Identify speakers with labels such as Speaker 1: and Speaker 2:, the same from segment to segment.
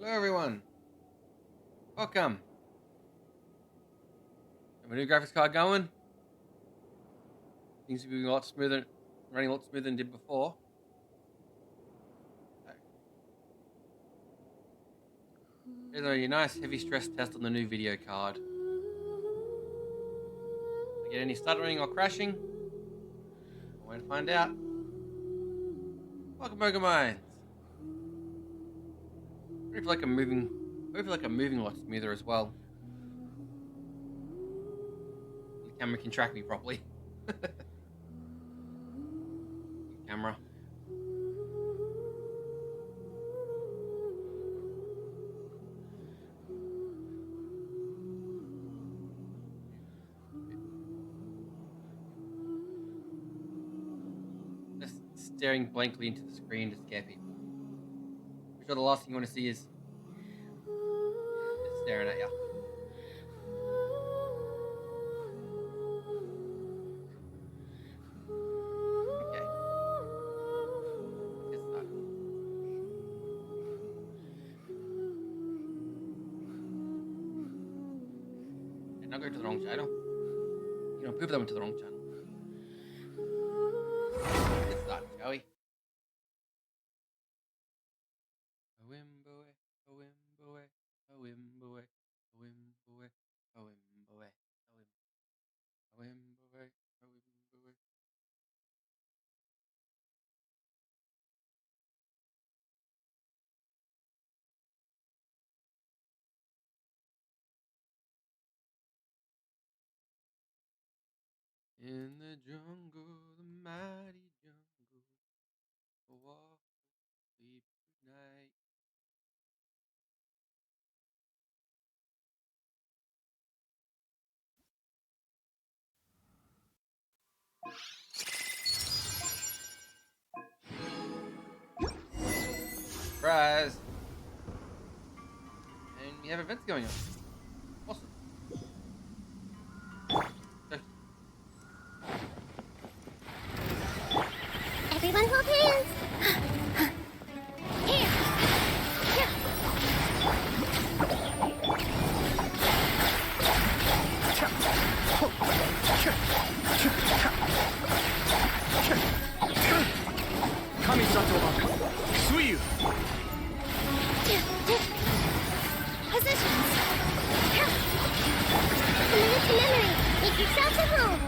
Speaker 1: Hello everyone, welcome. Have a new graphics card going. Seems to be a lot smoother, running a lot smoother than it did before. Here's a nice heavy stress test on the new video card. If I get any stuttering or crashing, I won't find out. Welcome, Moga Mines. I feel like I'm moving. I feel like I'm moving a lot smoother as well. The camera can track me properly. Camera. Just staring blankly into the screen to scare people. I'm sure the last thing you want to see is staring at you. Okay. Get started. And not go to the wrong channel. You know, move them to the wrong channel. Get started, shall we? A wimboe, a wimboe, a wimboe, a wimboe, a wimboe, a wimboe, a wimboe. In the jungle, the mighty jungle, a walk, sleep night. Surprise! And we have events going on. Awesome.
Speaker 2: Everyone hold hands. Here. Here.
Speaker 3: Kami-sato wa Suiyu.
Speaker 2: Positions. Commit to memory. Make yourselves at home.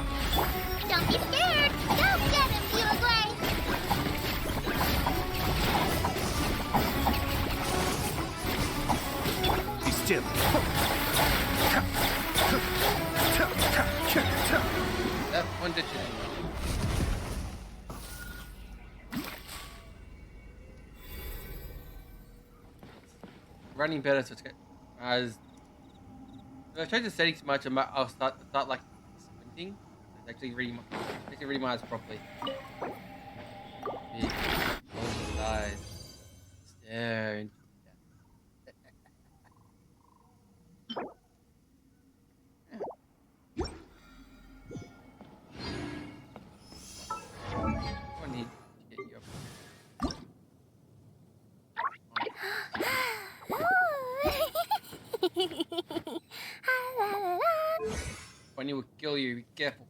Speaker 2: Don't be scared. Don't get him, Uruguay.
Speaker 3: Be still.
Speaker 1: That's one ditch. Running better, so it's good. As if I change the settings too much, I'll start like squinting. It's actually reading my eyes properly. Big, close eyes, stare into I need to get you up. Bunny will kill you. Be careful.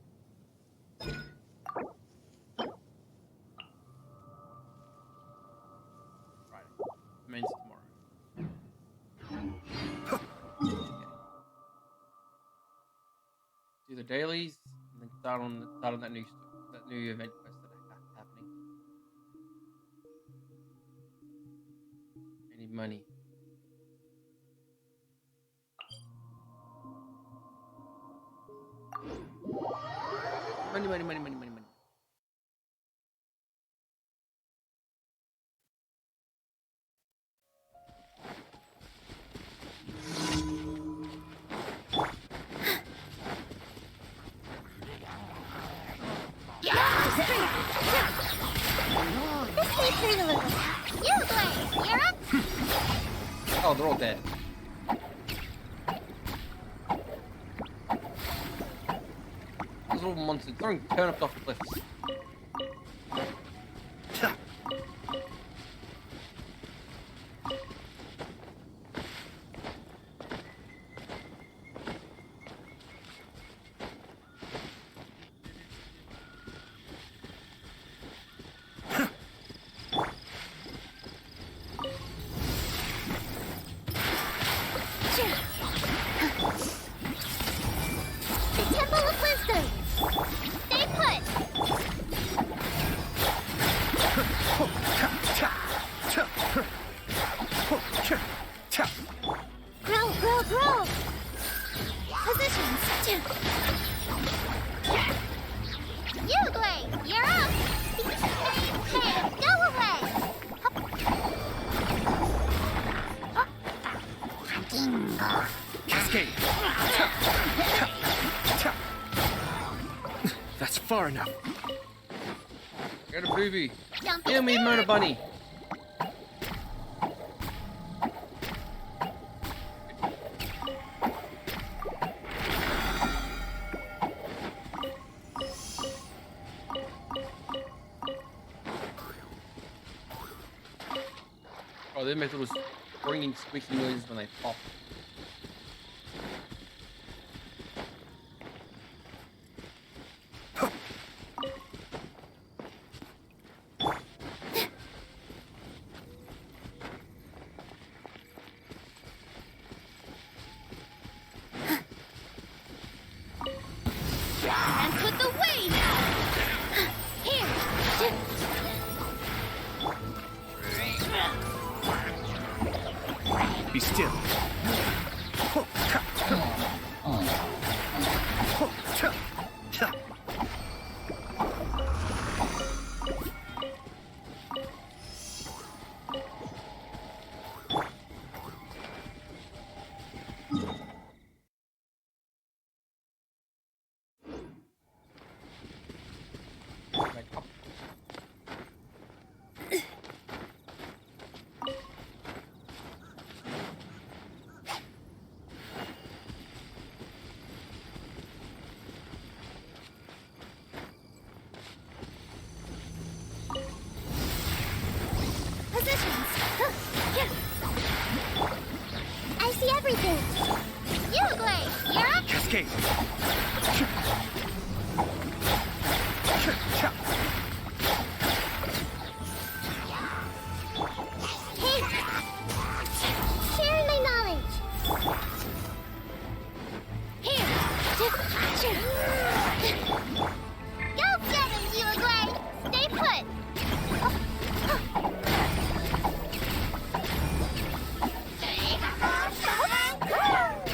Speaker 1: Friday. Means tomorrow. Okay. Do the dailies and then start on that new event quest that are happening. I need money. Money.
Speaker 2: This may hurt a little. Uruguay, you're up.
Speaker 1: Oh, they're all dead. Those little monsters throwing turnips off cliffs.
Speaker 3: Cascade. That's far enough.
Speaker 1: Get a booby.
Speaker 2: Don't be
Speaker 1: Kill me,
Speaker 2: scared.
Speaker 1: Mona Bunny. Oh, they make little ringing, squeaky noises when they pop.
Speaker 2: And put the weight. Here.
Speaker 3: Be still.
Speaker 1: Like, pop.
Speaker 2: Positions. I see everything. You, Glaze. You're up.
Speaker 3: Cascade.
Speaker 2: Hey. Sharing my knowledge. Here. Go get him, you, Glaze. Stay put.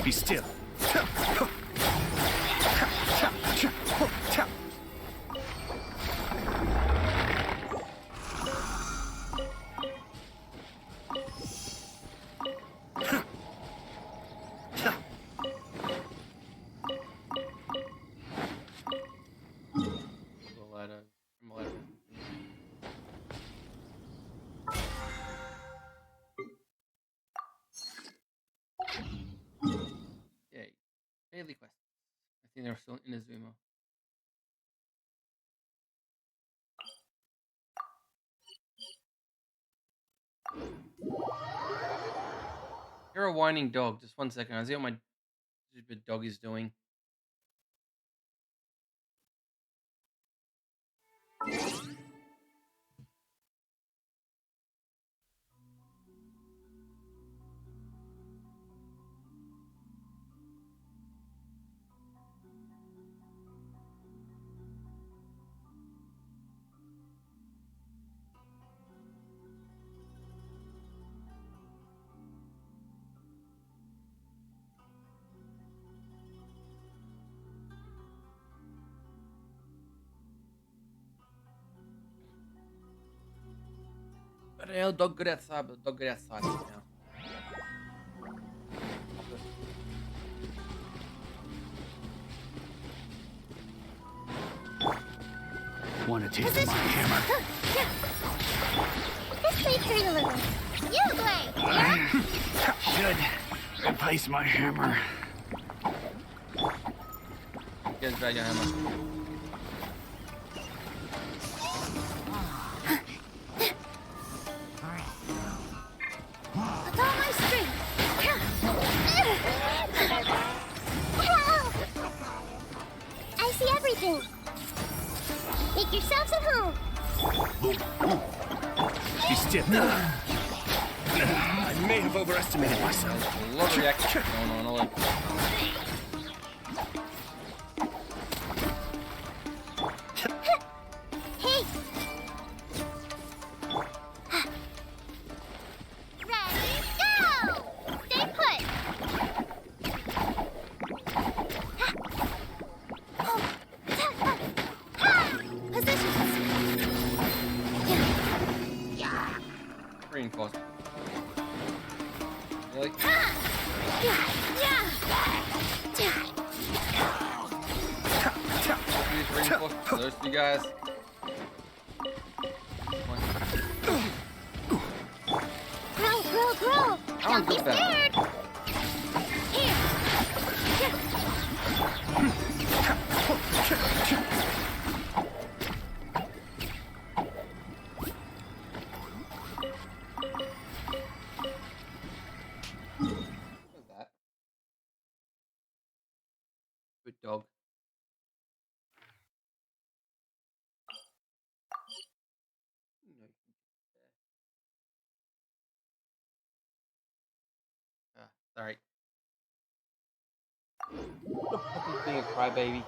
Speaker 3: Be still.
Speaker 1: Little ladder. Yay. Daily quest. I think they're still in Azuma. You're a whining dog. Just 1 second. I see what my stupid dog is doing. Real dog good outside, but dog good outside now.
Speaker 3: Want a taste of my hammer?
Speaker 2: This may hurt a little. You, Glaze. You're up.
Speaker 3: Should replace my hammer.
Speaker 1: Get his bag hammer.
Speaker 2: With all my strength. I see everything. Make yourselves at home.
Speaker 3: Be still. I may have overestimated myself.
Speaker 1: A lot of reaction going on. All
Speaker 2: Hey. Ready, go! Stay put. Positions.
Speaker 1: reinforcement. Really?
Speaker 2: Here.
Speaker 1: Use reinforcements for those two guys.
Speaker 2: Grow.
Speaker 1: That one's
Speaker 2: Don't be
Speaker 1: good battle.
Speaker 2: scared. Here.
Speaker 1: What was that? Good dog. No, sorry. The puppy's being a crybaby.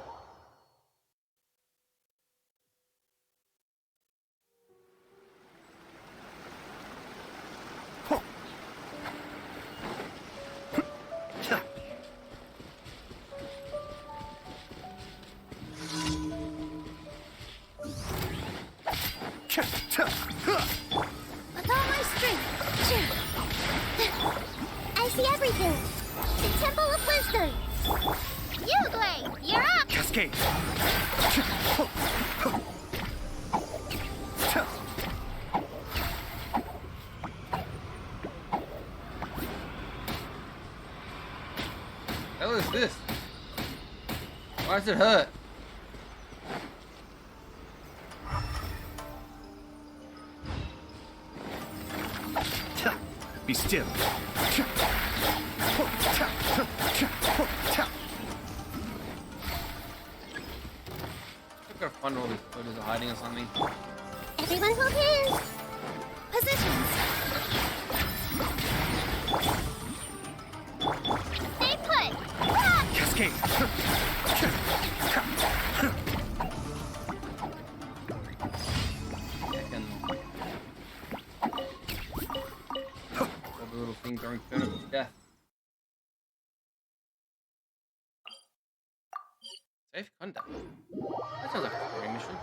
Speaker 2: With all my strength. I see everything. The Temple of Wisdom. Yugway, you're up.
Speaker 3: Cascade.
Speaker 1: Hell is this? Why does it hurt?
Speaker 3: Be still.
Speaker 1: I've got to find all these photos are hiding or something.
Speaker 2: Everyone hold hands. Positions. Stay put. Ah!
Speaker 3: Cascade.
Speaker 1: Second. All the little things are infernal to death. Safe conduct. That sounds like a story mission.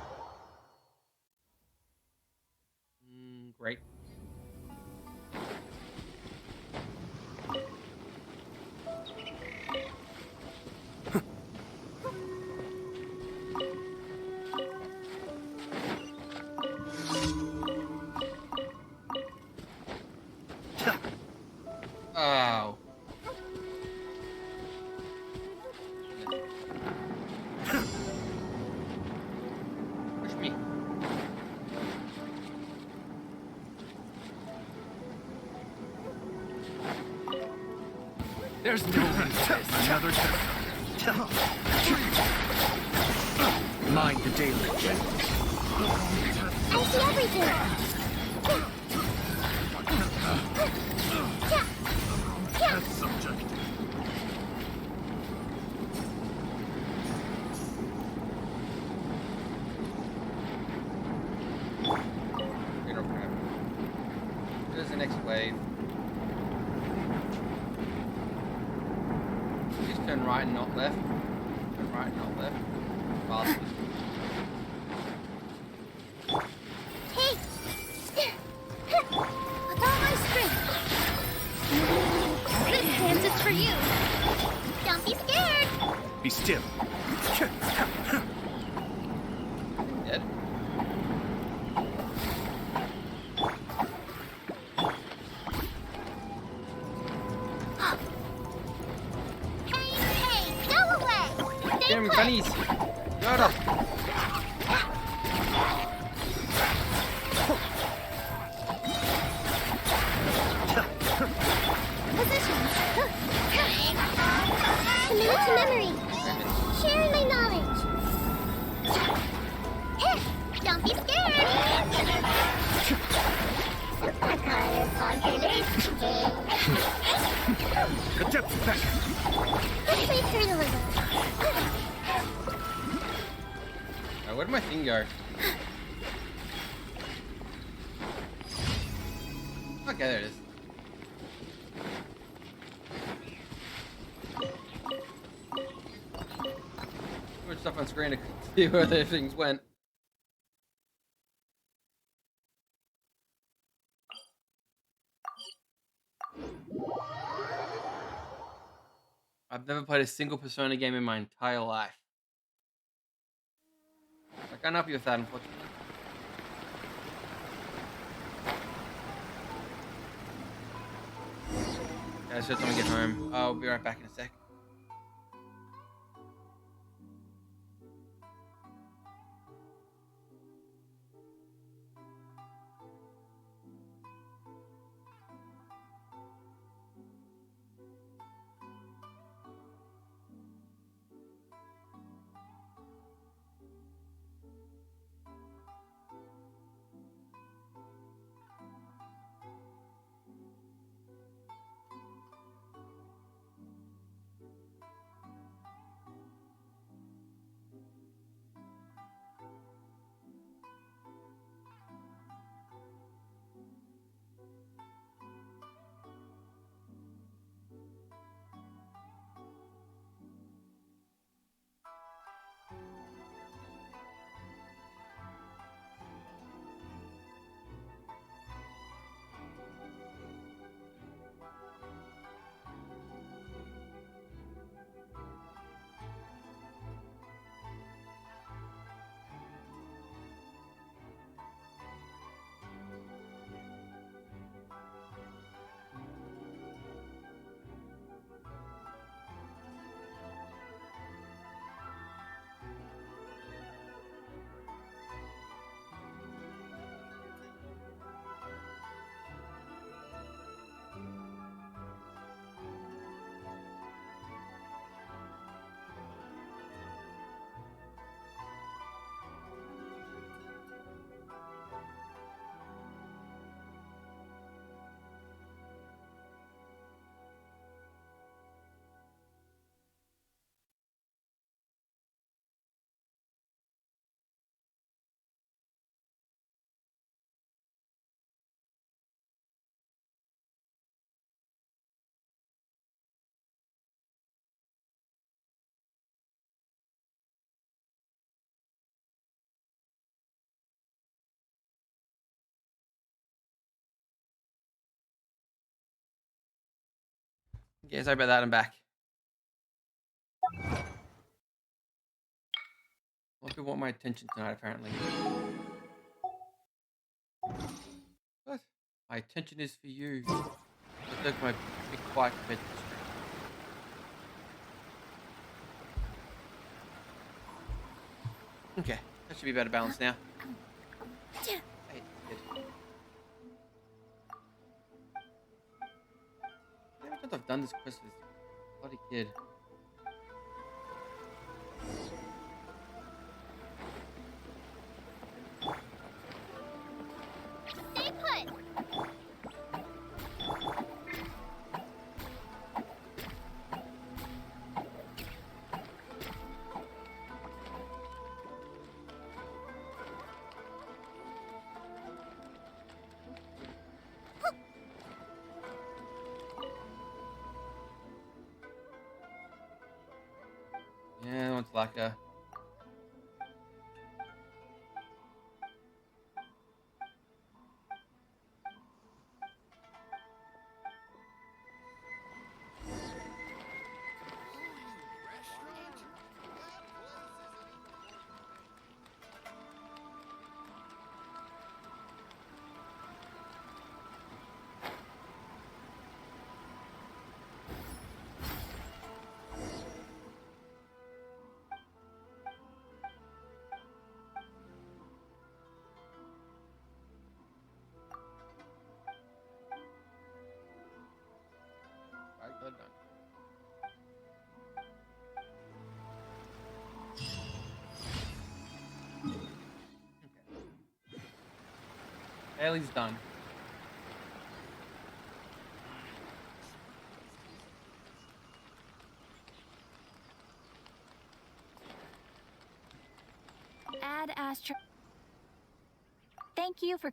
Speaker 1: Great. Oh. Push me.
Speaker 3: There's no one says another time. Mind the daylight.
Speaker 2: I see everything.
Speaker 3: Subject.
Speaker 1: There's the next wave. Just turn right and not left. Turn right and not left. Fast.
Speaker 2: Hey! With all my strength. This dance is for you. Don't be scared.
Speaker 3: Be still.
Speaker 1: Dead.
Speaker 2: Hey, go away. Stay
Speaker 1: Damn
Speaker 2: put.
Speaker 1: bunnies! Shut up!
Speaker 2: Positions. Committed to memory. Sharing my knowledge. Don't be scared.
Speaker 3: The depth back.
Speaker 2: Let's wait for the little.
Speaker 1: Where'd my thing go? Okay, there it is. Too much stuff on screen to see where the things went. I've never played a single Persona game in my entire life. I can't help you with that, unfortunately. Yeah, let's let someone get home. I'll be right back in a sec. Okay, sorry about that. I'm back. A lot of people want my attention tonight, apparently. What? My attention is for you. I took my big quiet bed stream. Okay, that should be better balanced now. Hey, kid. How many times I've done this quest with this bloody kid?
Speaker 2: Stay put.
Speaker 1: Yeah, it's like a. Right, good done. Okay. Bailey's done.
Speaker 4: Add Astra. Thank you for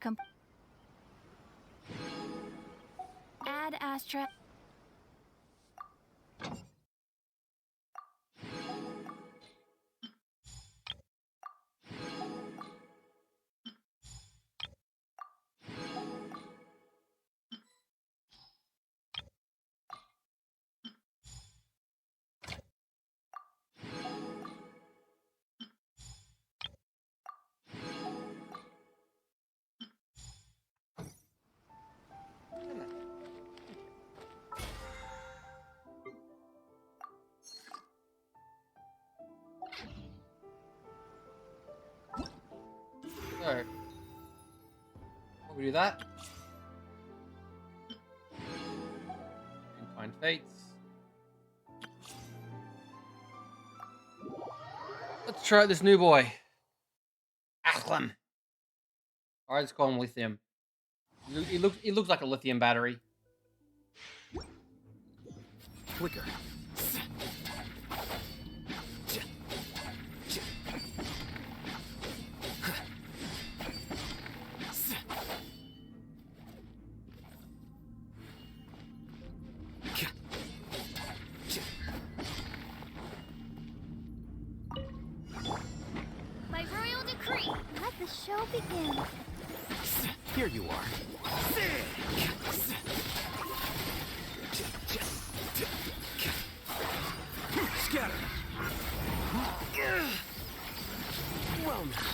Speaker 4: Add Astra.
Speaker 1: we do that. Entwined Fates. Let's try out this new boy. Achlam. Alright, let's call him Lithium. He looks like a lithium battery.
Speaker 3: Quicker.
Speaker 2: By royal decree, let the show begin.
Speaker 3: Here you are. Scatter. Well now.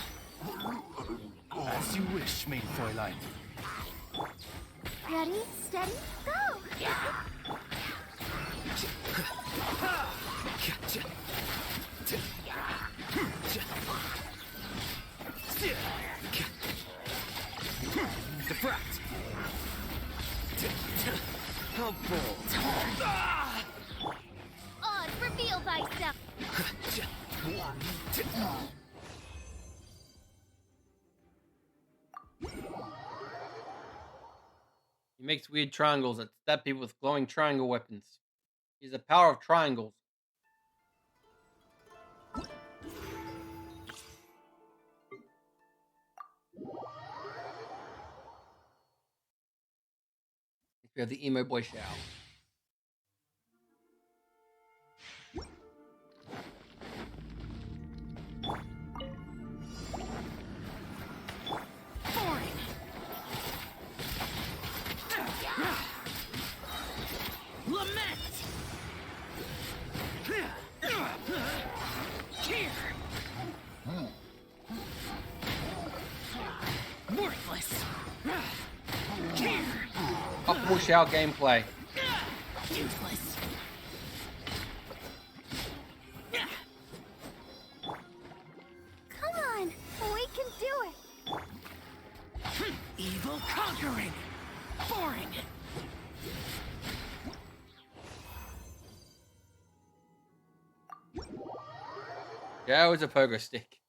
Speaker 3: As you wish, maid Fräulein.
Speaker 2: Ready, steady, go!
Speaker 3: Defract. How bold.
Speaker 2: Odd, reveal thyself.
Speaker 1: He makes weird triangles that stab people with glowing triangle weapons. He's the power of triangles. We have the emo boy shout.
Speaker 5: Worthless.
Speaker 1: Push out gameplay.
Speaker 5: Useless.
Speaker 2: Come on, we can do it.
Speaker 5: Evil conquering. Boring.
Speaker 1: Joe is a pogo stick.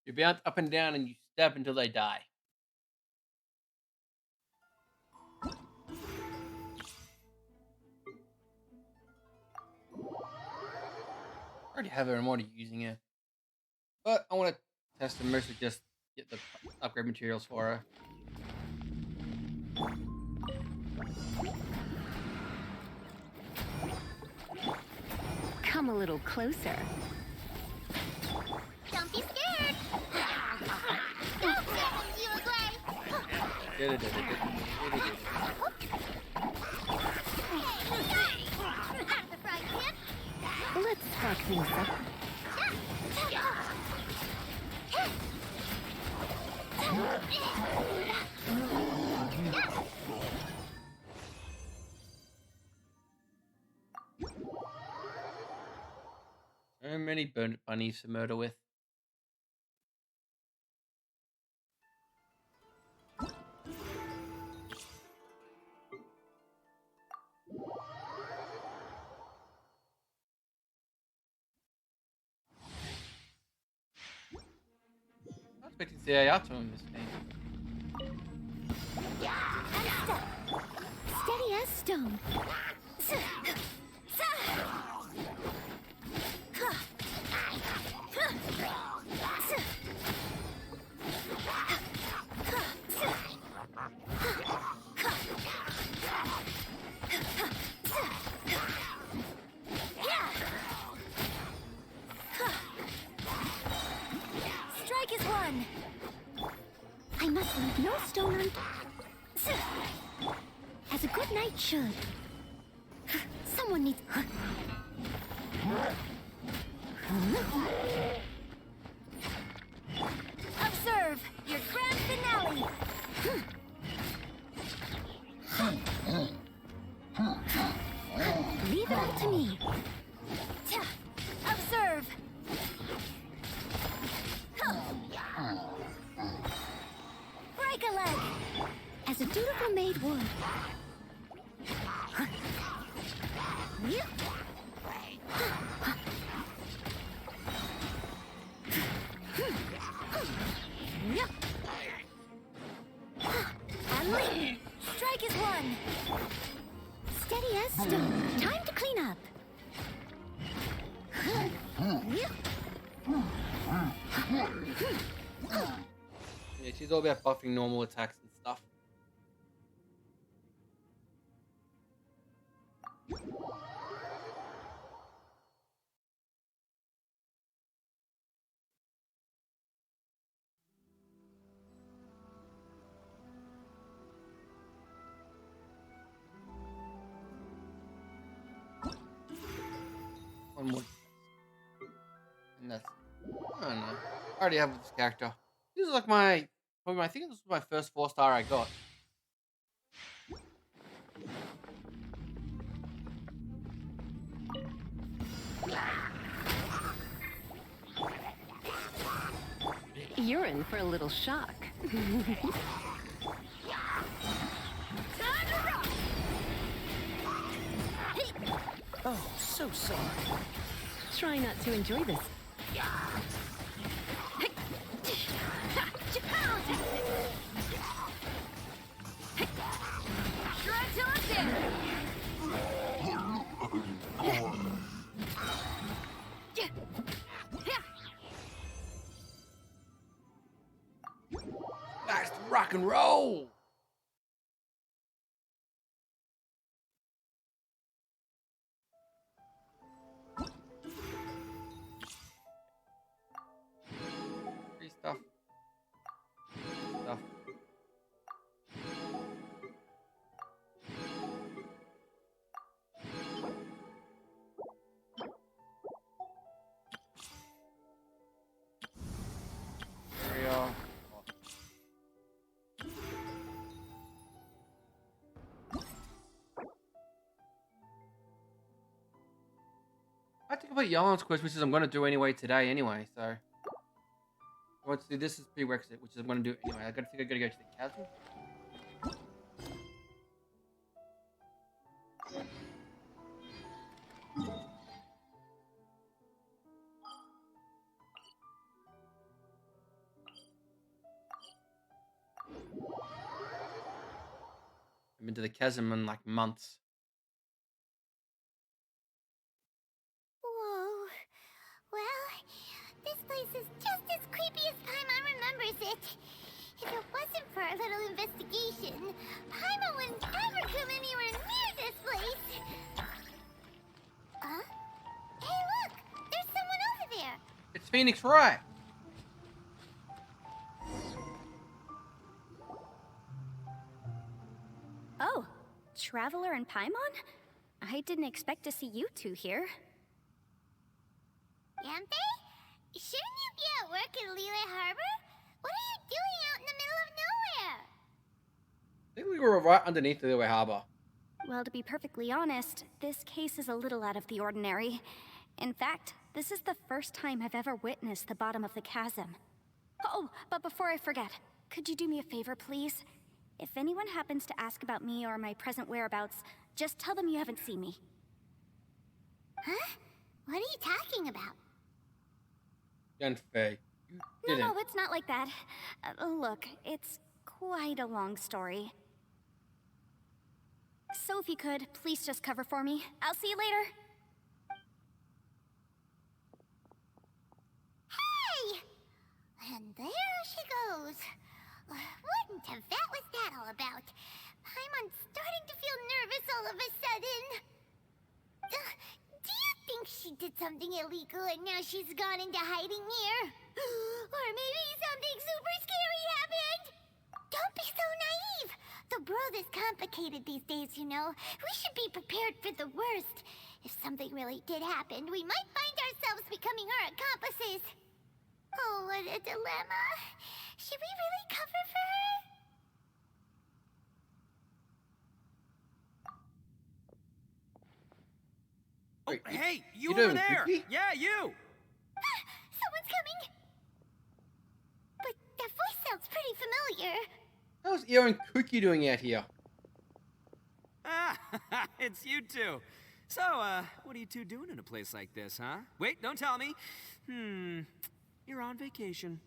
Speaker 1: You bounce up and down and you step until they die. I already have her. I'm already using her. But I want to test her mostly just get the upgrade materials for her.
Speaker 4: Come a little closer.
Speaker 2: Don't be scared. Go get him, you agree? Out of the frying pan.
Speaker 4: Let's spark things up.
Speaker 1: So many bunnies to murder with. I was expecting to see Ayato in this game.
Speaker 2: Steady as stone.
Speaker 4: Strike is one.
Speaker 2: I must leave no stone unturned. As a good knight should. Someone needs.
Speaker 4: Observe your grand finale.
Speaker 2: Leave it up to me.
Speaker 4: Observe.
Speaker 2: Break a leg. As a
Speaker 4: would.
Speaker 2: Emily,
Speaker 4: Strike is one.
Speaker 2: steady as stone. Time to clean up.
Speaker 1: Yeah, she's all about buffing normal attacks and stuff. One more. And that's, I don't know. I already have this character. This is like probably I think this was my first 4-star I got.
Speaker 4: You're in for a little shock.
Speaker 3: Oh, so sorry.
Speaker 4: Try not to enjoy this.
Speaker 2: Shred till it's in.
Speaker 1: Nice rock and roll. Free stuff. Stuff. There we are. I have to complete Yalan's quest, which is I'm going to do anyway today anyway, so. Let's do this is prerequisite, which is I'm going to do anyway. I think I got to go to the chasm. I've been to the chasm in like months.
Speaker 2: Whoa. Well, this place is just as creepy as Paimon remembers it. If it wasn't for our little investigation, Paimon wouldn't ever come anywhere near this place. Huh? Hey, look! There's someone over there.
Speaker 1: It's Phoenix Wright.
Speaker 4: Oh, Traveler and Paimon? I didn't expect to see you two here.
Speaker 2: Yampe? Shouldn't you be at work in Liyue Harbor? What are you doing out in the middle of nowhere?
Speaker 1: I think we were right underneath the Liyue Harbor.
Speaker 4: Well, to be perfectly honest, this case is a little out of the ordinary. In fact, this is the first time I've ever witnessed the bottom of the chasm. Oh, but before I forget, could you do me a favor, please? If anyone happens to ask about me or my present whereabouts, just tell them you haven't seen me.
Speaker 2: Huh? What are you talking about?
Speaker 1: Unfair. You
Speaker 4: No,
Speaker 1: didn't.
Speaker 4: no, it's not like that. Look, it's quite a long story. So if you could, please just cover for me. I'll see you later.
Speaker 2: Hey! And there she goes. What in Tibet was that all about? I'm starting to feel nervous all of a sudden. Do you think she did something illegal and now she's gone into hiding here? Or maybe something super scary happened? Don't be so naive. The world is complicated these days, you know. We should be prepared for the worst. If something really did happen, we might find ourselves becoming her accomplices. Oh, what a dilemma. Should we really cover for her?
Speaker 1: Wait,
Speaker 3: Oh, hey, you
Speaker 1: you
Speaker 3: over
Speaker 1: doing
Speaker 3: there!
Speaker 1: cookie?
Speaker 3: Yeah, you!
Speaker 2: Someone's coming. But that voice sounds pretty familiar.
Speaker 1: How's Eo and Cookie doing out here?
Speaker 3: It's you two. So, what are you two doing in a place like this, huh? Wait, don't tell me. You're on vacation.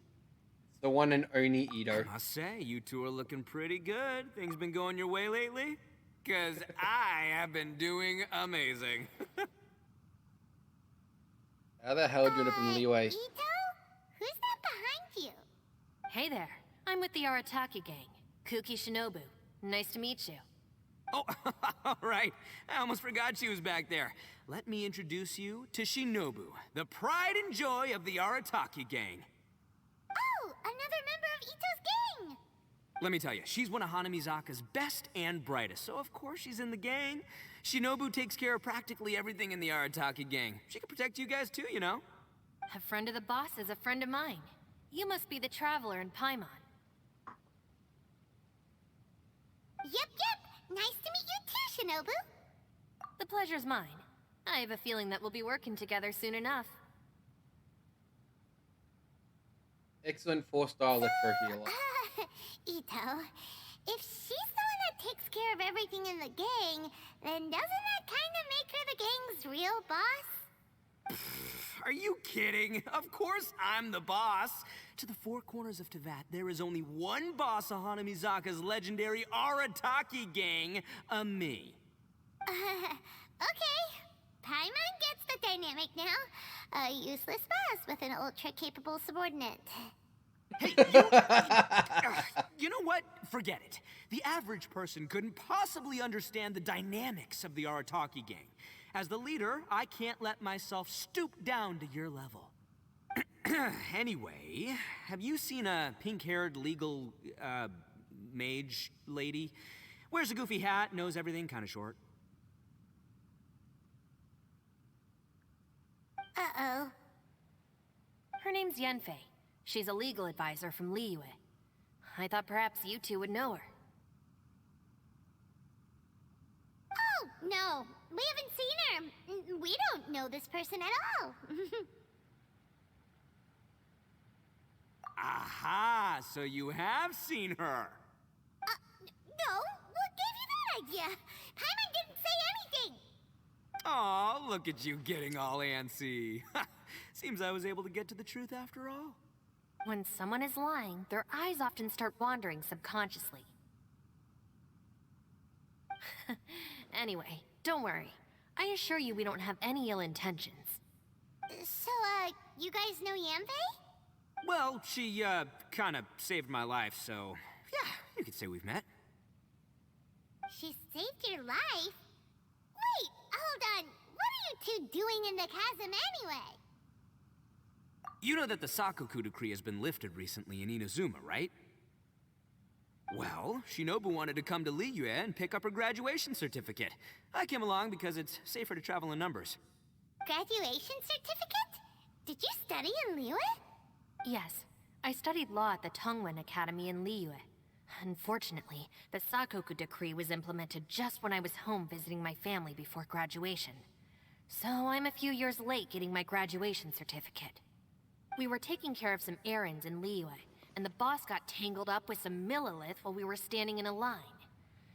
Speaker 1: It's the one and only Ito.
Speaker 3: I must say, you two are looking pretty good. Things been going your way lately? Because I have been doing amazing.
Speaker 1: How the hell do you end up in Liyue?
Speaker 2: Ito? Who's that behind you?
Speaker 5: Hey there. I'm with the Arataki gang. Kuki Shinobu. Nice to meet you.
Speaker 3: Oh, all right. I almost forgot she was back there. Let me introduce you to Shinobu, the pride and joy of the Arataki gang.
Speaker 2: Oh, another member of Ito's gang!
Speaker 3: Let me tell you, she's one of Hanamizaka's best and brightest, so of course she's in the gang. Shinobu takes care of practically everything in the Arataki gang. She can protect you guys too, you know?
Speaker 5: A friend of the boss is a friend of mine. You must be the traveler in Paimon.
Speaker 2: Yep. Nice to meet you too, Shinobu.
Speaker 5: The pleasure's mine. I have a feeling that we'll be working together soon enough.
Speaker 1: Excellent 4-star electro healer.
Speaker 2: Ito, if she's the one that takes care of everything in the gang, then doesn't that kind of make her the gang's real boss?
Speaker 3: Are you kidding? Of course I'm the boss. To the four corners of Teyvat, there is only one boss of Hanamizaka's legendary Arataki gang, me.
Speaker 2: Okay. Paimon gets the dynamic now. A useless boss with an ultra-capable subordinate.
Speaker 3: Hey, you know what? Forget it. The average person couldn't possibly understand the dynamics of the Arataki gang. As the leader, I can't let myself stoop down to your level. Anyway, have you seen a pink-haired legal, mage lady? Wears a goofy hat, knows everything, kinda short.
Speaker 2: Uh-oh.
Speaker 5: Her name's Yenfei. She's a legal advisor from Liyue. I thought perhaps you two would know her.
Speaker 2: Oh, no. We haven't seen her. We don't know this person at all.
Speaker 3: Aha! So you have seen her.
Speaker 2: No, what gave you that idea? Paimon didn't say anything.
Speaker 3: Aw, look at you getting all antsy. Seems I was able to get to the truth after all.
Speaker 5: When someone is lying, their eyes often start wandering subconsciously. Anyway, don't worry. I assure you we don't have any ill intentions.
Speaker 2: So, you guys know Yanfei?
Speaker 3: Well, she, kinda saved my life, so... yeah, you could say we've met.
Speaker 2: She saved your life? Wait, hold on. What are you two doing in the chasm anyway?
Speaker 3: You know that the Sakoku decree has been lifted recently in Inazuma, right? Well, Shinobu wanted to come to Liyue and pick up her graduation certificate. I came along because it's safer to travel in numbers.
Speaker 2: Graduation certificate? Did you study in Liyue?
Speaker 5: Yes, I studied law at the Tongwen Academy in Liyue. Unfortunately, the Sakoku decree was implemented just when I was home visiting my family before graduation. So I'm a few years late getting my graduation certificate. We were taking care of some errands in Liyue, and the boss got tangled up with some Millilith while we were standing in a line.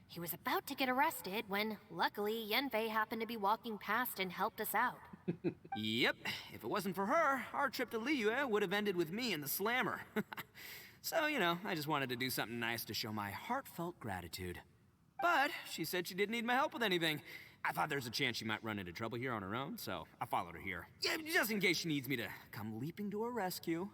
Speaker 5: He was about to get arrested when, luckily, Yenfei happened to be walking past and helped us out.
Speaker 3: Yep, if it wasn't for her, our trip to Liyue would have ended with me in the slammer. So, you know, I just wanted to do something nice to show my heartfelt gratitude. But she said she didn't need my help with anything. I thought there's a chance she might run into trouble here on her own, so I followed her here. Yeah, just in case she needs me to come leaping to her rescue.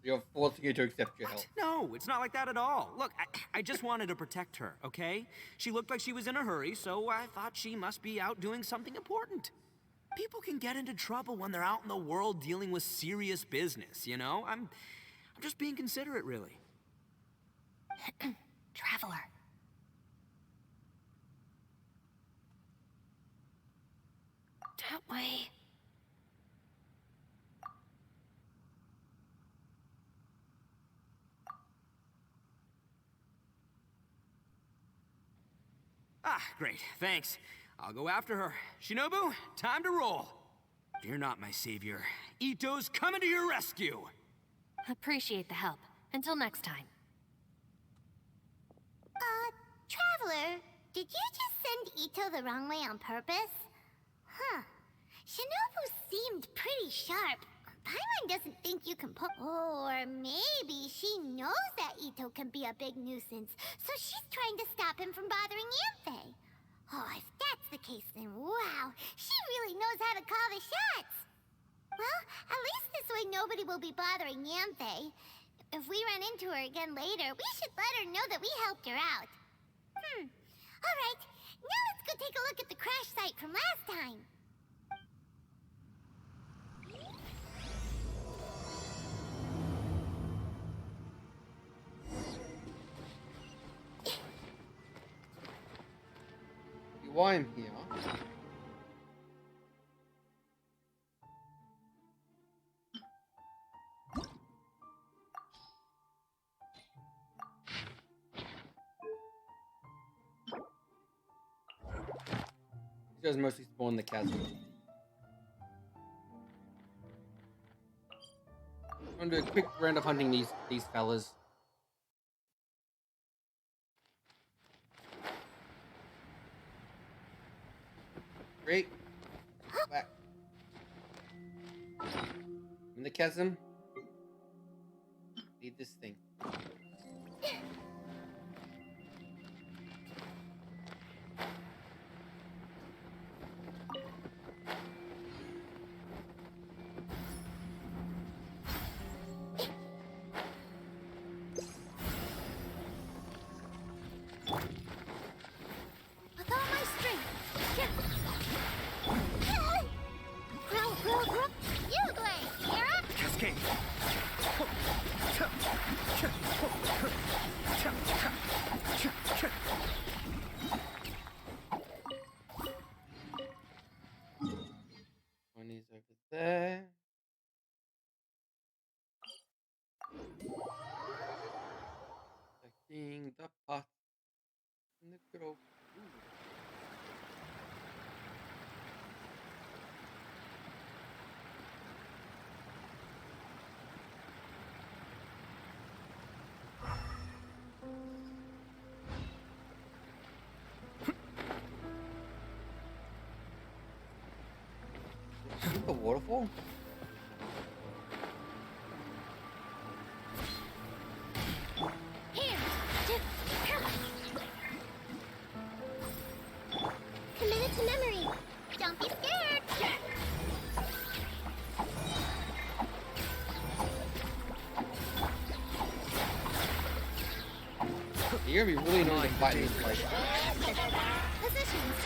Speaker 1: You're forcing you to accept your help.
Speaker 3: No, it's not like that at all. Look, I just wanted to protect her, okay? She looked like she was in a hurry, so I thought she must be out doing something important. People can get into trouble when they're out in the world dealing with serious business, you know? I'm just being considerate, really.
Speaker 5: Traveler. That way.
Speaker 3: Ah, great, thanks. I'll go after her. Shinobu, time to roll. Fear not, my savior. Ito's coming to your rescue.
Speaker 5: Appreciate the help. Until next time.
Speaker 2: Traveler, do Ito the wrong way on purpose? Huh. Shinobu seemed pretty sharp. Paimon doesn't think you can pull. Or maybe she knows that Ito can be a big nuisance, so she's trying to stop him from bothering Yanfei. Oh, if that's the case, then wow, she really knows how to call the shots. Well, at least this way nobody will be bothering Yanfei. If we run into her again later, we should let her know that we helped her out. Alright, now let's go take a look at the crash site from last time.
Speaker 1: Why I'm here? These guys mostly spawn in the chasm. I'm gonna do a quick round of hunting these fellas. Great. Back. In the chasm. Need this thing.
Speaker 2: With all my strength. You, Glaze, you're up.
Speaker 3: Cascade.
Speaker 1: One is over there. Checking the pot in the grove. The waterfall?
Speaker 2: Here. Commit it to memory. Don't be scared.
Speaker 1: You're gonna be really annoying to fight in this place.
Speaker 2: Positions.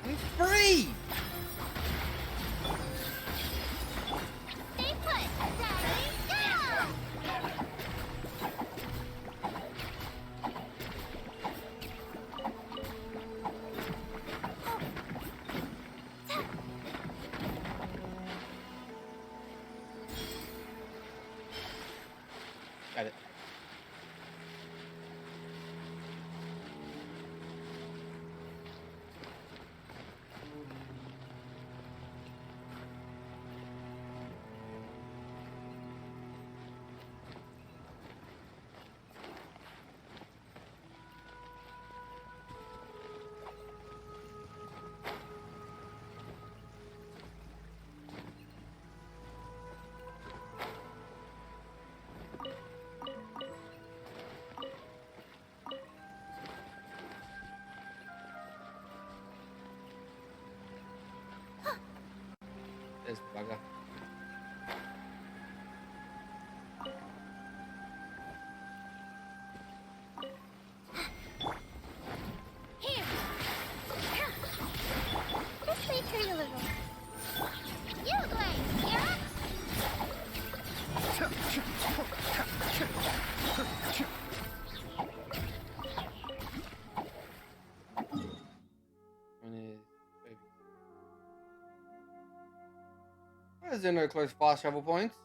Speaker 1: I'm free!
Speaker 2: Stay put. Ready, go!
Speaker 1: Got it. This bugger.
Speaker 2: Here. This may hurt a little. You, Glaze, you're up.
Speaker 1: One is baby. Why is there no close fast travel points?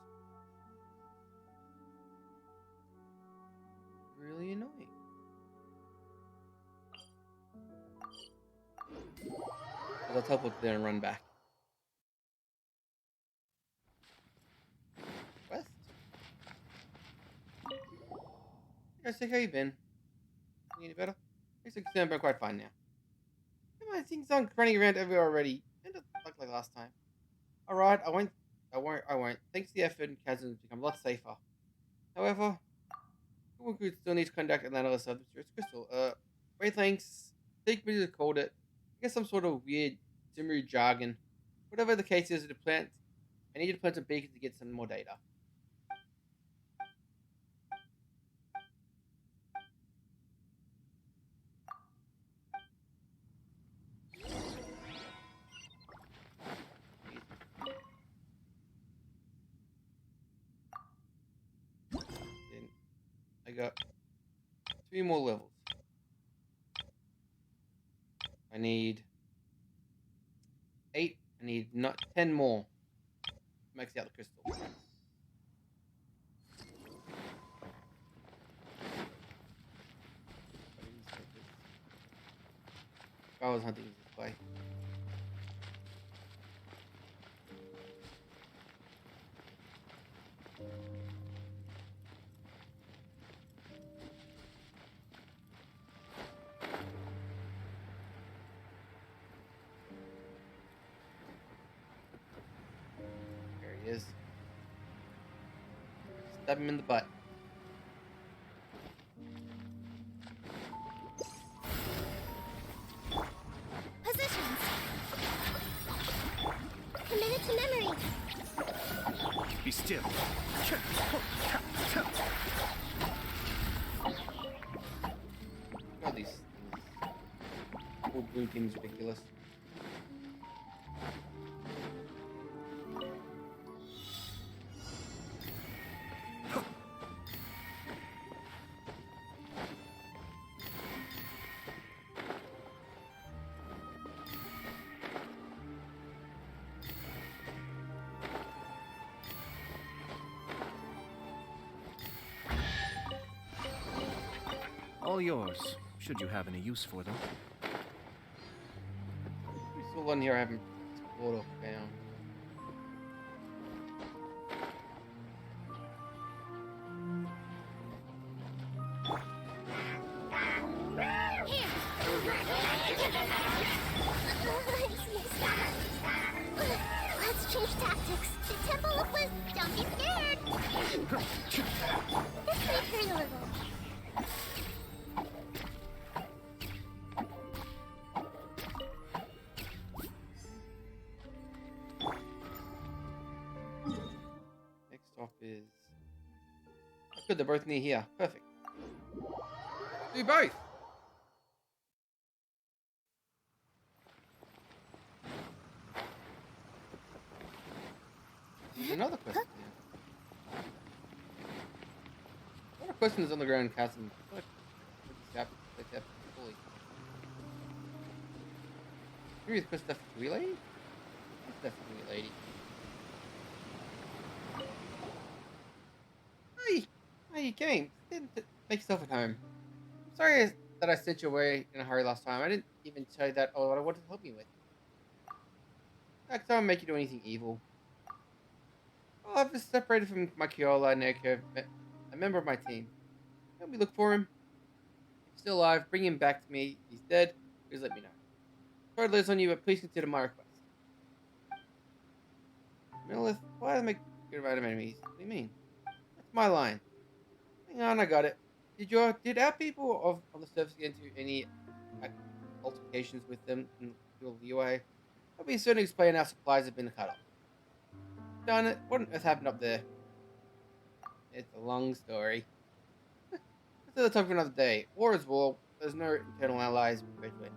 Speaker 1: Really annoying. I'll teleport there and run back. West? I think Okay, so how you been? Any better? Things are been quite fine now. Come on, things aren't running around everywhere already. End up like last time. Alright, I won't. Thanks to the effort, Chasm has become a lot safer. However, we could still need to conduct analysis of the mysterious crystal. Wavelengths, Stik really called it. I guess some sort of weird Zimru jargon. Whatever the case is, I need to plant a beacon to get some more data. Then I got 3 more levels. I need 8. I need not 10 more. Max out the crystal. I was hunting this way. There he is. Stab him in the butt.
Speaker 2: Positions. Committed to memory.
Speaker 6: Be still.
Speaker 1: God, these full blue team is ridiculous.
Speaker 6: All yours, should you have any use for them.
Speaker 1: There's still one here I haven't explored or found.
Speaker 2: Let's change tactics. The Temple of Wisdom. Don't be scared. This may hurt a little.
Speaker 1: Next stop is... Oh, good, they're both near here. Perfect. Do both! There's another question here. What a question is on the ground chasm? What? Fully. Maybe it's Christopher Relay? Christopher Lady. Hi! Hi, you came. Make yourself at home. I'm sorry that I sent you away in a hurry last time. I didn't even tell you that what I wanted to help you with. Next time I make you do anything evil. Well, I've just separated from my Kyola and Naoko, a member of my team. Help me look for him. If he's still alive, bring him back to me. If he's dead, please let me know. Sorry to live on you, but please consider my request. Millith, why do I make good about enemies? What do you mean? That's my line. Hang on, I got it. Did our people on the surface get into any altercations with them in your UA? I'll be soon to explain our supplies have been cut off. Darn it, what on earth happened up there? It's a long story. That's another topic for another day. War is war. There's no internal allies but virtual enemies.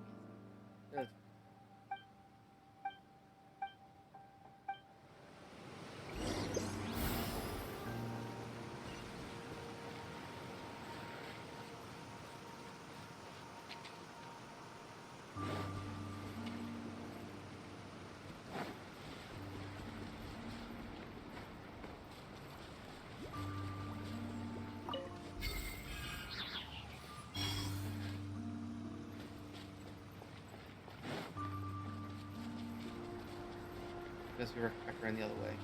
Speaker 1: Guess we were back around the other way.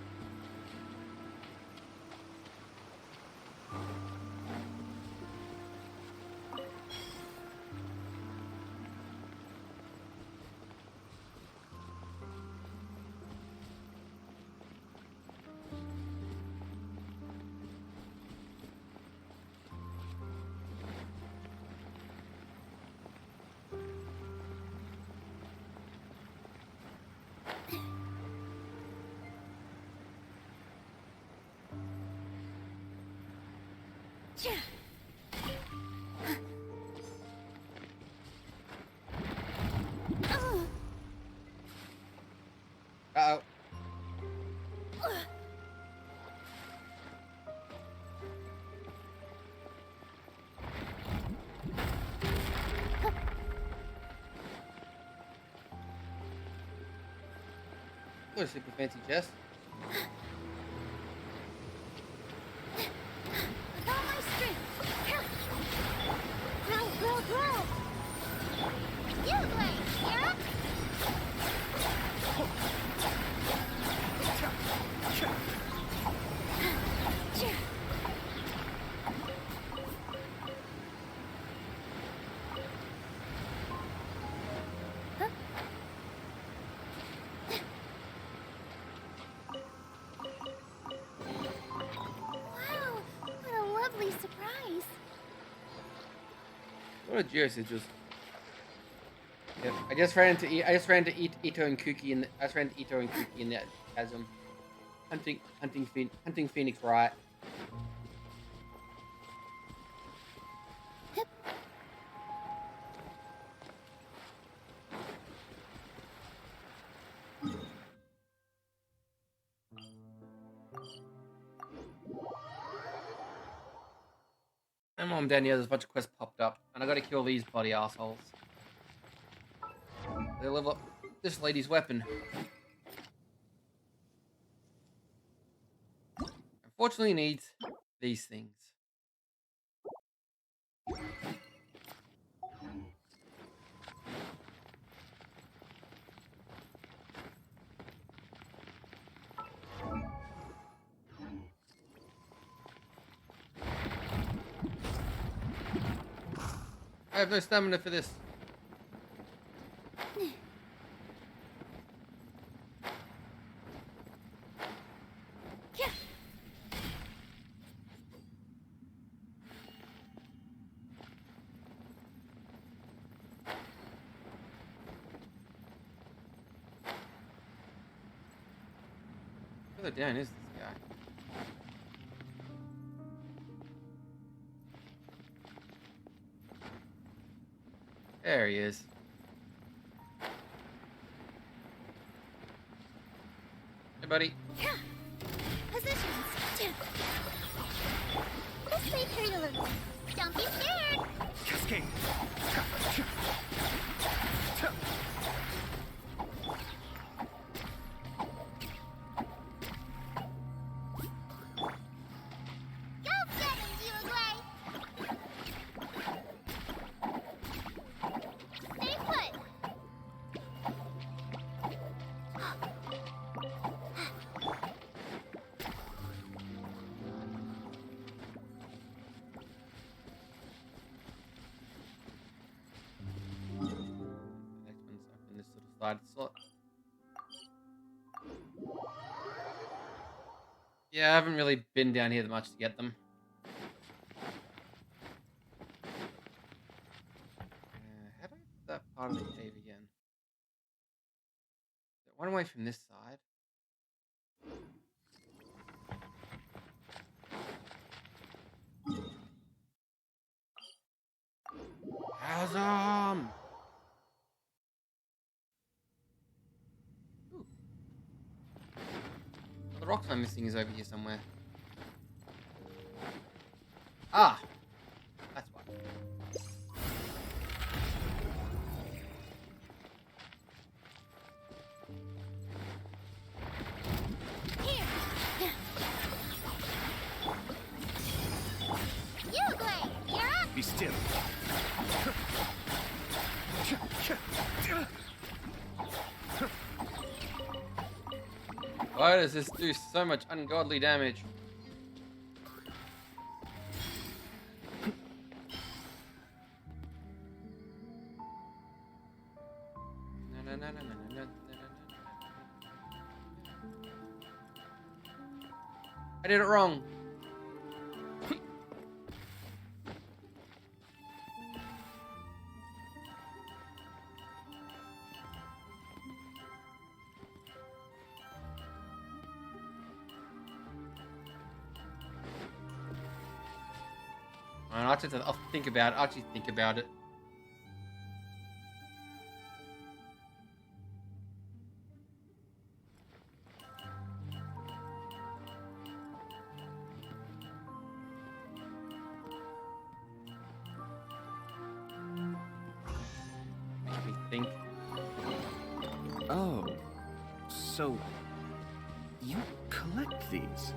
Speaker 1: What a super fancy chest.
Speaker 2: With all my strength. Grow, grow, grow. You, Blade, you're up. Wow, what a lovely surprise.
Speaker 1: What a juice is just. Yeah, I just ran into Ito and Kuki in the chasm. Hunting Phoenix right. And while I'm down here, there's a bunch of quests popped up, and I gotta kill these bloody assholes. They level up this lady's weapon. Unfortunately, needs these things. I have no stamina for this. Further down is this guy? There he is. Hey, buddy.
Speaker 2: Positions. This may hurt a little. Don't be scared.
Speaker 6: Cascade.
Speaker 2: Go get him, Uruguay. Stay put.
Speaker 1: Next one's up in this little side slot. Yeah, I haven't really been down here that much to get them. How do I get to that part of the cave again? Is it one away from this side? Chasm! Ooh. Well, the rocks I'm missing is over here somewhere. Ah! That's why.
Speaker 2: Here. Uruguay, you're up.
Speaker 6: Be still.
Speaker 1: Why does this do so much ungodly damage? No, no, no, no, no, no, no, no. I did it wrong. I'll think about it. I'll actually think about it. Make me think.
Speaker 6: Oh, so You collect these?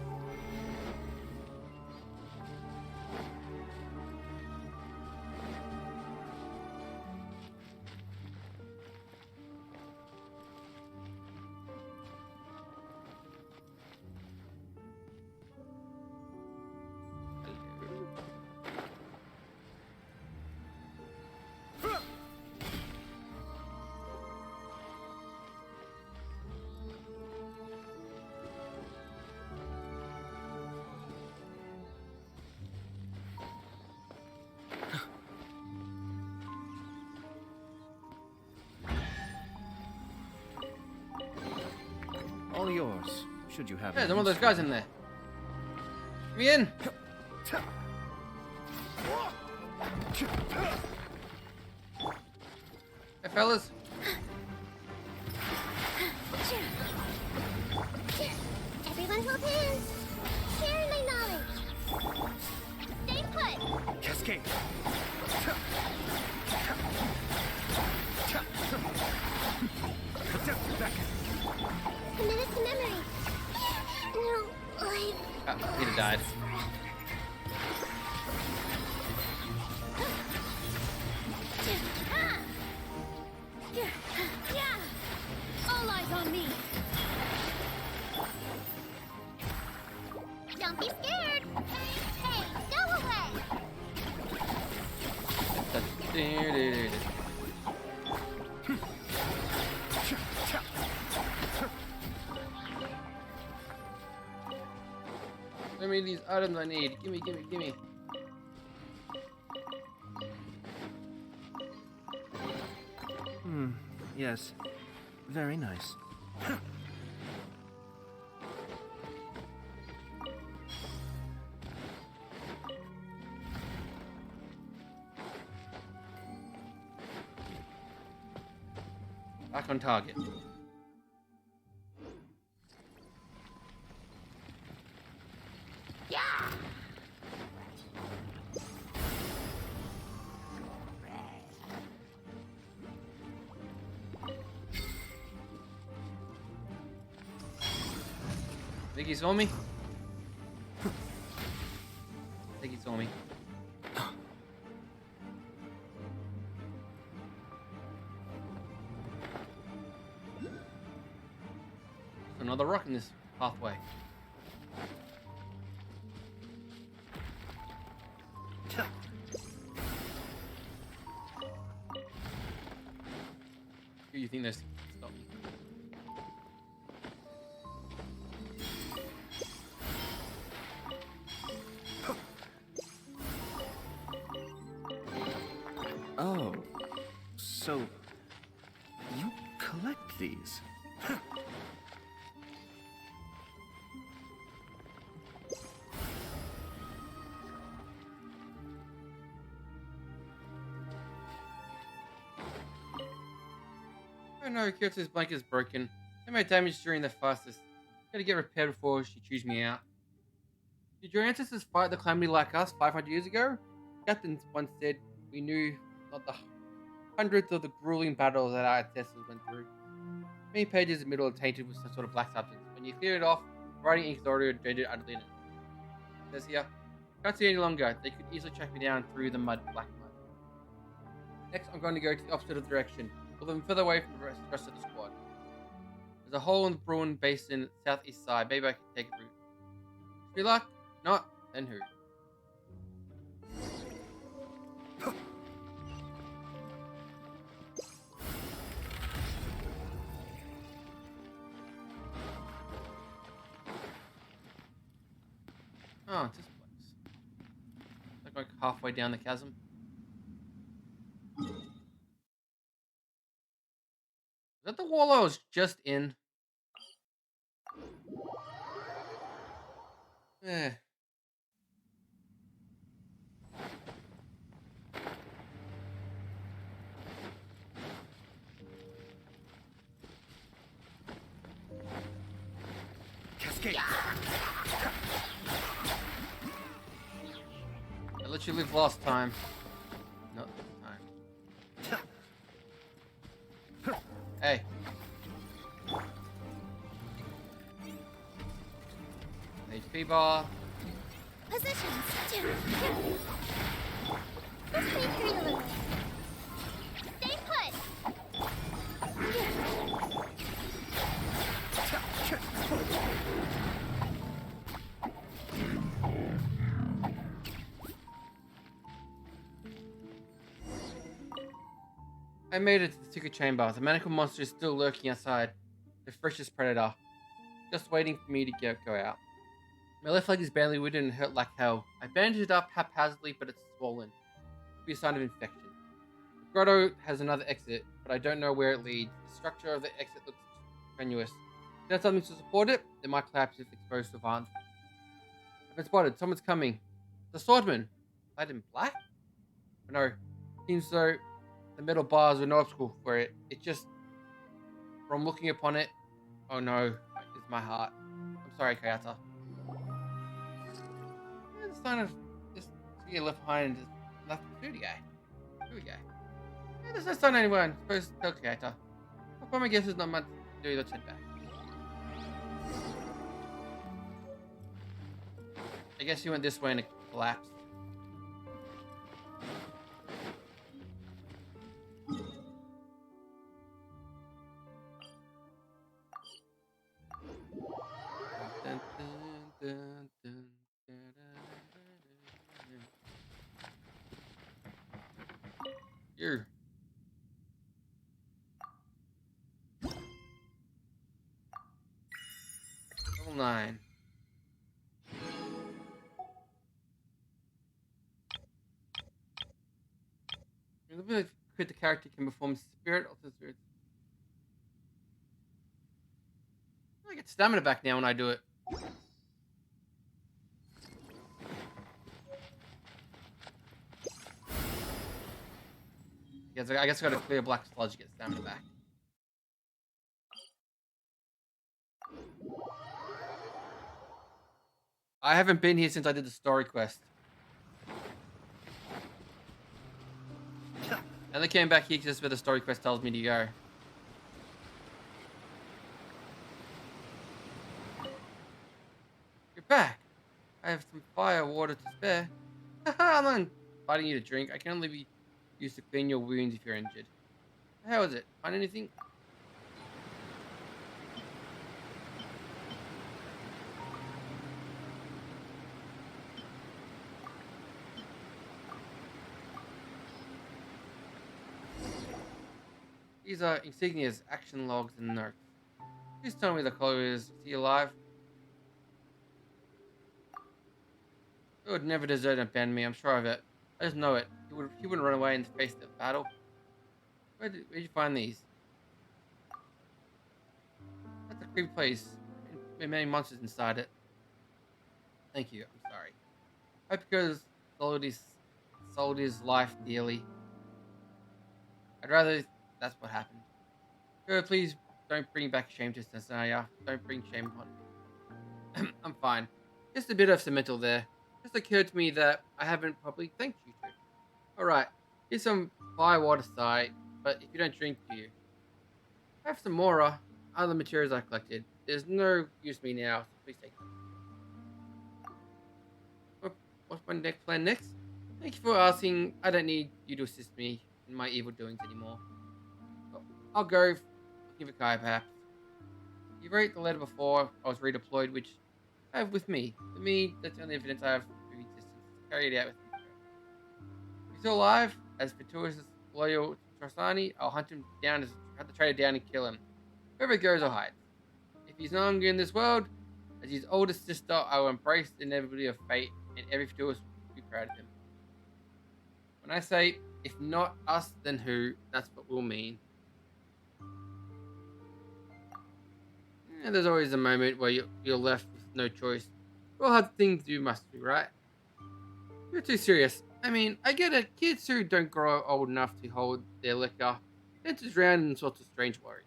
Speaker 6: All yours, should you have
Speaker 1: Hey,
Speaker 6: any
Speaker 1: there's one of
Speaker 6: use
Speaker 1: those
Speaker 6: for
Speaker 1: guys
Speaker 6: them.
Speaker 1: in there. Let me in. Hey, fellas.
Speaker 2: Everyone hold hands. Share my knowledge. Stay put.
Speaker 6: Cascade!
Speaker 2: Commit it to memory. No,
Speaker 1: Peter died.
Speaker 4: All eyes on me.
Speaker 2: don't be scared. Hey, go away.
Speaker 1: Let me these items I need. Gimme, gimme, gimme.
Speaker 6: Yes. Very nice.
Speaker 1: Back on target. Think he saw me? Think he saw me. Another rock in this pathway. You think there's stop me?
Speaker 6: Oh, so you collect these?
Speaker 1: Oh no, Kyoto's blanket is broken. It made damage during the fastest. Gotta get repaired before she chews me out. Did your ancestors fight the calamity like us 500 years ago? Captain once said we knew not the hundreds of the grueling battles that our ancestors went through. Many pages in the middle are tainted with some sort of black substance. When you clear it off, writing ink is already drained utterly. It says here, can't see any longer. They could easily track me down through the mud, black mud. Next, I'm going to go to the opposite of the direction, a little further away from the rest of the squad. There's a hole in the Bruin Basin southeast side. Maybe I can take a route. Good luck. Not, then who? Oh, it's this place. Like halfway down the chasm. Is that the wall I was just in? Eh.
Speaker 6: Cascade!
Speaker 1: I let you live last time. Not this time. Hey. HP bar.
Speaker 2: Positions. Let's retreat a little. Stay put.
Speaker 1: I made it to the secret chamber. The manacled monster is still lurking outside. The freshest predator. Just waiting for me to go out. My left leg is badly wounded and hurt like hell. I bandaged it up haphazardly, but it's swollen. Could be a sign of infection. The grotto has another exit, but I don't know where it leads. The structure of the exit looks strenuous. If there's something to support it, it might collapse if exposed to violence. I've been spotted. Someone's coming. The swordman. Clad in black? But no. Seems though the metal bars were no obstacle for it. It just, from looking upon it, oh no, it's my heart. I'm sorry, Kayata. The sign of this gear left behind is left food guy. Food guy. Yeah, there's no sign of anyone. Supposed to tell Kayata. I'll probably guess there's not much to do. Let's head back. I guess you went this way and it collapsed. Here. Level 9. The character can perform spirit alter spirits. I get stamina back now when I do it. I guess I gotta clear black sludge to get stamina back. I haven't been here since I did the story quest. And I came back here because that's where the story quest tells me to go. You're back. I have some fire water to spare. I'm not inviting you to drink. I can only be used to clean your wounds if you're injured. How is it? Find anything? These are insignias, action logs, and notes. Please tell me the color is. Is he alive? He would never desert and abandon me, I'm sure of it. I just know it. He wouldn't run away in the face of the battle. Where'd you find these? That's a creepy place. And many monsters inside it. Thank you, I'm sorry. Hope because sold his life dearly. I'd rather that's what happened. Girl, please don't bring back shame to Sanaya. Don't bring shame upon me. I'm fine. Just a bit of sentimental there. Just occurred to me that I haven't properly thanked you two. Alright, here's some fire water side, but if you don't drink, do you? I have some more other materials I collected. There's no use to me now, so please take them. What's my next plan next? Thank you for asking. I don't need you to assist me in my evil doings anymore. I'll go looking for Kai, perhaps. You wrote the letter before I was redeployed, which I have with me. To me, that's the only evidence I have of existence. Carry it out with me. If he's still alive, as Fatuous is loyal to Trostani, I'll hunt him down, hunt the traitor down and kill him. Wherever he goes or hides. If he's no longer in this world, as his oldest sister, I will embrace the inevitability of fate, and every Fatuous will be proud of him. When I say, if not us, then who, that's what we'll mean. And there's always a moment where you're left with no choice. We all have things you must do, right? You're too serious. I mean, I get it. Kids who don't grow old enough to hold their liquor enters around in sorts of strange worries.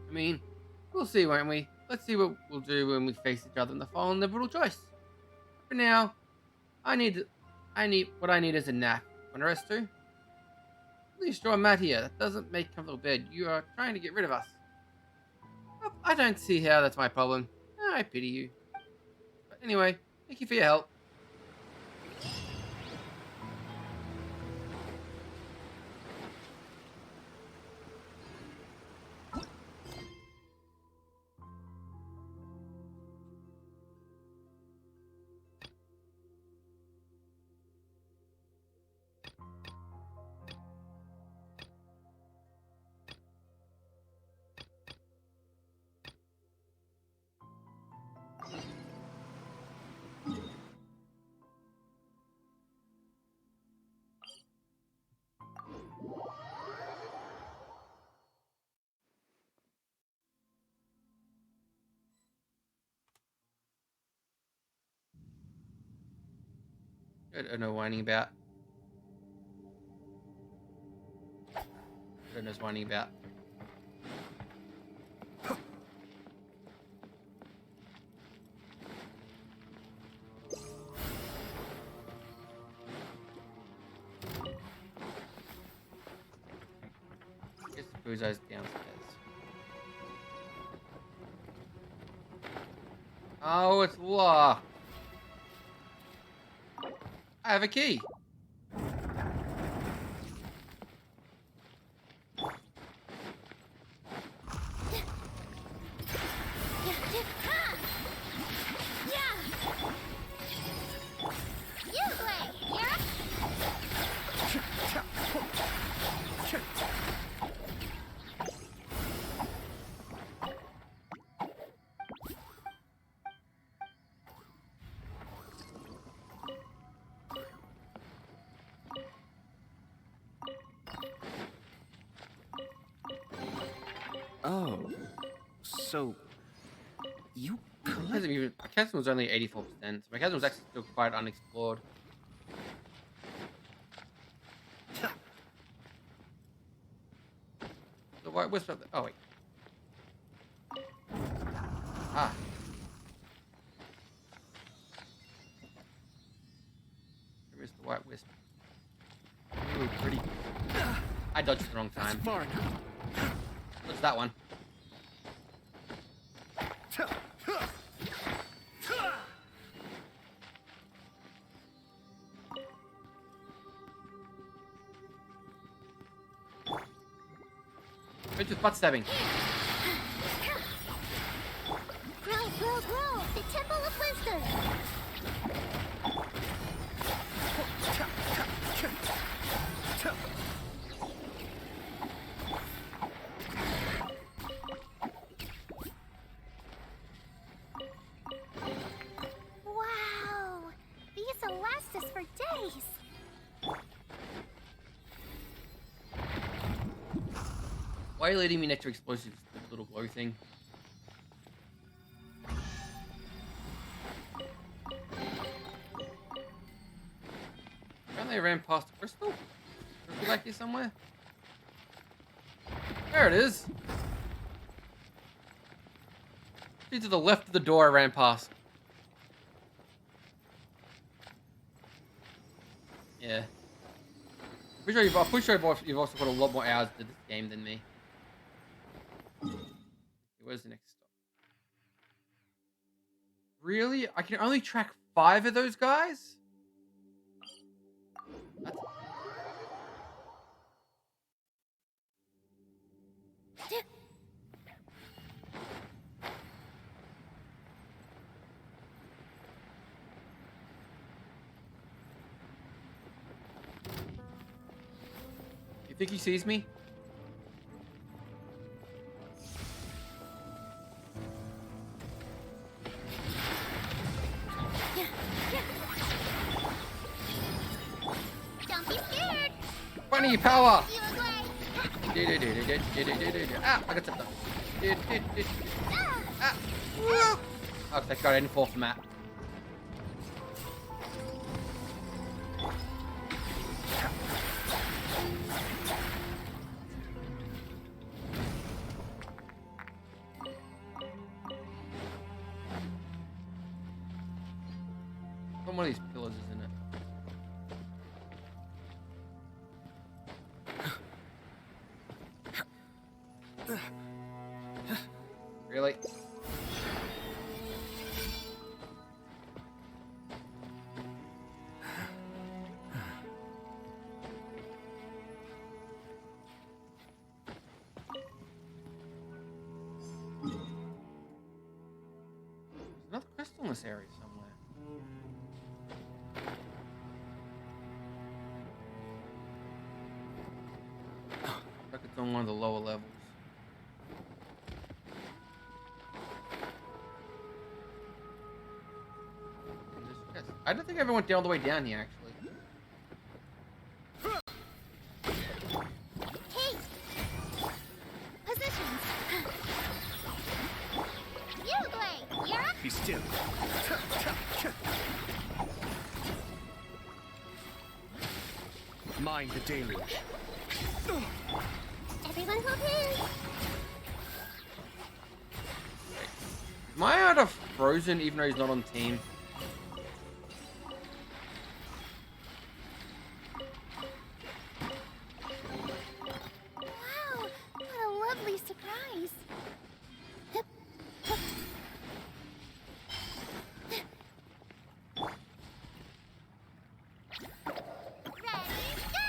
Speaker 1: I mean, we'll see, won't we? Let's see what we'll do when we face each other in the final inevitable choice. For now, what I need is a nap. Want to rest too? Please draw a mat here. That doesn't make a comfortable bed. You are trying to get rid of us. I don't see how that's my problem. I pity you. Anyway, thank you for your help. I don't know whining about. I don't know whining about. I guess the Buzo's downstairs. Oh, it's locked. I have a key.
Speaker 6: Oh, so you collect...
Speaker 1: My chasm was only 84%. So my chasm was actually still quite unexplored. The White Whisper. Oh wait. Ah. Where is the White Wisp? Ooh, pretty. I dodged the wrong time.
Speaker 6: That's far enough.
Speaker 1: What's that one? It's just butt stabbing.
Speaker 2: Grow, grow, grow! The Temple of Wisdom! Wow! These will last us for days!
Speaker 1: Why are you leading me next to explosives? The little glow thing. Apparently I ran past a crystal. Crystal back here somewhere. There it is. To the left of the door I ran past. Yeah. I'm pretty sure you've also put a lot more hours to this game than me. Where's the next stop? Really? I can only track 5 of those guys? That's... You think he sees me?
Speaker 2: Don't be scared!
Speaker 1: Funny power!
Speaker 2: You agree?
Speaker 1: Ah, I got something. Ah. Oh, thank God I didn't fall from that. One of these pillars, isn't it? Really? this area somewhere. Like it's on one of the lower levels. Yes. I don't think I ever went all the way down here, actually.
Speaker 2: Hey! Positions! You, Blade! You're up!
Speaker 6: Be still. Mind the deluge.
Speaker 2: Everyone hold hands!
Speaker 1: Am I out of Frozen even though he's not on team?
Speaker 2: Wow! What a lovely surprise! Hup, hup. Ready, go!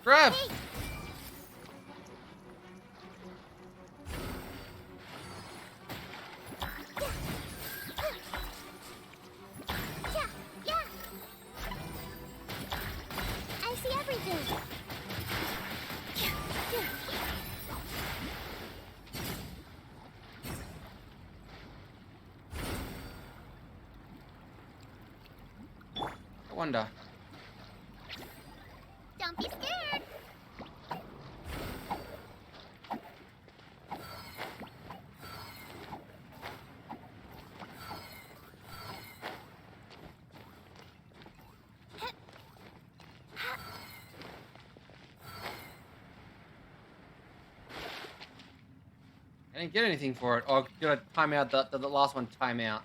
Speaker 1: Grab!
Speaker 2: Yeah, yeah. I see everything. Yeah, yeah.
Speaker 1: I wonder.
Speaker 2: Don't be scared.
Speaker 1: I didn't get anything for it. Or did I time out the last one time out?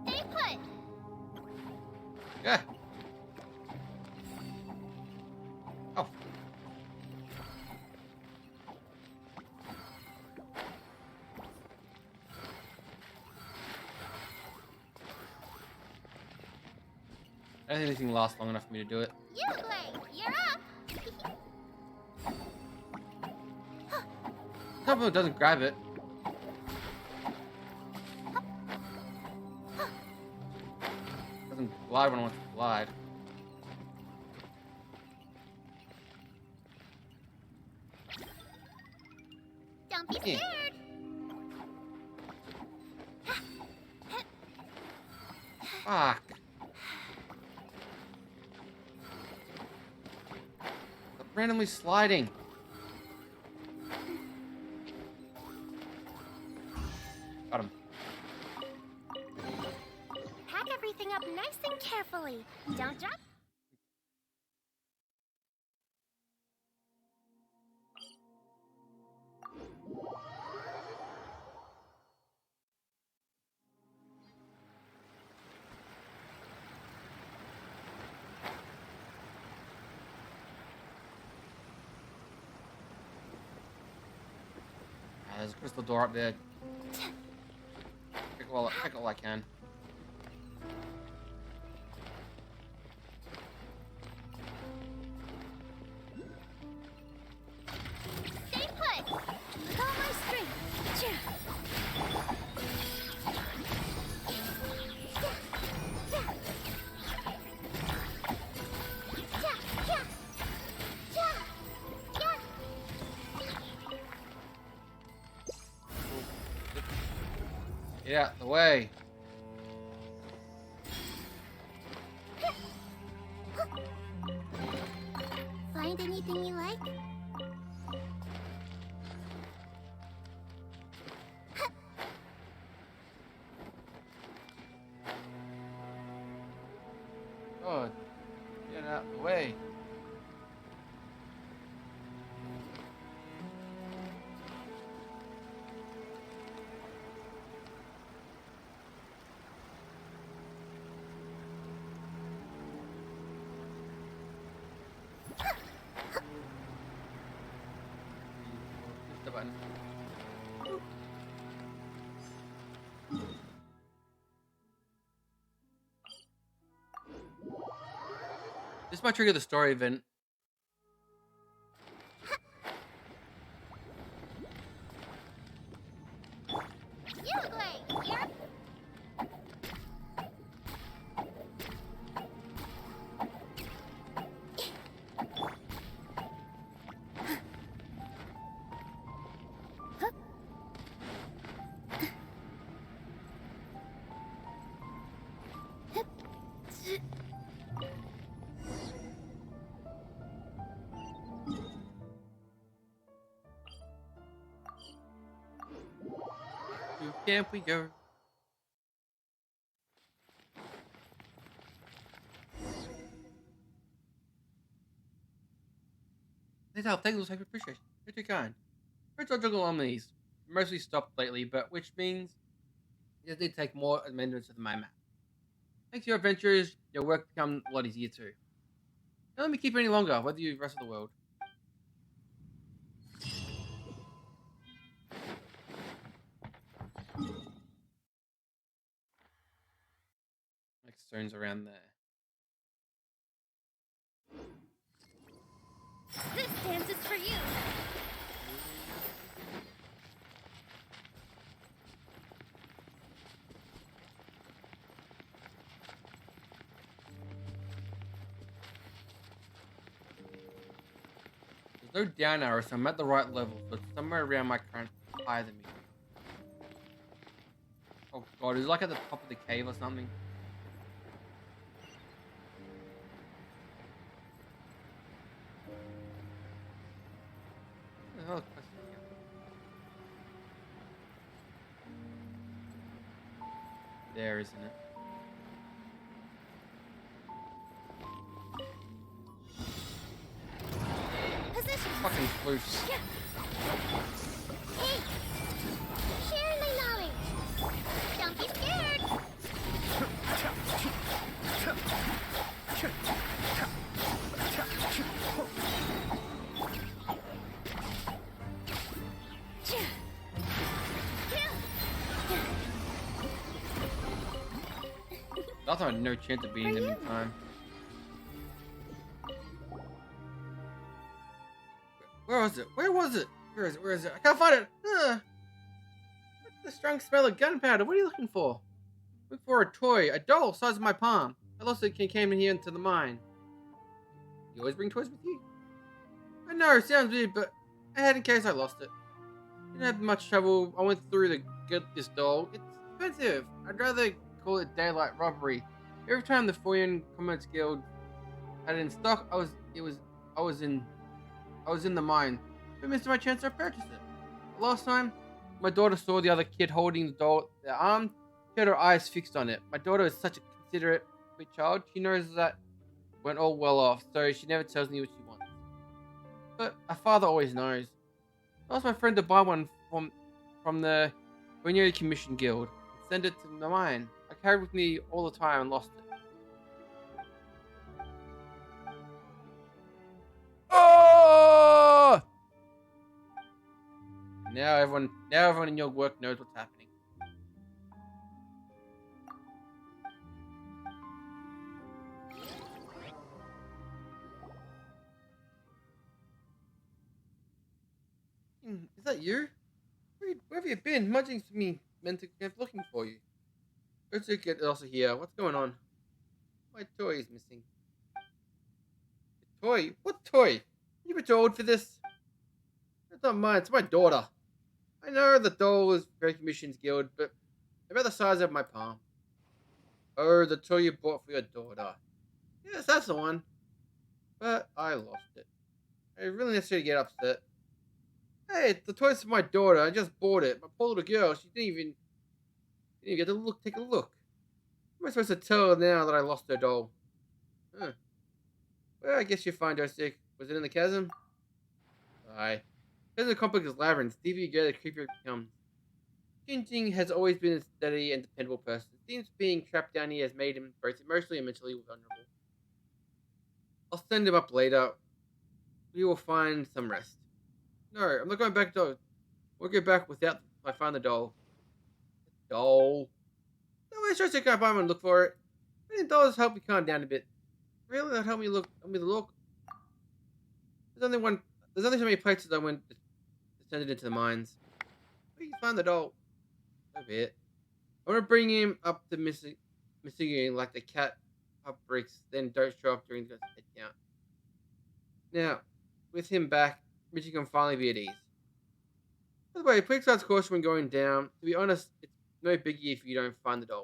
Speaker 2: Stay put.
Speaker 1: Yeah. Oh. I don't think anything lasts long enough for me to do it.
Speaker 2: You, Blade. You're up.
Speaker 1: Couple doesn't grab it. Doesn't glide when I want to glide.
Speaker 2: Don't be
Speaker 1: Yeah.
Speaker 2: scared.
Speaker 1: Fuck. Stop randomly sliding. Got him.
Speaker 2: Pack everything up nice and carefully. Don't drop.
Speaker 1: There's a crystal door up there. Pick all I can.
Speaker 2: Stay put. Follow my string. Cheer.
Speaker 1: Get out the way.
Speaker 2: Find anything you like?
Speaker 1: Oh, get out of the way. Push the button. This might trigger the story event.
Speaker 2: You going here?
Speaker 1: To camp we go. Thanks, help. Thanks, I appreciate it. You're too kind. First, I'll juggle on these. Mostly stopped lately, but which means you did take more amendments to my map. Thanks to your adventures, your work become a lot easier too. Don't let me keep it any longer, whether you the rest of the world. Like stones around there.
Speaker 2: This dance is for you.
Speaker 1: There's no down arrow, so I'm at the right level, so it's somewhere around my current higher than me. Oh god, is it like at the top of the cave or something? What the hell is quest here? There, isn't it?
Speaker 2: Position.
Speaker 1: Fucking loose.
Speaker 2: Hey! Share my knowledge. Don't be scared.
Speaker 1: That's had no chance of beating them in time. Where was it? Where was it? Where is it? Where is it? I can't find it! Ugh. What's the strong smell of gunpowder? What are you looking for? Look for a toy, a doll size of my palm. I lost it when I came in here into the mine. You always bring toys with you? I know, it sounds weird, but I had in case I lost it. Didn't have much trouble. I went through to get this doll. It's expensive. I'd rather call it daylight robbery. Every time the Foyen Commerce Guild had it in stock, I was in the mine. I missed my chance to purchase it. Last time, my daughter saw the other kid holding the doll at their arm. She had her eyes fixed on it. My daughter is such a considerate, sweet child. She knows that went all well off, so she never tells me what she wants. But her father always knows. I asked my friend to buy one from the Vineyard Commission Guild and send it to the mine. I carried it with me all the time and lost it. Oh! Now everyone in your work knows what's happening. Is that you? Where have you been? Munching to me, meant to keep looking for you. Good to get also here. What's going on? My toy is missing. Toy? What toy? You were too old for this. It's not mine. It's my daughter. I know the doll is Very Commission's Guild, but about the size of my palm. Oh, the toy you bought for your daughter. Yes, that's the one. But I lost it. I really necessarily get upset. Hey, the toy's for my daughter. I just bought it. My poor little girl. She didn't even get to take a look. How am I supposed to tell her now that I lost her doll? Huh. Well, I guess you're fine, Stik. Was it in the chasm? Aye. Because the complex is labyrinth, the deeper you go, the creepier it becomes. Jinjing has always been a steady and dependable person. It seems being trapped down here has made him both emotionally and mentally vulnerable. I'll send him up later. We will find some rest. No, I'm not going back, though. We'll go back without I find the doll. Doll? No way, sure, check out if I'm gonna look for it. $1 million help me calm down a bit. Really, that help me look. Help me to look. There's only one. There's only so many places I went to send it into the mines. We can find the doll. A bit. I want to bring him up to missing like the cat up bricks, then don't show up during the head count. Now, with him back, Richie can finally be at ease. By the way, please exercise caution when going down. To be honest, it's no biggie if you don't find the doll.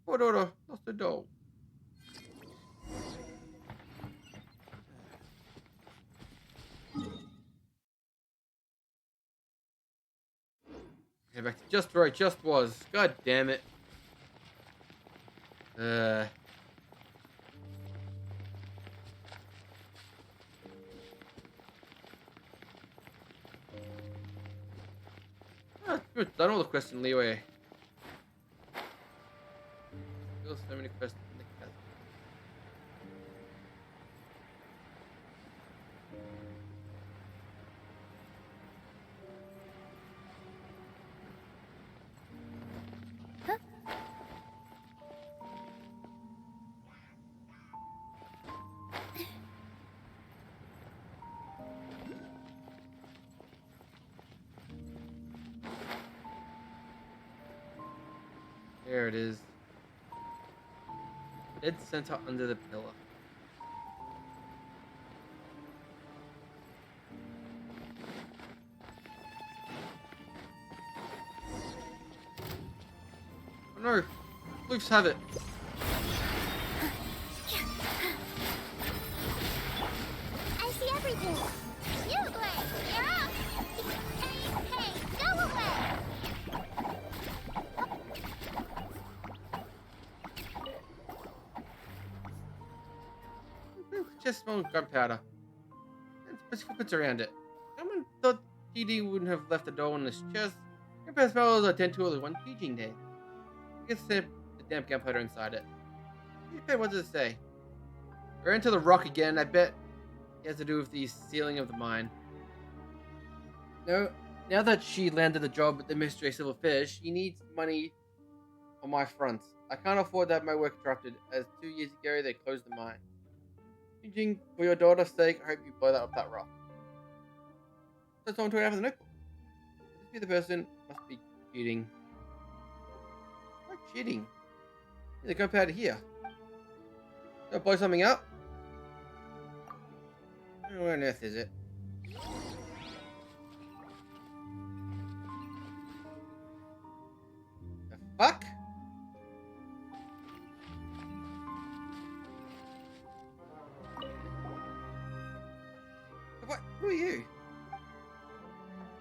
Speaker 1: Poor daughter, lost the doll. Head back to just where I just was. God damn it. We've done all the quests in Leeway. Still so many quests in the chasm. There it is. Dead center under the pillar. Oh no! Loops have it.
Speaker 2: I see everything. You, Gray, you're up. Hey, go away.
Speaker 1: Just small gunpowder. And special footprints around it. Someone thought TD wouldn't have left the door in his chest. Gunpowder smells identical to one teaching day. I guess the damp gunpowder inside it. What does it say? We're into the rock again. I bet it has to do with the sealing of the mine. No, now that she landed the job at the Mystery Silver Fish, she needs money on my front. I can't afford to have my work interrupted, as 2 years ago they closed the mine. Jing, for your daughter's sake, I hope you blow that up that rock. So someone took it out of the notebook. Could this be the person? Must be cheating. Why cheating? There's a gunpowder here. Gonna blow something up? Where on earth is it? The fuck? What? Who are you?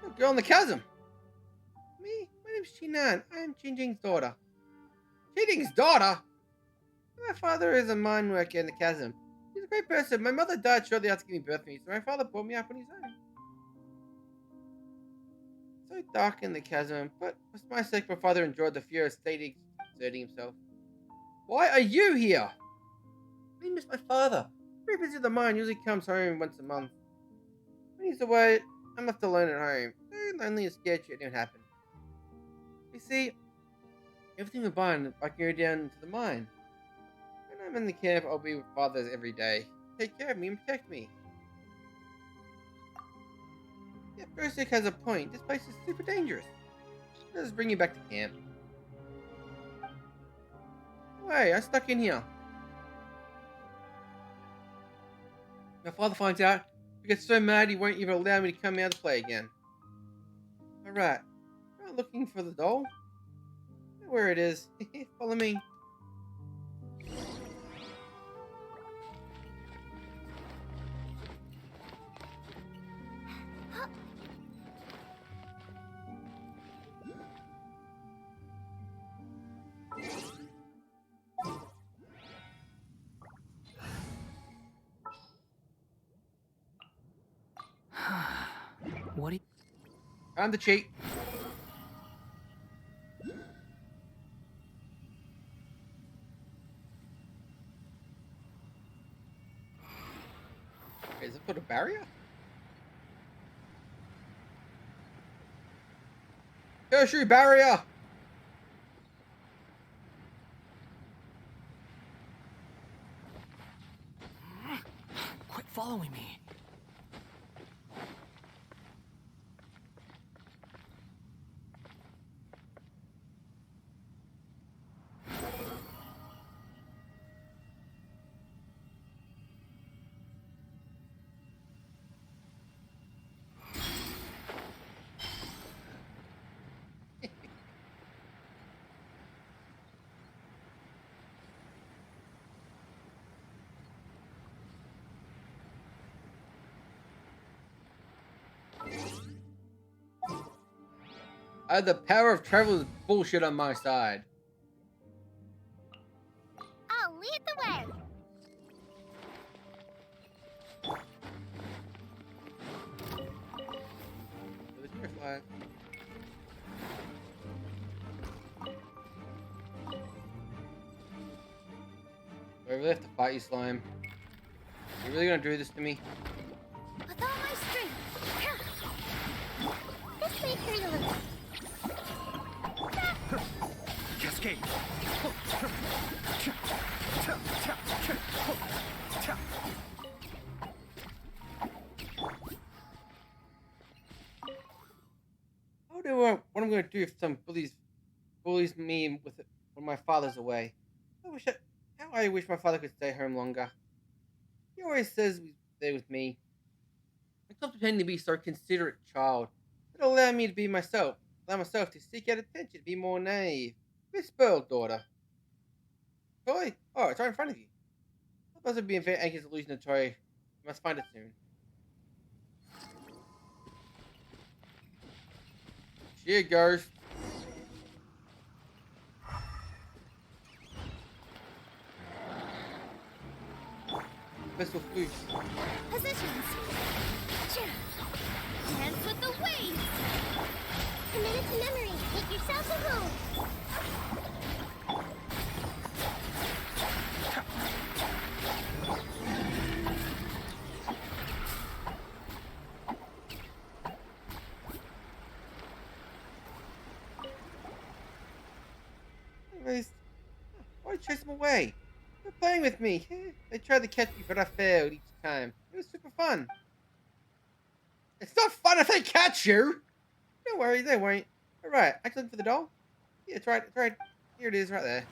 Speaker 1: Oh, girl in the chasm. Me? My name's Chinan. I am Jinjing's daughter. Jinjing's daughter? My father is a mine worker in the chasm. He's a great person. My mother died shortly after giving birth to me, so my father brought me up on his own. So dark in the chasm, but for my sake, my father enjoyed the fear of stating exerting himself. Why are you here? I miss my father. Every visit the mine usually comes home once a month. When he's away, I'm left alone at home. So lonely and scared shit didn't happen. You see, everything will bind. I can go down to the mine. When I'm in the camp, I'll be with fathers every day. Take care of me and protect me. Yeah, Brosik has a point. This place is super dangerous. Let's just bring you back to camp. Wait, I'm stuck in here. My father finds out, he gets so mad he won't even allow me to come out to play again. Alright, I'm not looking for the doll. I know where it is. Follow me.
Speaker 3: What do you...
Speaker 1: Time to cheat. Okay, is it put a barrier? Tertiary barrier!
Speaker 3: Quit following me.
Speaker 1: I have the power of travel is bullshit on my side.
Speaker 2: I'll lead the way.
Speaker 1: I really have to fight you, slime. You really gonna do this to me?
Speaker 2: With all my strength. This may hurt a little.
Speaker 6: Cascade!
Speaker 1: How do what I'm gonna do if some bullies me with it when my father's away? How I wish my father could stay home longer. He always says he'd stay with me. I stopped pretending to be so considerate child. It allowed me to be myself. Allow myself to seek out attention, be more naive. Be a spoiled daughter. Toy? Oh, it's right in front of you. That must be an Anki's illusion of toy. You must find it soon. Here goes. Missile flutes.
Speaker 2: Positions. Hands with the waves. Commit to memory. Make yourself a home.
Speaker 1: Anyways, why chase them away? They're playing with me. They tried to catch me, but I failed each time. It was super fun. It's not fun if they catch you. Don't worry, they won't. All right, I can look for the doll. Yeah, it's right. It's right. Here it is, right there.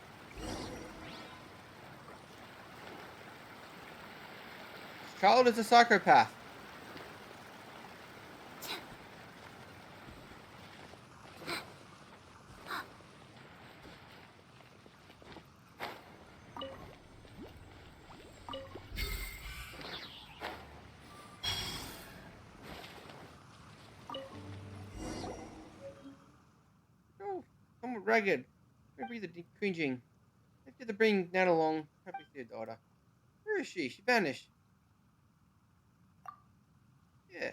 Speaker 1: This child is a psychopath. Oh, somewhat ragged. Maybe the cringing. I have to bring Nan along. Happy to see your daughter. Where is she? She vanished. Yeah.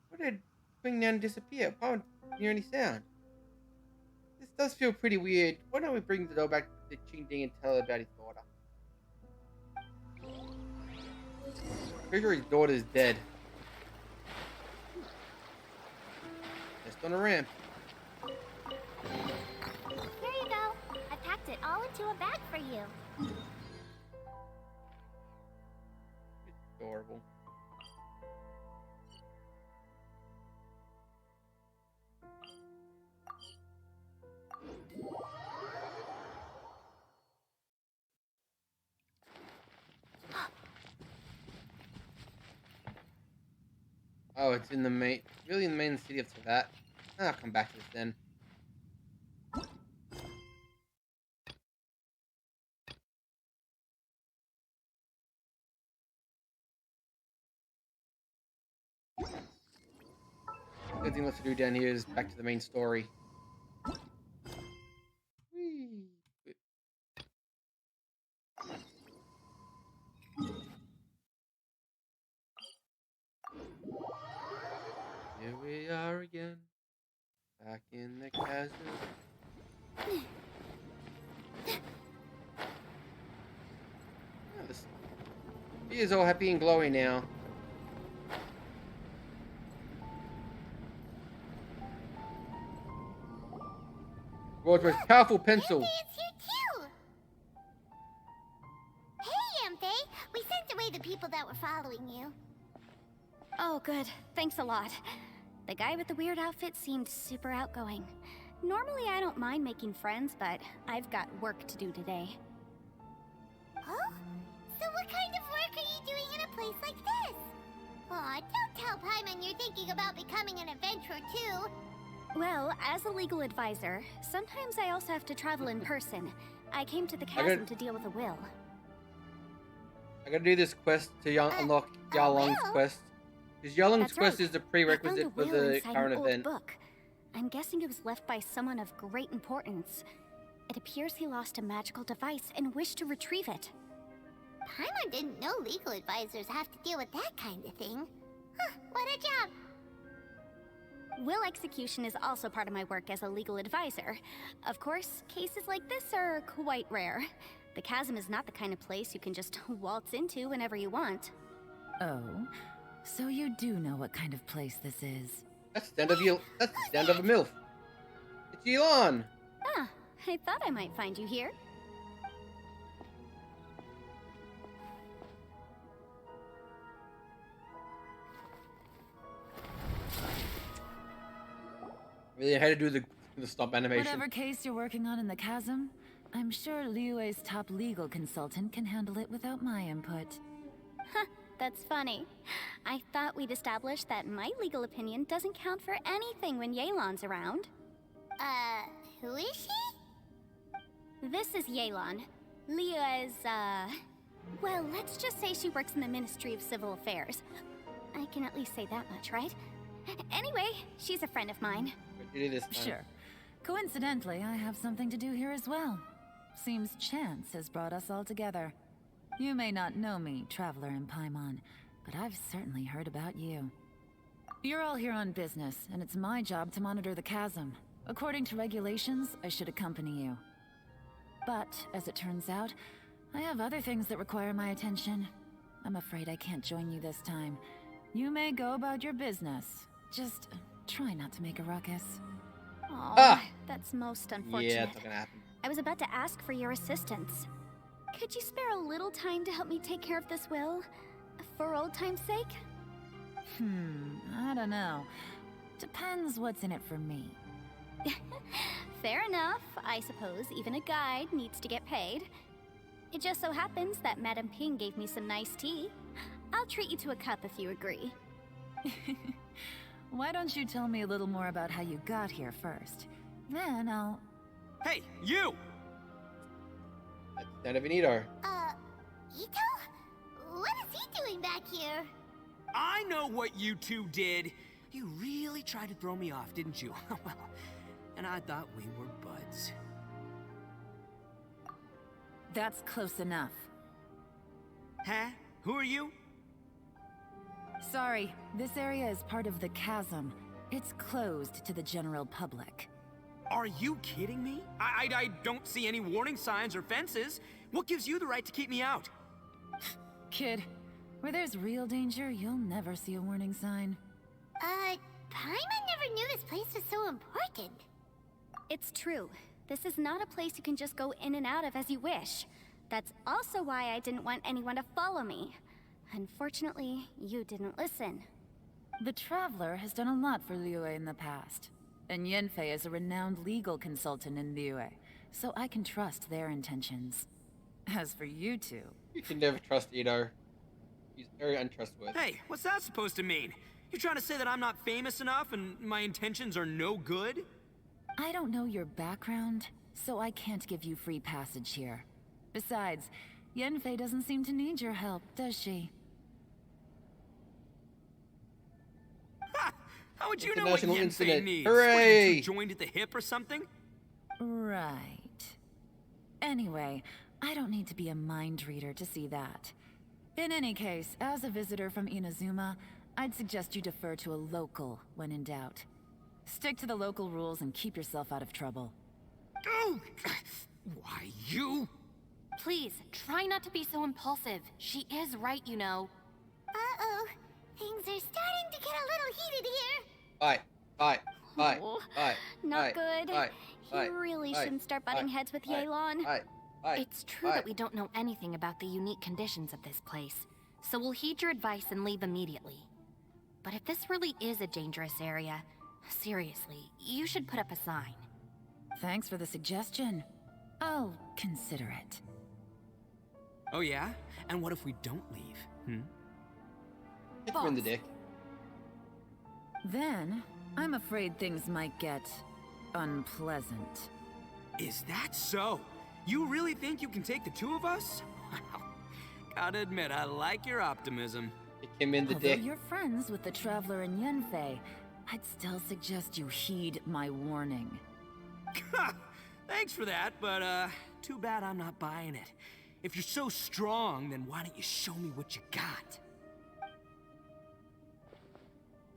Speaker 1: Where did Queen Nan disappear? Why don't hear any sound? This does feel pretty weird. Why don't we bring the doll back to Ching Ding and tell her about his daughter? Pretty sure his daughter's dead. Just on a ramp.
Speaker 2: Here you go. I packed it all into a bag for you.
Speaker 1: It's adorable. Oh, it's in the main, really in the main city of Tibet. I'll come back to this then. Good thing left to do down here is back to the main story. Whee! Here we Back in the chasm. He is all happy and glowy now. World's most powerful pencil.
Speaker 2: Yunfei is here too! Hey, Yunfei! We sent away the people that were following you.
Speaker 4: Oh, good. Thanks a lot. The guy with the weird outfit seemed super outgoing. Normally I don't mind making friends, but I've got work to do today.
Speaker 2: Oh? So what kind of work are you doing in a place like this? Aw, don't tell Paimon you're thinking about becoming an adventurer too.
Speaker 4: Well, as a legal advisor, sometimes I also have to travel in person. I came to the chasm to deal with a will.
Speaker 1: I gotta do this quest to unlock Yarlong's
Speaker 2: will?
Speaker 1: quest. Because Yarlong's
Speaker 4: That's
Speaker 1: quest
Speaker 4: right.
Speaker 1: is the
Speaker 4: I found
Speaker 1: prerequisite
Speaker 4: a
Speaker 1: for
Speaker 4: will
Speaker 1: the
Speaker 4: inside
Speaker 1: current
Speaker 4: an old
Speaker 1: event.
Speaker 4: book. I'm guessing it was left by someone of great importance. It appears he lost a magical device and wished to retrieve it.
Speaker 2: Paimon didn't know legal advisors have to deal with that kind of thing. Huh, what a job.
Speaker 4: Will execution is also part of my work as a legal advisor. Of course, cases like this are quite rare. The chasm is not the kind of place you can just waltz into whenever you want.
Speaker 7: Oh, so you do know what kind of place this is.
Speaker 1: That's the stand of a MILF. It's Elon!
Speaker 4: Ah, I thought I might find you here.
Speaker 1: Really, I had to do the stop animation.
Speaker 7: Whatever case you're working on in the chasm, I'm sure Liyue's top legal consultant can handle it without my input.
Speaker 4: That's funny. I thought we'd established that my legal opinion doesn't count for anything when Yelan's around.
Speaker 2: Who is she?
Speaker 4: This is Yelan. Liyue's, well, let's just say she works in the Ministry of Civil Affairs. I can at least say that much, right? Anyway, she's a friend of mine.
Speaker 1: What did you do this time?
Speaker 7: Sure. Coincidentally, I have something to do here as well. Seems chance has brought us all together. You may not know me, Traveler in Paimon, but I've certainly heard about you. You're all here on business, and it's my job to monitor the chasm. According to regulations, I should accompany you. But, as it turns out, I have other things that require my attention. I'm afraid I can't join you this time. You may go about your business. Just try not to make a ruckus.
Speaker 4: Aw, that's most unfortunate.
Speaker 1: Yeah, it's not gonna happen.
Speaker 4: I was about to ask for your assistance. Could you spare a little time to help me take care of this will? For old time's sake?
Speaker 7: I don't know. Depends what's in it for me.
Speaker 4: Fair enough. I suppose even a guide needs to get paid. It just so happens that Madame Ping gave me some nice tea. I'll treat you to a cup if you agree.
Speaker 7: Why don't you tell me a little more about how you got here first? Then I'll...
Speaker 3: Hey, you!
Speaker 1: That's the stand of an Eater.
Speaker 2: Ito? What is he doing back here?
Speaker 3: I know what you two did. You really tried to throw me off, didn't you? Well, and I thought we were buds.
Speaker 7: That's close enough.
Speaker 3: Huh? Who are you?
Speaker 7: Sorry, this area is part of the chasm. It's closed to the general public.
Speaker 3: Are you kidding me? I don't see any warning signs or fences. What gives you the right to keep me out?
Speaker 7: Kid, where there's real danger, you'll never see a warning sign.
Speaker 2: Paimon never knew this place was so important.
Speaker 4: It's true. This is not a place you can just go in and out of as you wish. That's also why I didn't want anyone to follow me. Unfortunately, you didn't listen.
Speaker 7: The Traveler has done a lot for Liyue in the past. And Yenfei is a renowned legal consultant in Liyue, so I can trust their intentions. As for you two...
Speaker 1: You can never trust Edo. He's very untrustworthy.
Speaker 3: Hey, what's that supposed to mean? You're trying to say that I'm not famous enough and my intentions are no good?
Speaker 7: I don't know your background, so I can't give you free passage here. Besides, Yenfei doesn't seem to need your help, does she?
Speaker 3: Ha! How would you know what
Speaker 1: International
Speaker 3: Yenfei
Speaker 1: incident.
Speaker 3: needs?
Speaker 1: Hooray!
Speaker 3: What, you two joined at the hip or something?
Speaker 7: Right. Anyway, I don't need to be a mind reader to see that. In any case, as a visitor from Inazuma, I'd suggest you defer to a local when in doubt. Stick to the local rules and keep yourself out of trouble.
Speaker 3: Oh, why you?
Speaker 5: Please, try not to be so impulsive. She is right, you know.
Speaker 2: Uh-oh. Things are starting to get a little heated here.
Speaker 1: Fight, fight, fight,
Speaker 4: Oh,
Speaker 1: fight.
Speaker 4: not
Speaker 1: fight,
Speaker 4: good.
Speaker 1: Fight,
Speaker 4: He really shouldn't start butting heads with Yelan.
Speaker 1: Fight,
Speaker 5: It's true that we don't know anything about the unique conditions of this place, so we'll heed your advice and leave immediately. But if this really is a dangerous area, seriously, you should put up a sign.
Speaker 7: Thanks for the suggestion. I'll consider it.
Speaker 3: Oh yeah? And what if we don't leave?
Speaker 1: Hit him in the dick.
Speaker 7: Then, I'm afraid things might get unpleasant.
Speaker 3: Is that so? You really think you can take the two of us? Gotta admit, I like your optimism.
Speaker 1: Kick him in the
Speaker 7: Although
Speaker 1: dick.
Speaker 7: you're friends with the Traveler and Yunfei, I'd still suggest you heed my warning.
Speaker 3: Thanks for that, but too bad I'm not buying it. If you're so strong, then why don't you show me what you got?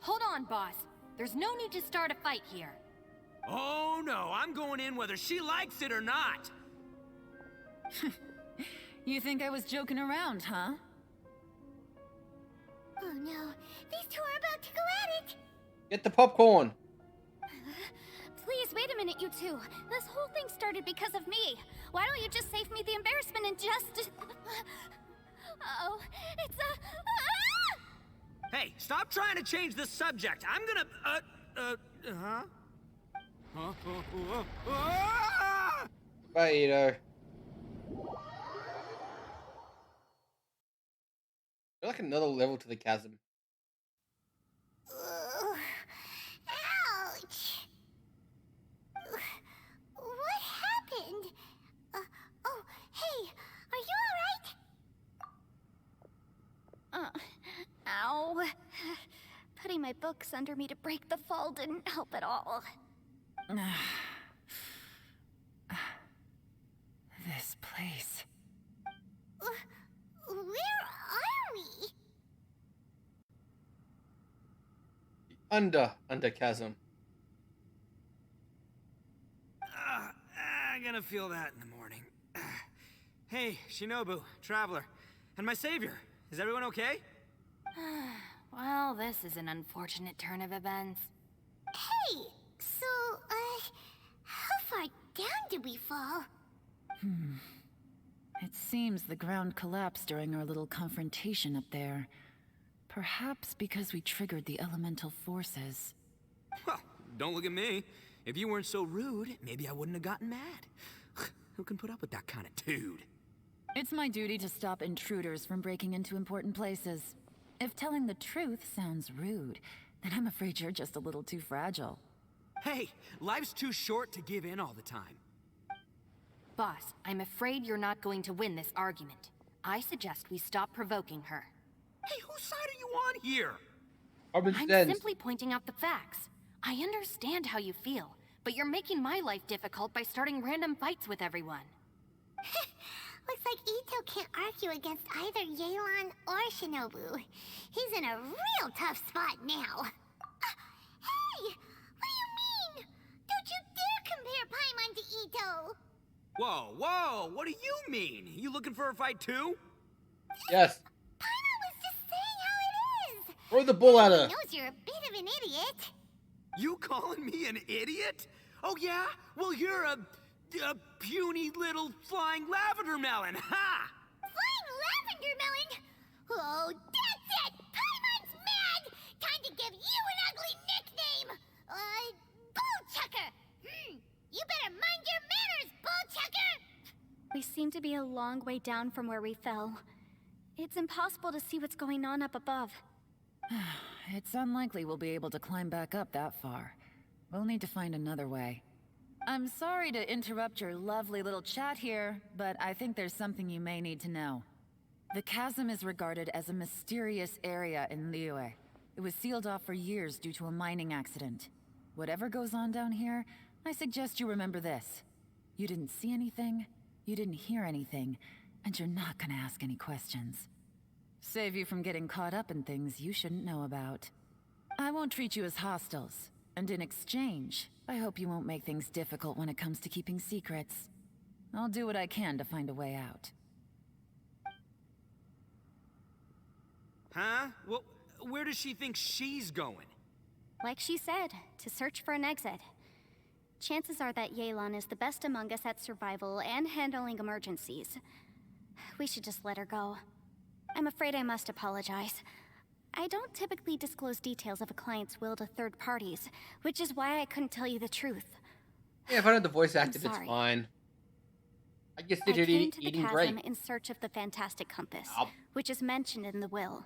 Speaker 5: Hold on, boss. There's no need to start a fight here.
Speaker 3: Oh no, I'm going in whether she likes it or not.
Speaker 7: You think I was joking around, huh?
Speaker 2: Oh no, these two are about to go at it.
Speaker 1: Get the popcorn.
Speaker 4: Please, wait a minute, you two. This whole thing started because of me. Why don't you just save me the embarrassment and just... Uh-oh, it's a...
Speaker 3: Hey, stop trying to change the subject. I'm gonna, huh?
Speaker 1: Bye, Ito. You're like another level to the chasm.
Speaker 2: Ugh. Ouch. What happened? Oh, hey, are you alright?
Speaker 4: Ow. Putting my books under me to break the fall didn't help at all.
Speaker 7: This place.
Speaker 2: Where are we?
Speaker 1: Under chasm.
Speaker 3: I'm gonna feel that in the morning. Hey, Shinobu, Traveler, and my savior. Is everyone okay?
Speaker 5: Well, this is an unfortunate turn of events.
Speaker 2: Hey, so, how far down did we fall?
Speaker 7: It seems the ground collapsed during our little confrontation up there. Perhaps because we triggered the elemental forces.
Speaker 3: Well, don't look at me. If you weren't so rude, maybe I wouldn't have gotten mad. Who can put up with that kind of dude?
Speaker 7: It's my duty to stop intruders from breaking into important places. If telling the truth sounds rude, then I'm afraid you're just a little too fragile.
Speaker 3: Hey, life's too short to give in all the time.
Speaker 5: Boss, I'm afraid you're not going to win this argument. I suggest we stop provoking her.
Speaker 3: Hey, whose side are you on here?
Speaker 1: Common
Speaker 5: I'm
Speaker 1: sense.
Speaker 5: simply pointing out the facts. I understand how you feel, but you're making my life difficult by starting random fights with everyone.
Speaker 2: Looks like Ito can't argue against either Yelan or Shinobu. He's in a real tough spot now. Hey! What do you mean? Don't you dare compare Paimon to Ito!
Speaker 3: Whoa, what do you mean? You looking for a fight too?
Speaker 1: Yes.
Speaker 2: Paimon was just saying how it is!
Speaker 1: Throw the bull at
Speaker 2: He
Speaker 1: her.
Speaker 2: knows you're a bit of an idiot.
Speaker 3: You calling me an idiot? Oh yeah? Well, you're a puny little flying lavender melon, ha!
Speaker 2: Flying lavender melon? Oh, that's it! Paimon's mad! Time to give you an ugly nickname! Bullchucker! You better mind your manners, Bullchucker!
Speaker 4: We seem to be a long way down from where we fell. It's impossible to see what's going on up above.
Speaker 7: It's unlikely we'll be able to climb back up that far. We'll need to find another way. I'm sorry to interrupt your lovely little chat here, but I think there's something you may need to know. The chasm is regarded as a mysterious area in Liyue. It was sealed off for years due to a mining accident. Whatever goes on down here, I suggest you remember this. You didn't see anything, you didn't hear anything, and you're not gonna ask any questions. Save you from getting caught up in things you shouldn't know about. I won't treat you as hostiles. And in exchange, I hope you won't make things difficult when it comes to keeping secrets. I'll do what I can to find a way out.
Speaker 3: Huh? Well, where does she think she's going?
Speaker 4: Like she said, to search for an exit. Chances are that Yelan is the best among us at survival and handling emergencies. We should just let her go. I'm afraid I must apologize. I don't typically disclose details of a client's will to third parties, which is why I couldn't tell you the truth.
Speaker 1: Yeah, if I know the voice acted, it's
Speaker 4: sorry.
Speaker 1: fine. I guess
Speaker 4: I
Speaker 1: they're
Speaker 4: came to the
Speaker 1: eating
Speaker 4: chasm
Speaker 1: great.
Speaker 4: in search of the fantastic compass,
Speaker 1: Ow.
Speaker 4: which is mentioned in the will.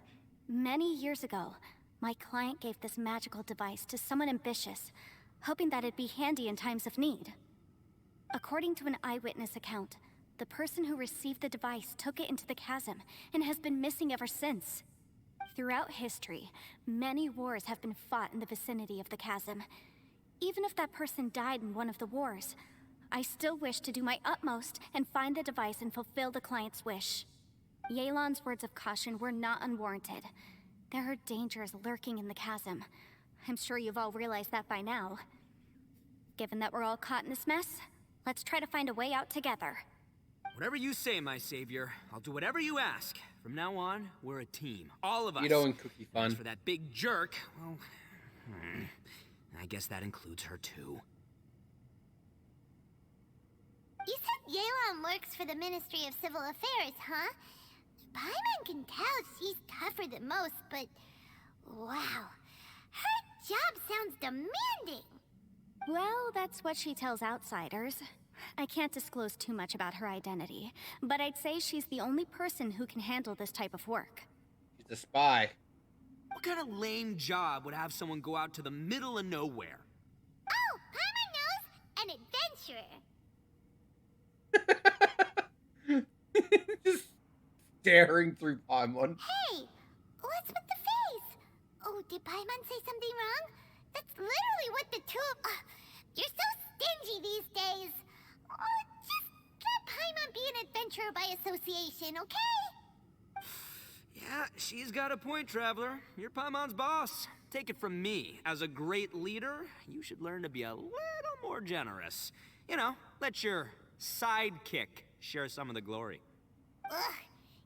Speaker 4: Many years ago, my client gave this magical device to someone ambitious, hoping that it'd be handy in times of need. According to an eyewitness account, the person who received the device took it into the chasm and has been missing ever since. Throughout history, many wars have been fought in the vicinity of the chasm. Even if that person died in one of the wars, I still wish to do my utmost and find the device and fulfill the client's wish. Yelan's words of caution were not unwarranted. There are dangers lurking in the chasm. I'm sure you've all realized that by now. Given that we're all caught in this mess, let's try to find a way out together.
Speaker 3: Whatever you say, my savior. I'll do whatever you ask. From now on, we're a team. All of us.
Speaker 1: Keto and cookie
Speaker 3: As
Speaker 1: fun.
Speaker 3: for that big jerk, well, I guess that includes her too.
Speaker 2: You said Yelan works for the Ministry of Civil Affairs, huh? Paimon can tell she's tougher than most, but... wow. Her job sounds demanding.
Speaker 4: Well, that's what she tells outsiders. I can't disclose too much about her identity, but I'd say she's the only person who can handle this type of work.
Speaker 1: She's a spy.
Speaker 3: What kind of lame job would have someone go out to the middle of nowhere?
Speaker 2: Oh, Paimon knows! An adventurer.
Speaker 1: Just staring through Paimon.
Speaker 2: Hey, what's with the face? Oh, did Paimon say something wrong? That's literally what the two of... you're so stingy these days. Oh, just let Paimon be an adventurer by association, okay?
Speaker 3: Yeah, she's got a point, Traveler. You're Paimon's boss. Take it from me. As a great leader, you should learn to be a little more generous. You know, let your sidekick share some of the glory.
Speaker 2: Ugh,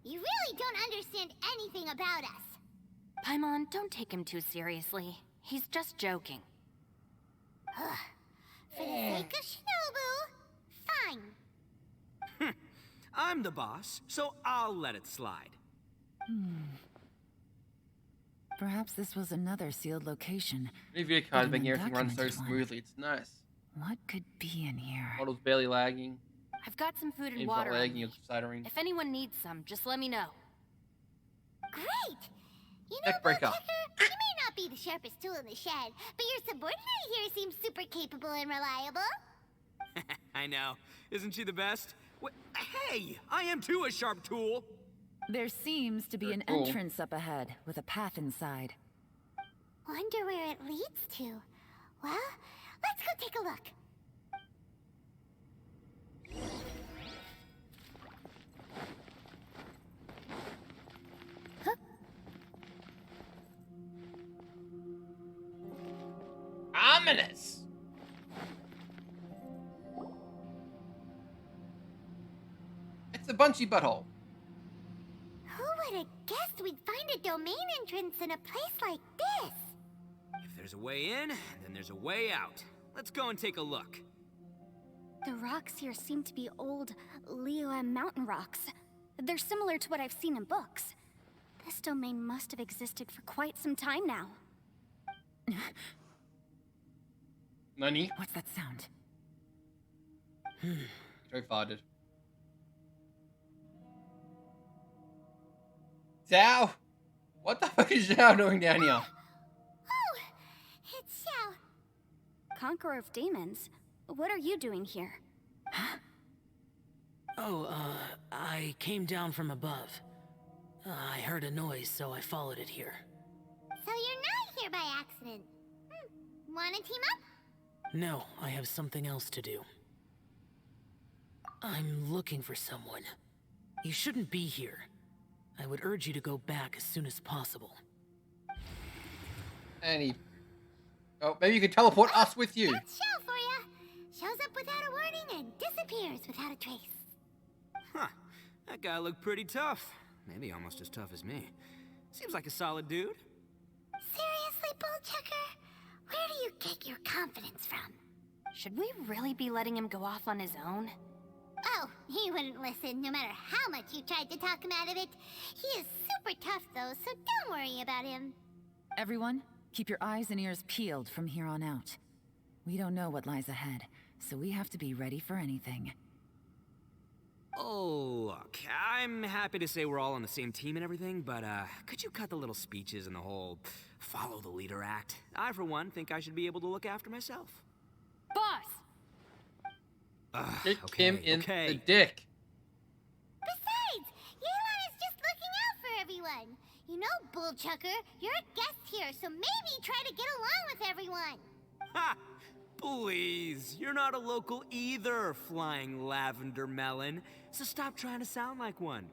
Speaker 2: you really don't understand anything about us.
Speaker 5: Paimon, don't take him too seriously. He's just joking.
Speaker 2: For the sake of Shinobu, fine.
Speaker 3: I'm the boss, so I'll let it slide.
Speaker 7: Perhaps this was another sealed location.
Speaker 1: Review cards
Speaker 7: But an
Speaker 1: making everything run so
Speaker 7: undocumented one.
Speaker 1: smoothly. It's nice.
Speaker 7: What could be in here?
Speaker 1: Model's barely lagging.
Speaker 5: I've got some food and
Speaker 1: Game's not
Speaker 5: water on
Speaker 1: lagging,
Speaker 5: me.
Speaker 1: it's stuttering.
Speaker 5: If anyone needs some, just let me know.
Speaker 2: Great! You know,
Speaker 1: Tech breaker.
Speaker 2: Woodpecker, you may not be the sharpest tool in the shed, but your subordinate here seems super capable and reliable.
Speaker 3: I know. Isn't she the best? Hey, I am too a sharp tool.
Speaker 7: There seems to be an
Speaker 1: Cool.
Speaker 7: entrance up ahead with a path inside.
Speaker 2: Wonder where it leads to. Well, let's go take a look.
Speaker 1: Ominous! It's a bunchy butthole.
Speaker 2: Who would have guessed we'd find a domain entrance in a place like this?
Speaker 3: If there's a way in, then there's a way out. Let's go and take a look.
Speaker 4: The rocks here seem to be old Liyue mountain rocks. They're similar to what I've seen in books. This domain must have existed for quite some time now.
Speaker 1: Nani?
Speaker 7: What's that sound?
Speaker 1: Joe farted. Zhao! What the fuck is Zhao doing down here?
Speaker 2: Oh, it's Xiao.
Speaker 4: Conqueror of Demons, what are you doing here?
Speaker 8: I came down from above. I heard a noise, so I followed it here.
Speaker 2: So you're not here by accident. Wanna team up?
Speaker 8: No, I have something else to do. I'm looking for someone. You shouldn't be here. I would urge you to go back as soon as possible.
Speaker 1: And he Oh, maybe you can teleport us with you.
Speaker 2: That's Shell for ya. Shows up without a warning and disappears without a trace.
Speaker 3: Huh. That guy looked pretty tough. Maybe almost as tough as me. Seems like a solid dude.
Speaker 2: Seriously, Bullchucker? Where do you get your confidence from?
Speaker 5: Should we really be letting him go off on his own?
Speaker 2: Oh, he wouldn't listen no matter how much you tried to talk him out of it. He is super tough though, so don't worry about him.
Speaker 7: Everyone, keep your eyes and ears peeled from here on out. We don't know what lies ahead, so we have to be ready for anything.
Speaker 3: Oh, look, I'm happy to say we're all on the same team and everything, but could you cut the little speeches and the whole follow the leader act? I, for one, think I should be able to look after myself.
Speaker 5: Boss!
Speaker 1: Kick
Speaker 3: Okay,
Speaker 1: him in
Speaker 3: okay.
Speaker 1: the dick.
Speaker 2: Besides, Yelan is just looking out for everyone. You know, Bullchucker, you're a guest here, so maybe try to get along with everyone.
Speaker 3: Ha! Please, you're not a local either, flying lavender melon. So stop trying to sound like one.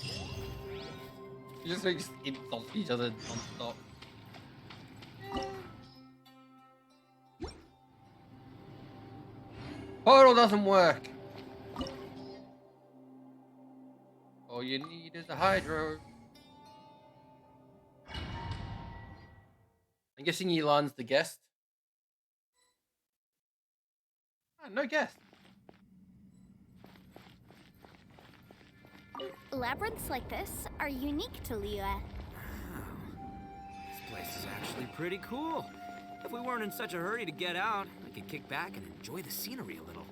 Speaker 1: You just insult each other non-stop. Portal doesn't work. All you need is a hydro. I'm guessing Yelan's the guest. Ah, no guest.
Speaker 4: Labyrinths like this are unique to Liyue.
Speaker 3: Wow. This place is actually pretty cool. If we weren't in such a hurry to get out, we could kick back and enjoy the scenery a little.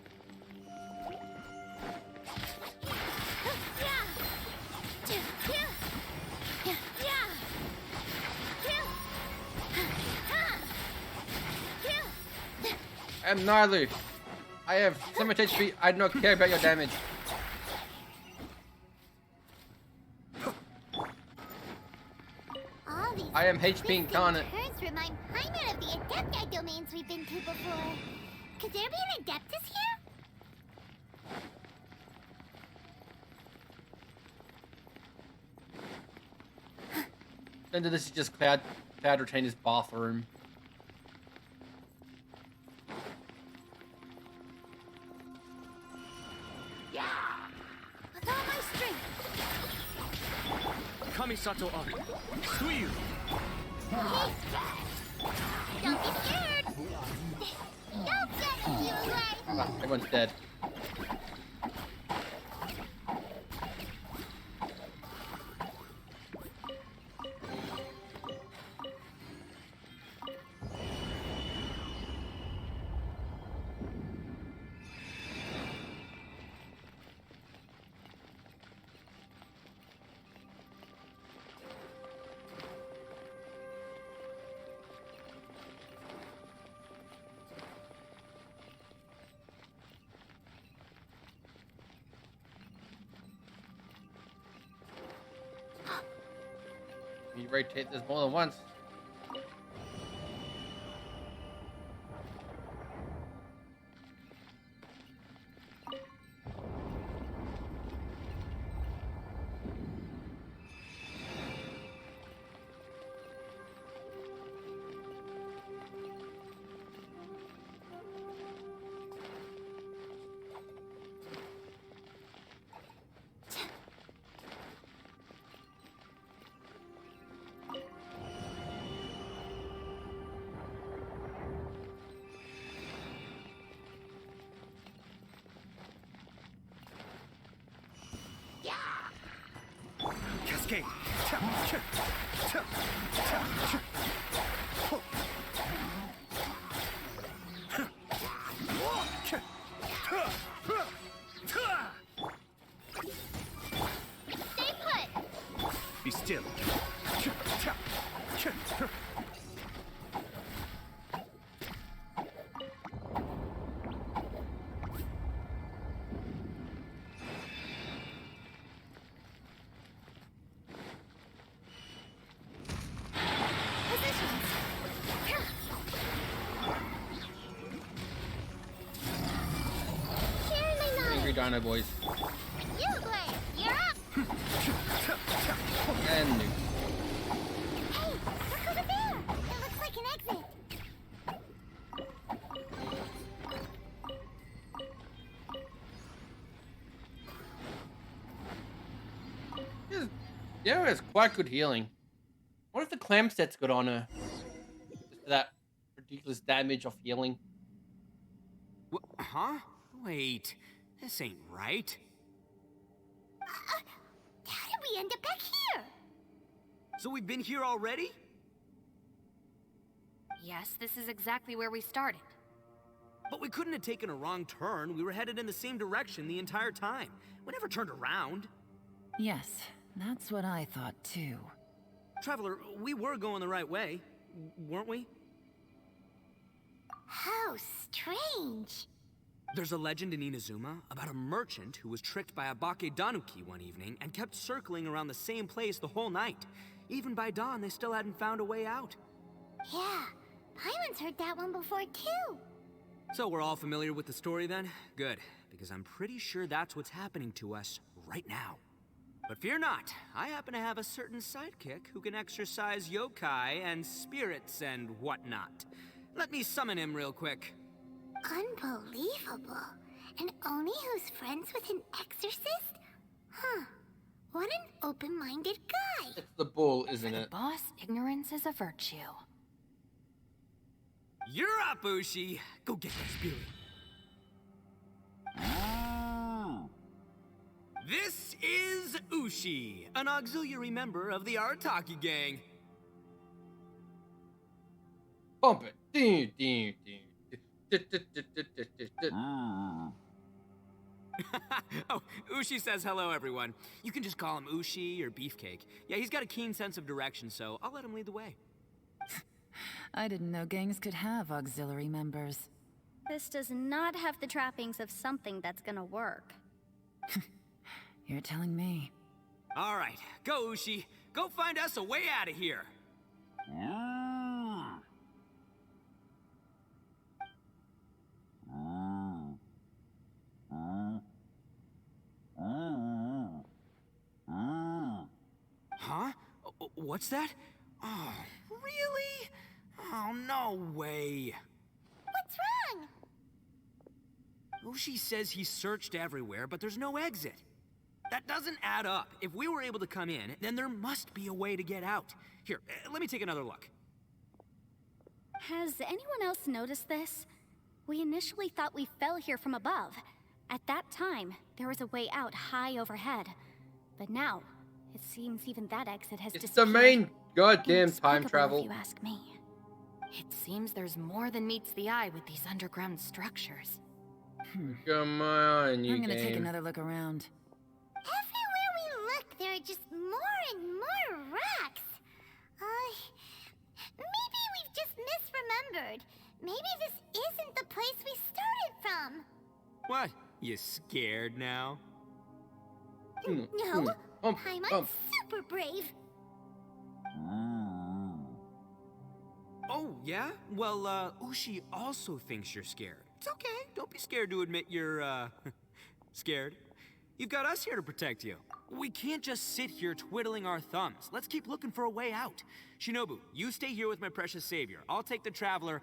Speaker 1: I am Narlu. I have so much HP, I do not care about your damage.
Speaker 2: All these
Speaker 1: I am HP
Speaker 2: twisting
Speaker 1: incarnate.
Speaker 2: turns remind Paimon of the Adepti domains we've been to before. Could there be an Adeptus here?
Speaker 1: Then this is just Cloud Retainer's bathroom.
Speaker 2: With all my strength.
Speaker 6: Kamisato Ari. Suiyu.
Speaker 2: Don't be scared. Don't get you away.
Speaker 1: Ah, everyone's dead. You rotate this more than once.
Speaker 6: Cascade.
Speaker 2: Stay put.
Speaker 6: Be still.
Speaker 2: Share my knowledge.
Speaker 1: Angry Dino Boys.
Speaker 2: You, Blaze, you're up.
Speaker 1: And new.
Speaker 2: Hey, look over there. It
Speaker 1: Yeah, it's quite good healing. What if the clam set's got on her? Just for that ridiculous damage of healing.
Speaker 3: Huh? Wait, this ain't right.
Speaker 2: How did we end up back here?
Speaker 3: So we've been here already?
Speaker 5: Yes, this is exactly where we started.
Speaker 3: But we couldn't have taken a wrong turn. We were headed in the same direction the entire time. We never turned around.
Speaker 7: Yes, that's what I thought too.
Speaker 3: Traveler, we were going the right way, weren't we?
Speaker 2: How strange.
Speaker 3: There's a legend in Inazuma about a merchant who was tricked by a Bakedanuki one evening and kept circling around the same place the whole night. Even by dawn, they still hadn't found a way out.
Speaker 2: Yeah, Paimon's heard that one before too.
Speaker 3: So we're all familiar with the story then? Good, because I'm pretty sure that's what's happening to us right now. But fear not, I happen to have a certain sidekick who can exercise yokai and spirits and whatnot. Let me summon him real quick.
Speaker 2: Unbelievable. An Oni who's friends with an exorcist? Huh. What an open-minded guy.
Speaker 1: It's the bull, isn't it?
Speaker 5: Boss, ignorance is a virtue.
Speaker 3: You're up, Ushi! Go get that spirit. This is Ushi, an auxiliary member of the Arataki gang.
Speaker 1: Bump it.
Speaker 3: Oh, Ushi says hello, everyone. You can just call him Ushi or Beefcake. Yeah, he's got a keen sense of direction, so I'll let him lead the way.
Speaker 7: I didn't know gangs could have auxiliary members.
Speaker 4: This does not have the trappings of something that's gonna work.
Speaker 7: You're telling me.
Speaker 3: All right, go, Ushi. Go find us a way out of here. Huh? What's that? Oh, really? Oh, no way.
Speaker 2: What's wrong?
Speaker 3: Ushi says he searched everywhere, but there's no exit. That doesn't add up. If we were able to come in, then there must be a way to get out. Here, let me take another look.
Speaker 4: Has anyone else noticed this? We initially thought we fell here from above. At that time, there was a way out high overhead. But now, it seems even that exit has
Speaker 1: It's
Speaker 4: disappeared.
Speaker 1: the main goddamn time
Speaker 4: Inexplicable,
Speaker 1: travel.
Speaker 4: if you ask me.
Speaker 5: It seems there's more than meets the eye with these underground structures.
Speaker 1: Come on, you
Speaker 7: I'm gonna take
Speaker 1: game.
Speaker 7: another look around.
Speaker 2: Everywhere we look, there are just more and more rocks. Maybe we've just misremembered. Maybe this isn't the place we started from.
Speaker 3: What? You scared now?
Speaker 2: No,
Speaker 1: Bump,
Speaker 2: Paimon's
Speaker 1: bump.
Speaker 2: super brave.
Speaker 3: Oh, yeah? Well, Ushi also thinks you're scared. It's okay. Don't be scared to admit you're, scared. You've got us here to protect you. We can't just sit here twiddling our thumbs. Let's keep looking for a way out. Shinobu, you stay here with my precious savior. I'll take the Traveler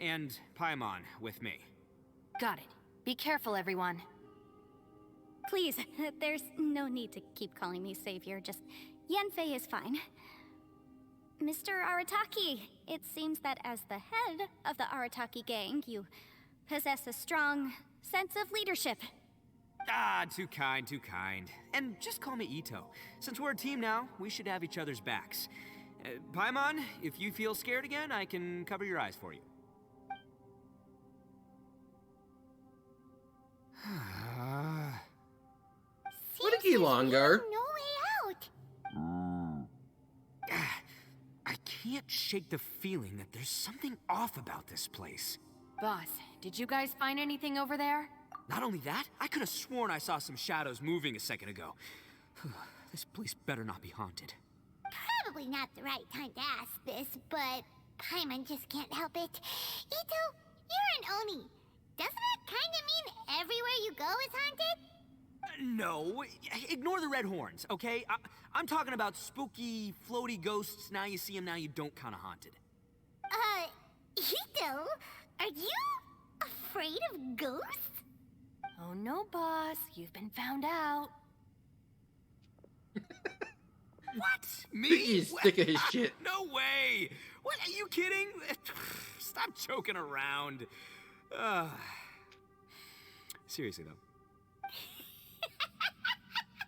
Speaker 3: and Paimon with me.
Speaker 5: Got it. Be careful, everyone.
Speaker 4: Please, there's no need to keep calling me savior. Just Yanfei is fine. Mr. Arataki, it seems that as the head of the Arataki gang, you possess a strong sense of leadership.
Speaker 3: Ah, too kind, too kind. And just call me Ito. Since we're a team now, we should have each other's backs. Paimon, if you feel scared again, I can cover your eyes for you.
Speaker 1: Where did
Speaker 2: Seems
Speaker 1: Elon
Speaker 2: there's
Speaker 1: go?
Speaker 2: no way out.
Speaker 3: I can't shake the feeling that there's something off about this place.
Speaker 5: Boss, did you guys find anything over there?
Speaker 3: Not only that, I could have sworn I saw some shadows moving a second ago. This place better not be haunted.
Speaker 2: Probably not the right time to ask this, but Paimon just can't help it. Ito, you're an Oni. Doesn't it kind of mean everywhere you go is haunted?
Speaker 3: No, ignore the red horns, okay? I'm talking about spooky, floaty ghosts. Now you see them, now you don't kind of haunted.
Speaker 2: Ito, are you afraid of ghosts?
Speaker 5: Oh no, boss. You've been found out.
Speaker 3: What? Me?
Speaker 1: He's sick of his shit.
Speaker 3: No way! What, are you kidding? Stop joking around. Seriously, though.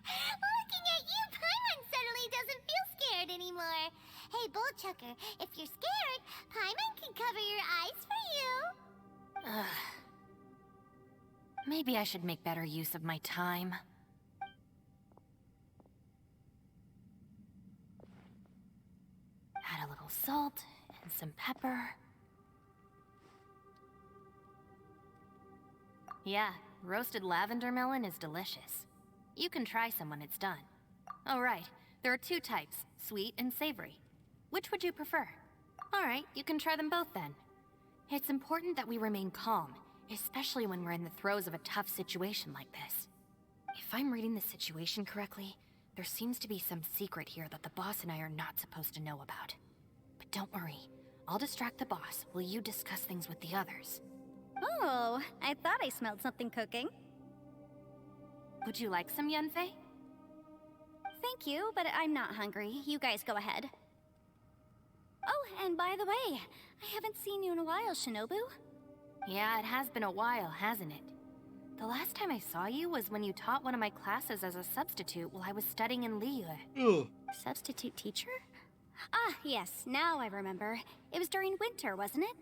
Speaker 2: Looking at you, Paimon suddenly doesn't feel scared anymore. Hey, Bullchucker, if you're scared, Paimon can cover your eyes for you.
Speaker 5: Maybe I should make better use of my time. Add a little salt and some pepper. Yeah, roasted lavender melon is delicious. You can try some when it's done. Oh right, there are 2 types, sweet and savory. Which would you prefer? Alright, you can try them both then. It's important that we remain calm, especially when we're in the throes of a tough situation like this. If I'm reading the situation correctly, there seems to be some secret here that the boss and I are not supposed to know about. But don't worry, I'll distract the boss while you discuss things with the others.
Speaker 4: Oh, I thought I smelled something cooking.
Speaker 5: Would you like some, Yunfei?
Speaker 4: Thank you, but I'm not hungry. You guys go ahead. Oh, and by the way, I haven't seen you in a while, Shinobu.
Speaker 5: Yeah, it has been a while, hasn't it? The last time I saw you was when you taught one of my classes as a substitute while I was studying in Liyue.
Speaker 4: Substitute teacher? Ah, yes, now I remember. It was during winter, wasn't it?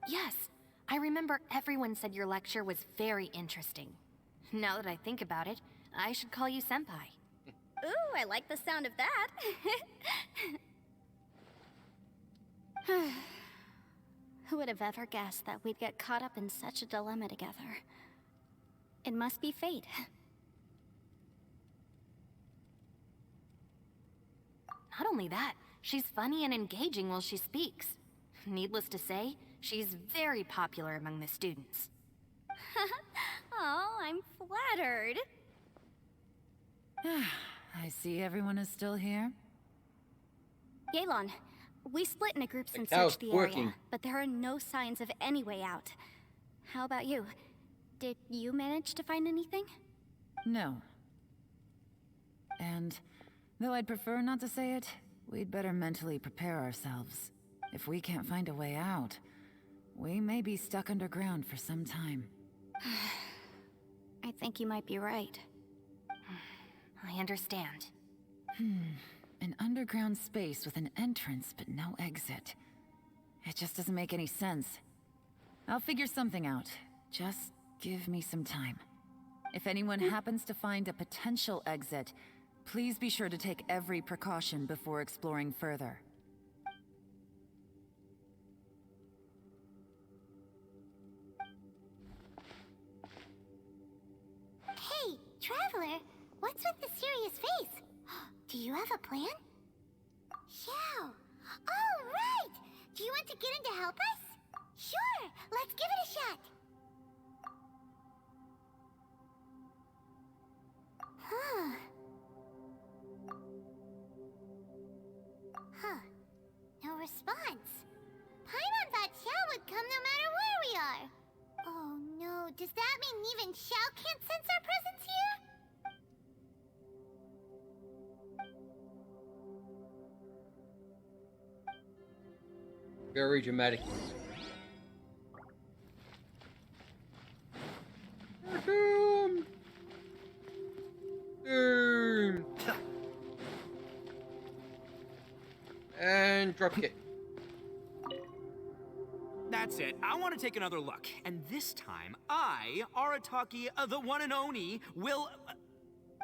Speaker 5: Yes, I remember everyone said your lecture was very interesting. Now that I think about it, I should call you Senpai.
Speaker 4: Ooh, I like the sound of that. Who would have ever guessed that we'd get caught up in such a dilemma together? It must be fate.
Speaker 5: Not only that, she's funny and engaging while she speaks. Needless to say, she's very popular among the students.
Speaker 4: Oh, I'm flattered.
Speaker 7: I see everyone is still here.
Speaker 4: Yelan, we split into groups and
Speaker 1: How's
Speaker 4: searched the
Speaker 1: working?
Speaker 4: area, but there are no signs of any way out. How about you? Did you manage to find anything?
Speaker 7: No. And though I'd prefer not to say it, we'd better mentally prepare ourselves. If we can't find a way out, we may be stuck underground for some time.
Speaker 4: I think you might be right.
Speaker 5: I understand.
Speaker 7: An underground space with an entrance but no exit. It just doesn't make any sense. I'll figure something out. Just give me some time. If anyone happens to find a potential exit, please be sure to take every precaution before exploring further.
Speaker 2: Hey, Traveler, what's with the serious face? Do you have a plan? Xiao! Oh, right! Do you want to get in to help us? Sure, let's give it a shot. Huh. No response. Paimon thought Xiao would come no matter where we are. Oh no, does that mean even Xiao can't sense our presence here?
Speaker 1: Very dramatic. Doom. Doom. And drop kick.
Speaker 3: That's it. I want to take another look. And this time, I, Arataki, the one and only, will...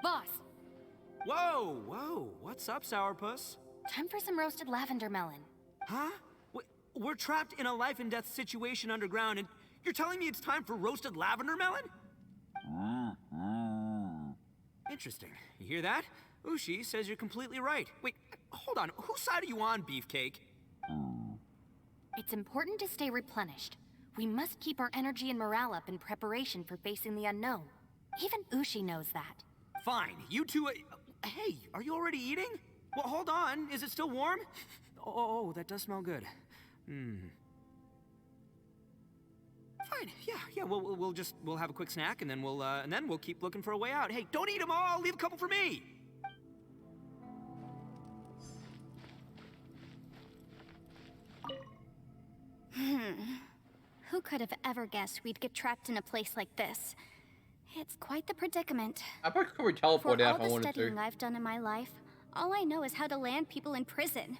Speaker 5: Boss,
Speaker 3: Whoa. What's up, Sourpuss?
Speaker 5: time for some roasted lavender melon.
Speaker 3: Huh? We're trapped in a life and death situation underground, and you're telling me it's time for roasted lavender melon? Interesting. You hear that? Ushi says you're completely right. Wait, hold on. Whose side are you on, Beefcake?
Speaker 5: It's important to stay replenished. We must keep our energy and morale up in preparation for facing the unknown. Even Ushi knows that.
Speaker 3: Fine. You two... hey, are you already eating? Well, hold on. Is it still warm? Oh, that does smell good. Fine. Yeah. We'll have a quick snack, and then we'll keep looking for a way out. Hey, don't eat them all. Leave a couple for me.
Speaker 4: Who could have ever guessed we'd get trapped in a place like this? It's quite the predicament.
Speaker 1: I probably could
Speaker 4: For
Speaker 1: teleport out
Speaker 4: all
Speaker 1: if I
Speaker 4: the
Speaker 1: wanted
Speaker 4: studying
Speaker 1: to.
Speaker 4: I've done in my life, all I know is how to land people in prison.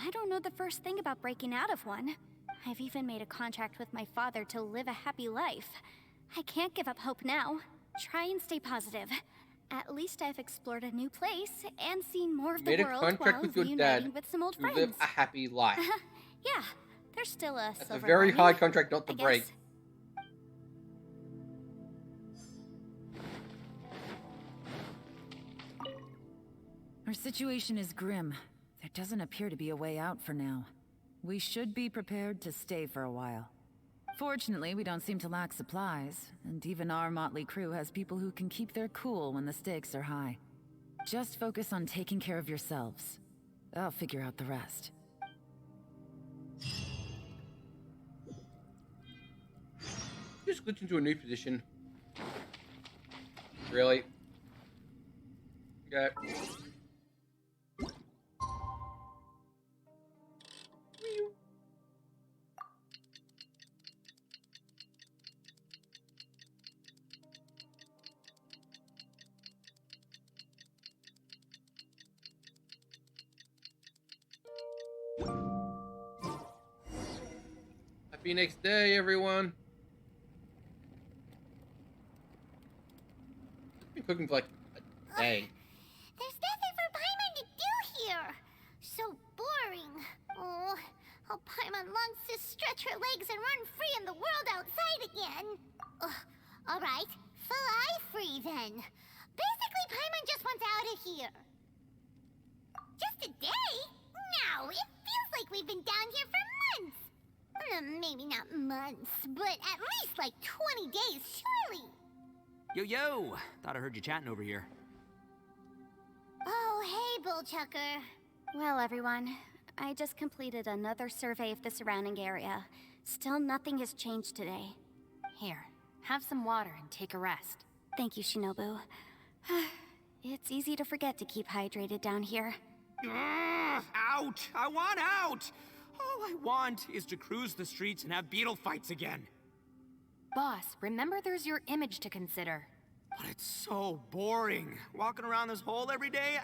Speaker 4: I don't know the first thing about breaking out of one. I've even made a contract with my father to live a happy life. I can't give up hope now. Try and stay positive. At least I've explored a new place and seen more of the
Speaker 1: Made a
Speaker 4: world
Speaker 1: contract
Speaker 4: while
Speaker 1: with your
Speaker 4: reuniting
Speaker 1: dad
Speaker 4: with some old
Speaker 1: to
Speaker 4: friends.
Speaker 1: live a happy life.
Speaker 4: Yeah, there's still a
Speaker 1: That's a
Speaker 4: silver
Speaker 1: very
Speaker 4: lining,
Speaker 1: hard contract not to
Speaker 4: I
Speaker 1: break.
Speaker 4: guess.
Speaker 7: Our situation is grim. There doesn't appear to be a way out for now. We should be prepared to stay for a while. Fortunately, we don't seem to lack supplies, and even our motley crew has people who can keep their cool when the stakes are high. Just focus on taking care of yourselves. I'll figure out the rest.
Speaker 1: Just glitch into a new position. Really? Okay. Happy next day, everyone. Been cooking for like a day.
Speaker 2: There's nothing for Paimon to do here. So boring. Oh, how Paimon longs to stretch her legs and run free in the world outside again. All right, fly free then. Basically, Paimon just wants out of here. Just a day? No, it feels like we've been down here for months. Maybe not months, but at least like 20 days, surely.
Speaker 3: Yo! Thought I heard you chatting over here.
Speaker 2: Oh, hey, Bullchucker.
Speaker 4: Well, everyone, I just completed another survey of the surrounding area. Still nothing has changed today.
Speaker 5: Here, have some water and take a rest.
Speaker 4: Thank you, Shinobu. It's easy to forget to keep hydrated down here.
Speaker 3: Out! I want out! All I want is to cruise the streets and have beetle fights again.
Speaker 5: Boss, remember there's your image to consider.
Speaker 3: But it's so boring, walking around this hole every day.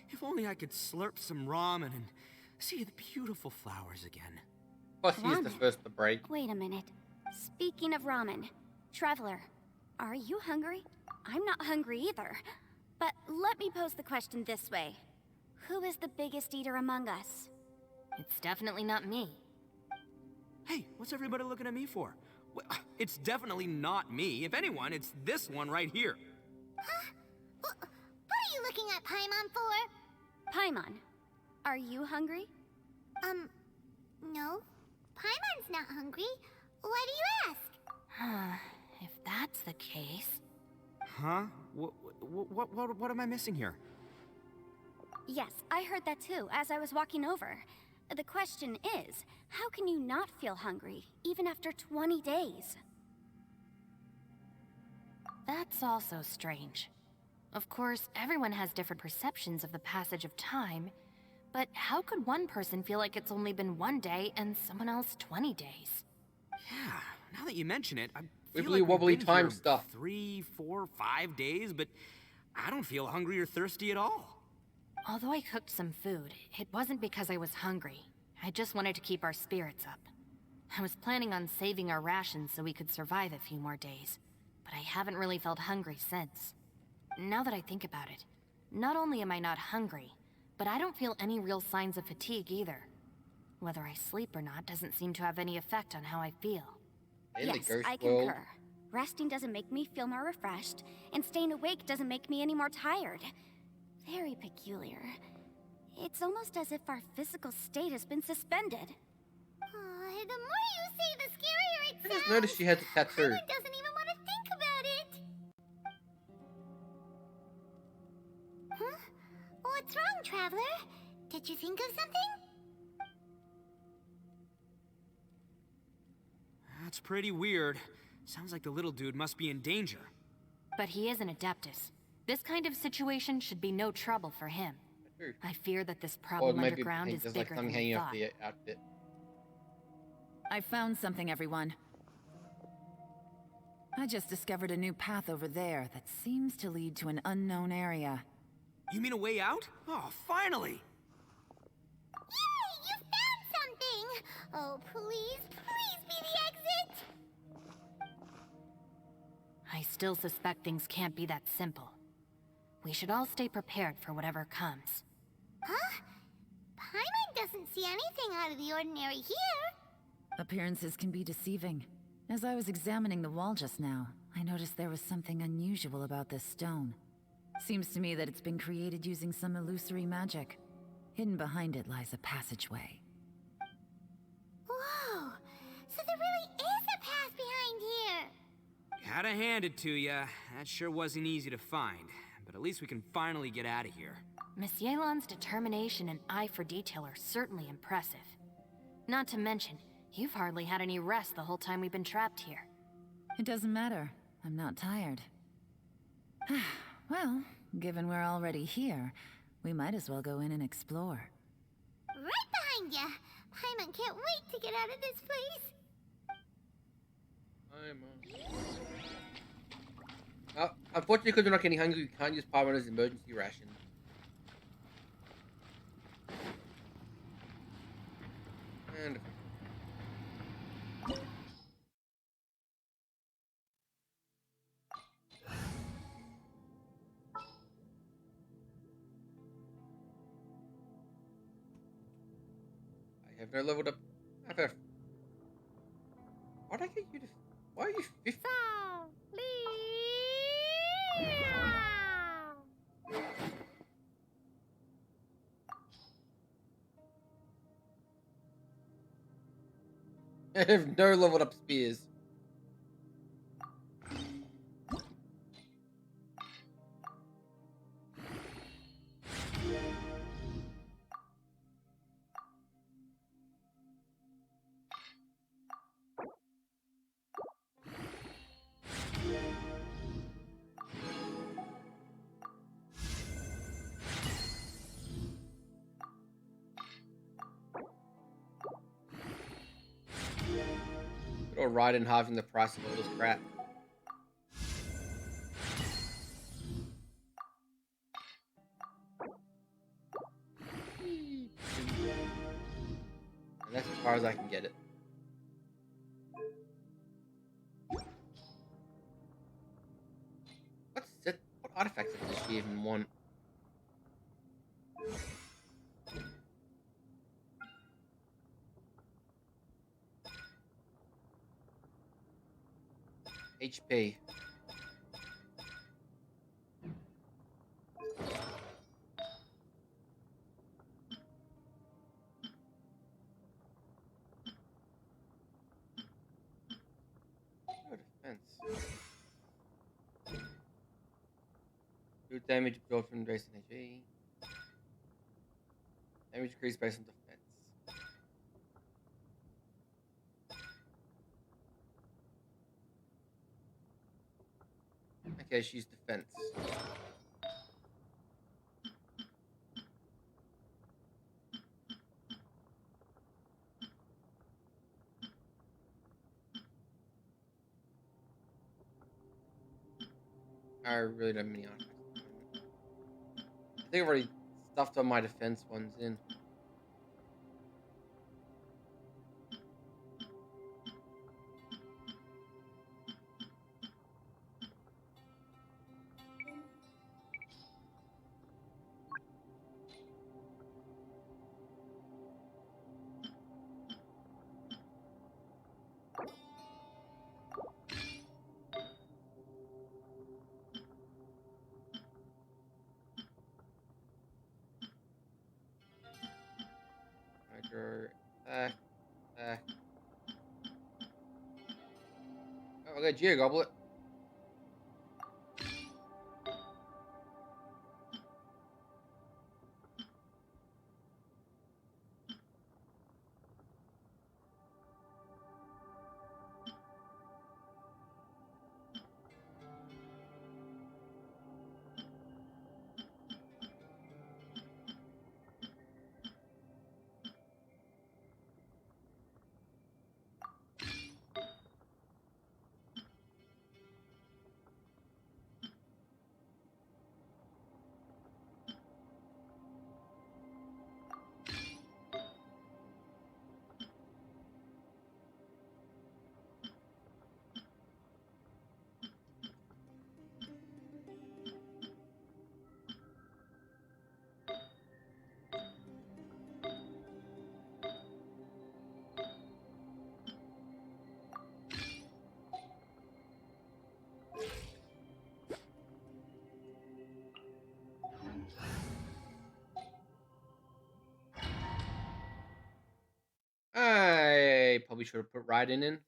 Speaker 3: If only I could slurp some ramen and see the beautiful flowers again.
Speaker 1: Plus, he's the
Speaker 4: Ramen.
Speaker 1: first to break.
Speaker 4: Wait a minute. Speaking of ramen, Traveler, are you hungry? I'm not hungry either. But let me pose the question this way. Who is the biggest eater among us?
Speaker 5: It's definitely not me.
Speaker 3: Hey, what's everybody looking at me for? Well, it's definitely not me. If anyone, it's this one right here.
Speaker 2: Huh? What are you looking at Paimon for?
Speaker 4: Paimon, are you hungry?
Speaker 2: No. Paimon's not hungry. Why do you ask?
Speaker 5: If that's the case...
Speaker 3: Huh? What am I missing here?
Speaker 4: Yes, I heard that too, as I was walking over. The question is, how can you not feel hungry, even after 20 days?
Speaker 5: That's also strange. Of course, everyone has different perceptions of the passage of time, but how could one person feel like it's only been 1 day and someone else 20 days?
Speaker 3: Yeah, now that you mention it, I feel
Speaker 1: Wibbly
Speaker 3: like we've
Speaker 1: wobbly
Speaker 3: been
Speaker 1: time
Speaker 3: here
Speaker 1: stuff.
Speaker 3: 3, 4, 5 days, but I don't feel hungry or thirsty at all.
Speaker 5: Although I cooked some food, it wasn't because I was hungry. I just wanted to keep our spirits up. I was planning on saving our rations so we could survive a few more days, but I haven't really felt hungry since. Now that I think about it, not only am I not hungry, but I don't feel any real signs of fatigue either. Whether I sleep or not doesn't seem to have any effect on how I feel.
Speaker 1: In the
Speaker 4: Yes,
Speaker 1: ghost
Speaker 4: I
Speaker 1: world.
Speaker 4: concur. Resting doesn't make me feel more refreshed, and staying awake doesn't make me any more tired. Very peculiar. It's almost as if our physical state has been suspended.
Speaker 2: The more you say, the scarier it
Speaker 1: I
Speaker 2: sounds.
Speaker 1: just noticed she has a tattoo.
Speaker 2: Paimon doesn't even want to think about it. Huh? What's wrong, Traveler? Did you think of something?
Speaker 3: That's pretty weird. Sounds like the little dude must be in danger.
Speaker 5: But he is an Adeptus. This kind of situation should be no trouble for him. I fear that this
Speaker 1: Or
Speaker 5: problem
Speaker 1: maybe
Speaker 5: underground is
Speaker 1: there's
Speaker 5: bigger
Speaker 1: like something
Speaker 5: than we
Speaker 1: hanging off
Speaker 5: thought.
Speaker 1: the outfit.
Speaker 7: I found something, everyone. I just discovered a new path over there that seems to lead to an unknown area.
Speaker 3: You mean a way out? Oh, finally!
Speaker 2: Yay! You found something! Oh, please, please be the exit!
Speaker 5: I still suspect things can't be that simple. We should all stay prepared for whatever comes.
Speaker 2: Huh? Paimon doesn't see anything out of the ordinary here.
Speaker 7: Appearances can be deceiving. As I was examining the wall just now, I noticed there was something unusual about this stone. Seems to me that it's been created using some illusory magic. Hidden behind it lies a passageway.
Speaker 2: Whoa! So there really is a path behind here!
Speaker 3: Gotta hand it to ya. That sure wasn't easy to find. But at least we can finally get out of here.
Speaker 5: Miss Yelan's determination and eye for detail are certainly impressive. Not to mention, you've hardly had any rest the whole time we've been trapped here.
Speaker 7: It doesn't matter. I'm not tired. Well, given we're already here, we might as well go in and explore.
Speaker 2: Right behind ya! Paimon can't wait to get out of this place!
Speaker 1: Unfortunately, because we're not getting hungry, we can't use Paimon as emergency ration. And I have no leveled up. Why'd I get you to? Why are you 50? I have no leveled up spears. Or right in halving the price of all this crap. And that's as far as I can get it. What artifacts does she even want? HP. Oh, defense. Do damage absorbed from base and HP. Damage increased based on defense. Okay, she's defense. I really don't have many artifacts at the moment. I think I've already stuffed all my defense ones in. Attack, attack. Oh, I got Geo Goblet. should have put Raiden in.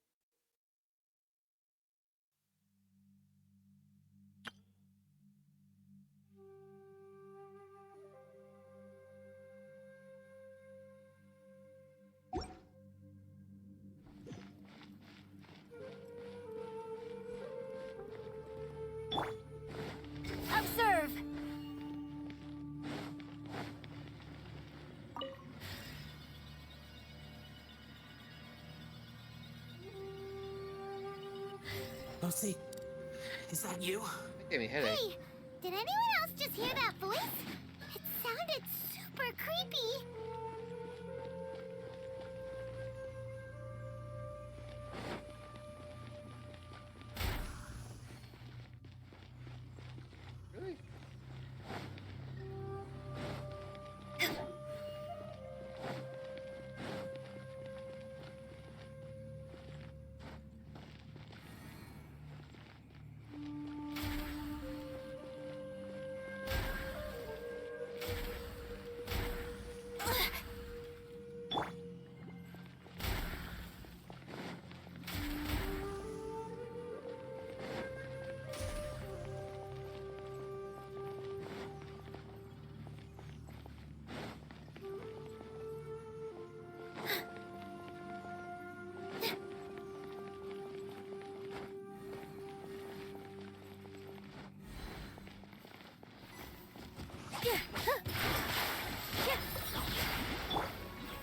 Speaker 4: Observe!
Speaker 8: Lucy, is that you?
Speaker 1: That gave me a headache.
Speaker 2: Hey, did anyone else just hear that voice? It sounded super creepy.
Speaker 1: Really?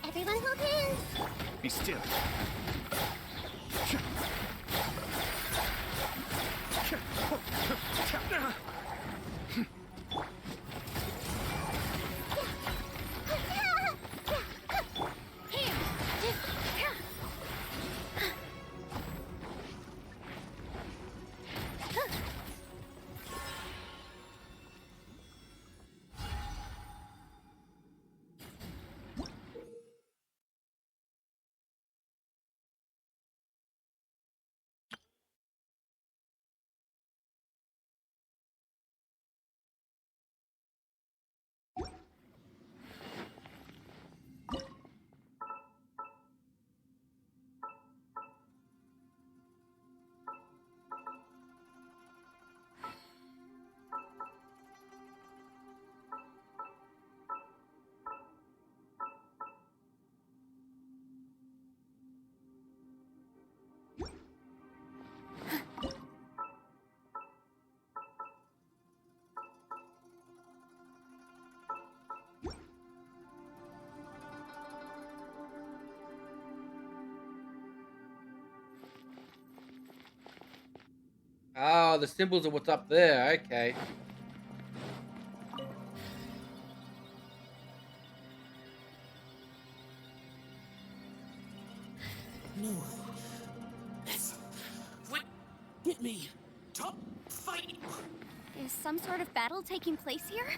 Speaker 2: Everyone hold hands.
Speaker 6: Be still. Oh, the symbols are what's up there. Okay.
Speaker 8: No. That's what hit me. Top fight.
Speaker 4: Is some sort of battle taking place here?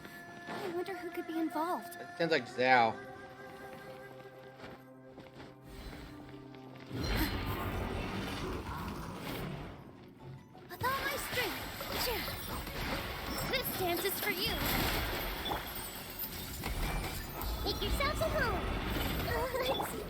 Speaker 4: I wonder who could be involved.
Speaker 1: That sounds like Zhao.
Speaker 4: With all my strength. This dance is for you.
Speaker 2: Make yourselves at home. Let's see.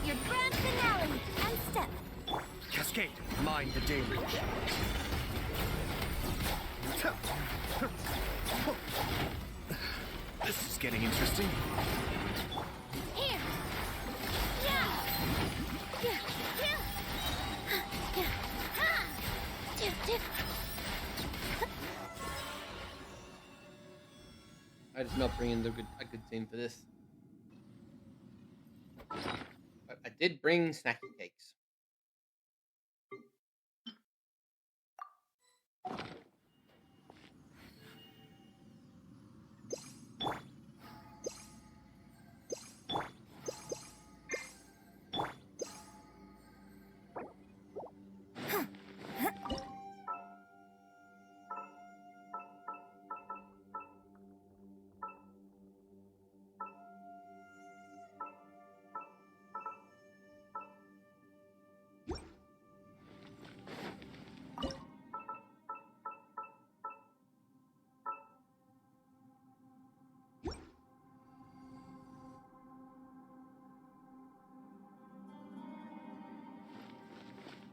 Speaker 4: Your grand finale and step.
Speaker 6: Cascade, mind the deluge. This is getting interesting.
Speaker 4: Here. Yeah. Yeah. Yeah. Yeah. Ha. Dip, dip.
Speaker 1: I just not bring in a good scene for this. But I did bring snacky cakes.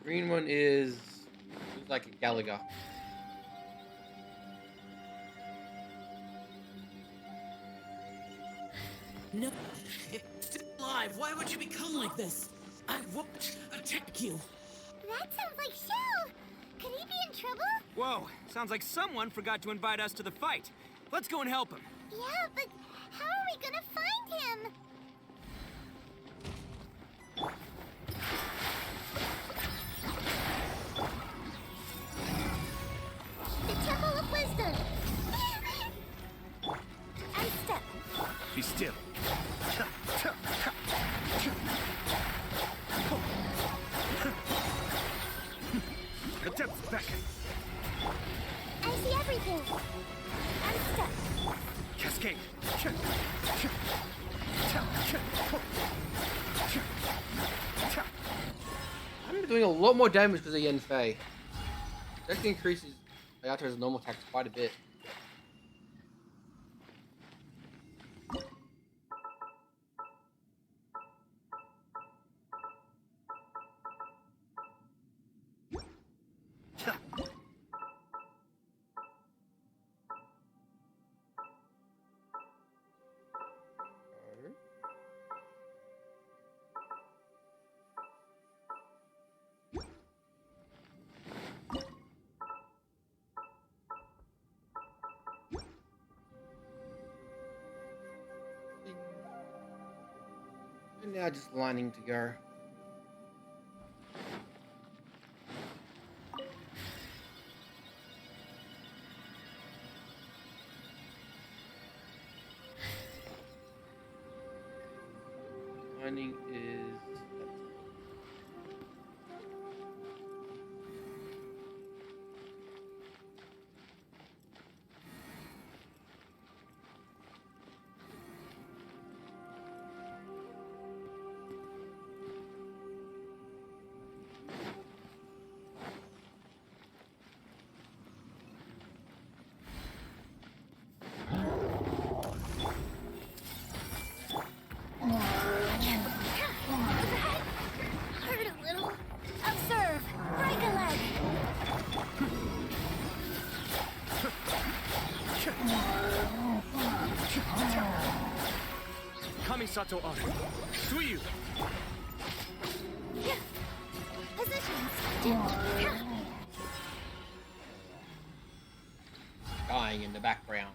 Speaker 1: Green one is looks like a Gallagher.
Speaker 8: No, it's still alive. Why would you become like this? I won't attack you.
Speaker 2: That sounds like Shao! Could he be in trouble?
Speaker 3: Whoa, sounds like someone forgot to invite us to the fight. Let's go and help him.
Speaker 2: Yeah, but how are we gonna find him? The Temple of Wisdom! And step.
Speaker 6: Be still. The depth's back.
Speaker 2: I see everything. And step.
Speaker 6: Cascade.
Speaker 1: I'm doing a lot more damage because of Yen Fei. It actually increases Ayato's normal attacks quite a bit. And now just lining to go. Lining is...
Speaker 2: Hurt a little. Observe. Break a leg.
Speaker 6: Kamisato Are. Suiyu.
Speaker 2: Positions.
Speaker 1: dying in the background.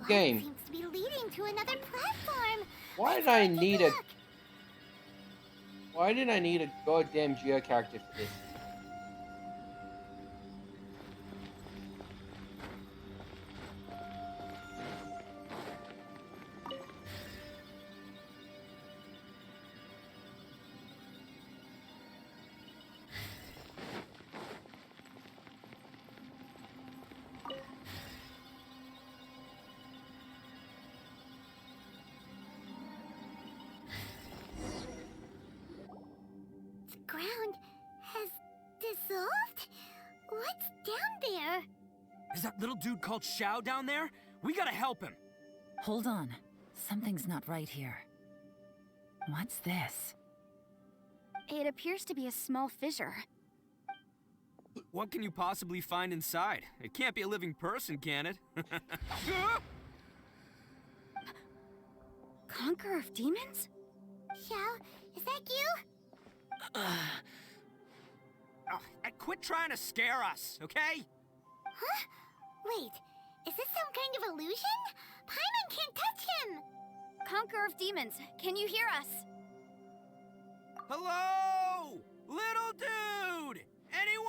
Speaker 1: Game.
Speaker 2: Seems to be leading to another platform.
Speaker 1: Why
Speaker 2: Let's
Speaker 1: did I
Speaker 2: go take
Speaker 1: need
Speaker 2: a
Speaker 1: a...
Speaker 2: look.
Speaker 1: Why did I need a goddamn Geo character for this?
Speaker 2: The ground has dissolved? What's down there?
Speaker 3: Is that little dude called Shao down there? We gotta help him.
Speaker 7: Hold on. Something's not right here. What's this?
Speaker 4: It appears to be a small fissure.
Speaker 3: What can you possibly find inside? It can't be a living person, can it?
Speaker 4: Conqueror of demons?
Speaker 2: Shao, is that you?
Speaker 3: Oh, and quit trying to scare us, okay?
Speaker 2: Huh? Wait, is this some kind of illusion? Paimon can't touch him!
Speaker 4: Conqueror of demons, can you hear us?
Speaker 3: Hello? Little dude! Anyone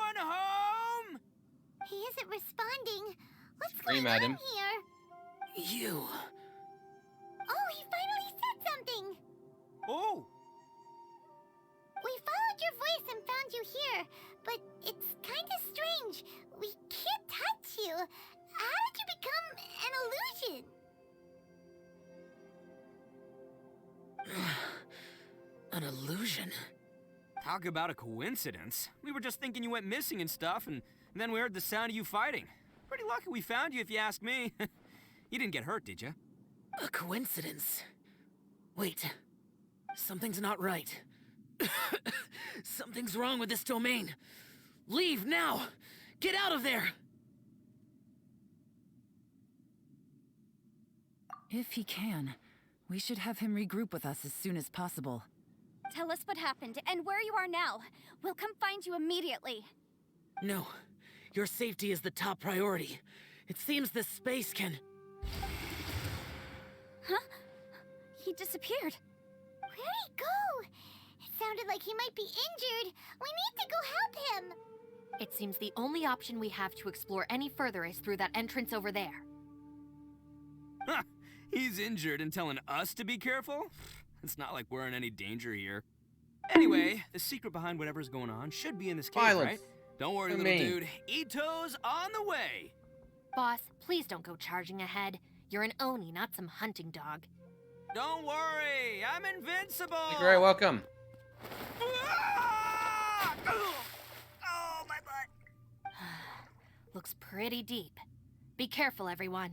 Speaker 1: scream at him.
Speaker 2: Here?
Speaker 8: You.
Speaker 2: Oh, he finally said something.
Speaker 3: Oh!
Speaker 2: We followed your voice and found you here, but it's kind of strange. We can't touch you. How did you become an illusion?
Speaker 8: An illusion?
Speaker 3: Talk about a coincidence. We were just thinking you went missing and stuff, and then we heard the sound of you fighting. Pretty lucky we found you, if you ask me. You didn't get hurt, did you?
Speaker 8: A coincidence? Wait. Something's not right. Something's wrong with this domain. Leave now! Get out of there!
Speaker 7: If he can, we should have him regroup with us as soon as possible.
Speaker 4: Tell us what happened and where you are now. We'll come find you immediately.
Speaker 8: No. Your safety is the top priority. It seems this space can...
Speaker 4: Huh? He disappeared.
Speaker 2: Where'd he go? It sounded like he might be injured. We need to go help him.
Speaker 5: It seems the only option we have to explore any further is through that entrance over there.
Speaker 3: Huh. He's injured and telling us to be careful? It's not like we're in any danger here. Anyway, the secret behind whatever's going on should be in this cave,
Speaker 1: Violence.
Speaker 3: right? Don't worry,
Speaker 1: For
Speaker 3: little
Speaker 1: me.
Speaker 3: dude. Ito's on the way!
Speaker 5: Boss, please don't go charging ahead. You're an Oni, not some hunting dog.
Speaker 3: Don't worry, I'm invincible!
Speaker 1: You're very welcome.
Speaker 3: Ah! Oh, my butt!
Speaker 5: Looks pretty deep. Be careful, everyone.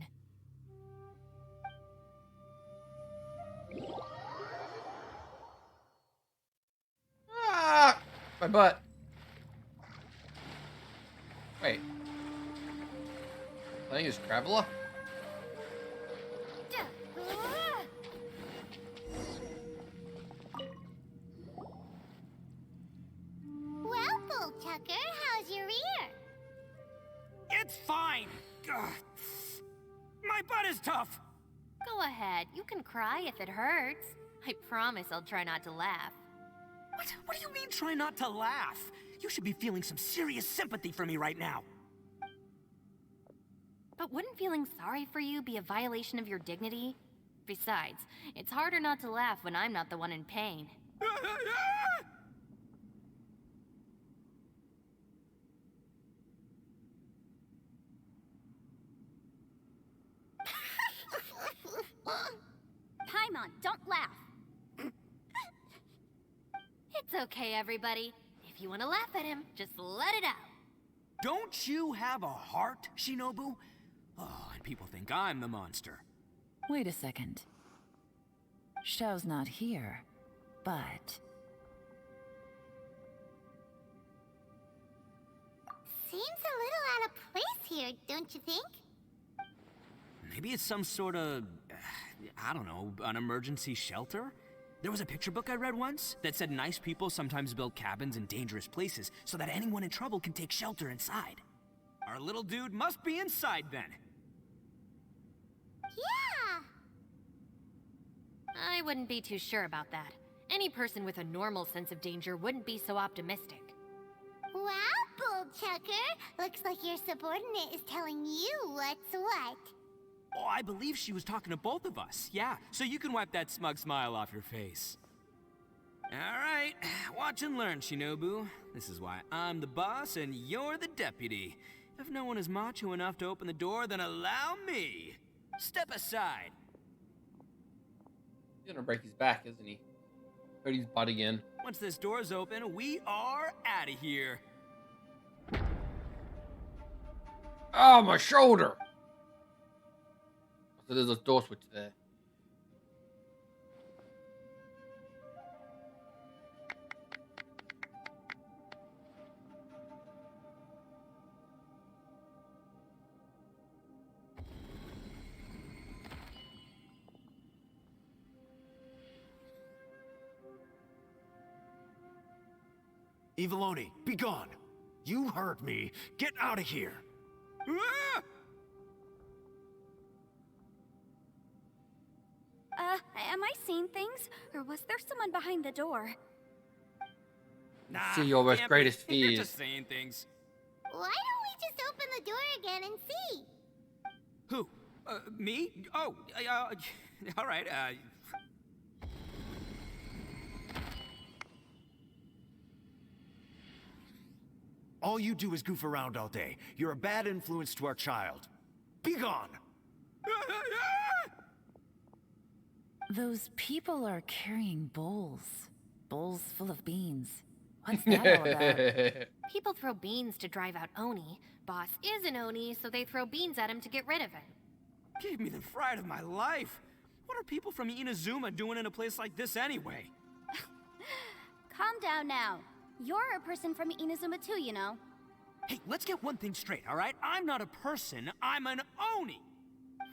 Speaker 1: Ah! My butt. Wait. I think it's Traveler?
Speaker 2: Well, Bullchucker, how's your ear?
Speaker 3: It's fine! Ugh. My butt is tough!
Speaker 5: Go ahead, you can cry if it hurts. I promise I'll try not to laugh.
Speaker 3: What do you mean try not to laugh? You should be feeling some serious sympathy for me right now.
Speaker 5: But wouldn't feeling sorry for you be a violation of your dignity? Besides, it's harder not to laugh when I'm not the one in pain.
Speaker 4: Paimon, don't laugh.
Speaker 5: It's okay, everybody. If you want to laugh at him, just let it out.
Speaker 3: Don't you have a heart, Shinobu? Oh, and people think I'm the monster.
Speaker 7: Wait a second. Xiao's not here, but...
Speaker 2: Seems a little out of place here, don't you think?
Speaker 3: Maybe it's some sort of, I don't know, an emergency shelter? There was a picture book I read once that said nice people sometimes build cabins in dangerous places so that anyone in trouble can take shelter inside. Our little dude must be inside then.
Speaker 2: Yeah!
Speaker 5: I wouldn't be too sure about that. Any person with a normal sense of danger wouldn't be so optimistic.
Speaker 2: Wow, Bullchucker! Looks like your subordinate is telling you what's what.
Speaker 3: Oh, I believe she was talking to both of us. Yeah, so you can wipe that smug smile off your face. All right, watch and learn, Shinobu. This is why I'm the boss and you're the deputy. If no one is macho enough to open the door, then allow me. Step aside.
Speaker 1: He's gonna break his back, isn't he? Hurt his butt again.
Speaker 3: Once this door's open, we are out of here.
Speaker 1: Oh, my shoulder! So there's a door switch there.
Speaker 9: Eviloni, be gone! You heard me. Get out of here!
Speaker 3: Ah!
Speaker 4: Am I seeing things? Or was there someone behind the door?
Speaker 3: Nah,
Speaker 1: See your
Speaker 3: damn it.
Speaker 1: greatest
Speaker 3: You're
Speaker 1: fears.
Speaker 3: just saying things.
Speaker 2: Why don't we just open the door again and see?
Speaker 3: Who? Me? Oh, all right,
Speaker 9: All you do is goof around all day. You're a bad influence to our child. Be gone!
Speaker 7: Those people are carrying bowls. Bowls full of beans. What's that all about?
Speaker 5: People throw beans to drive out Oni. Boss is an Oni, so they throw beans at him to get rid of him.
Speaker 3: Gave me the fright of my life. What are people from Inazuma doing in a place like this anyway?
Speaker 4: Calm down now. You're a person from Inazuma too, you know.
Speaker 3: Hey, let's get one thing straight, all right? I'm not a person, I'm an Oni!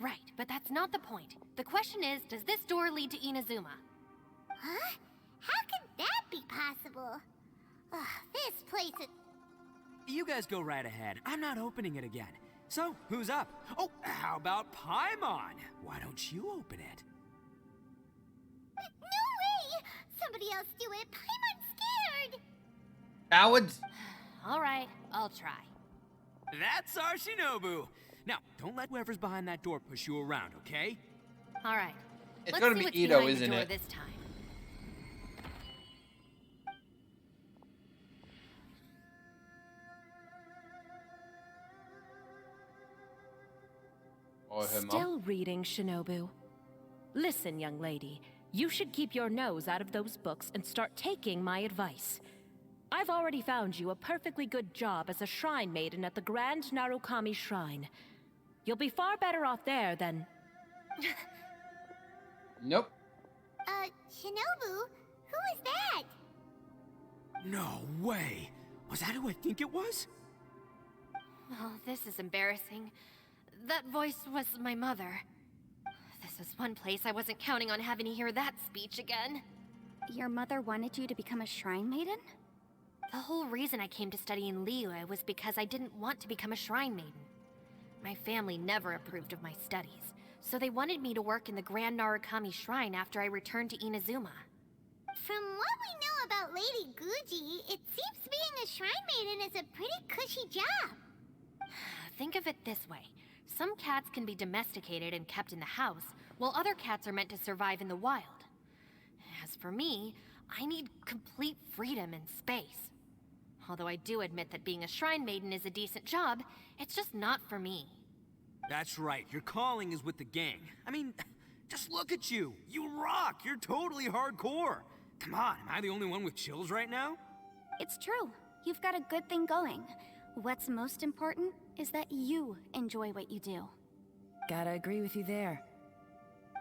Speaker 5: Right, but that's not the point. The question is, does this door lead to Inazuma?
Speaker 2: Huh? How could that be possible? Ugh, this place is...
Speaker 3: You guys go right ahead. I'm not opening it again. So, who's up? Oh, how about Paimon? Why don't you open it?
Speaker 2: No way! Somebody else do it. Paimon's scared!
Speaker 1: Cowards.
Speaker 5: All right, I'll try.
Speaker 3: That's our Shinobu! Now, don't let whoever's behind that door push you around, okay?
Speaker 5: All right.
Speaker 1: It's
Speaker 5: Let's
Speaker 1: gonna
Speaker 5: see
Speaker 1: be
Speaker 5: what's
Speaker 1: Ito,
Speaker 5: behind the
Speaker 1: isn't
Speaker 5: door
Speaker 1: it?
Speaker 5: this time.
Speaker 1: Or her mom.
Speaker 10: Still reading, Shinobu. Listen, young lady. You should keep your nose out of those books and start taking my advice. I've already found you a perfectly good job as a shrine maiden at the Grand Narukami Shrine. You'll be far better off there than...
Speaker 1: Nope.
Speaker 2: Shinobu? Who is that?
Speaker 3: No way! Was that who I think it was?
Speaker 5: Oh, this is embarrassing. That voice was my mother. This was one place I wasn't counting on having to hear that speech again.
Speaker 4: Your mother wanted you to become a shrine maiden?
Speaker 5: The whole reason I came to study in Liyue was because I didn't want to become a shrine maiden. My family never approved of my studies, so they wanted me to work in the Grand Narukami Shrine after I returned to Inazuma.
Speaker 2: From what we know about Lady Guji, it seems being a shrine maiden is a pretty cushy job.
Speaker 5: Think of it this way. Some cats can be domesticated and kept in the house, while other cats are meant to survive in the wild. As for me, I need complete freedom and space. Although I do admit that being a shrine maiden is a decent job, it's just not for me.
Speaker 3: That's right, your calling is with the gang. I mean, just look at you. You rock, you're totally hardcore. Come on, am I the only one with chills right now?
Speaker 4: It's true. You've got a good thing going. What's most important is that you enjoy what you do.
Speaker 7: Gotta agree with you there.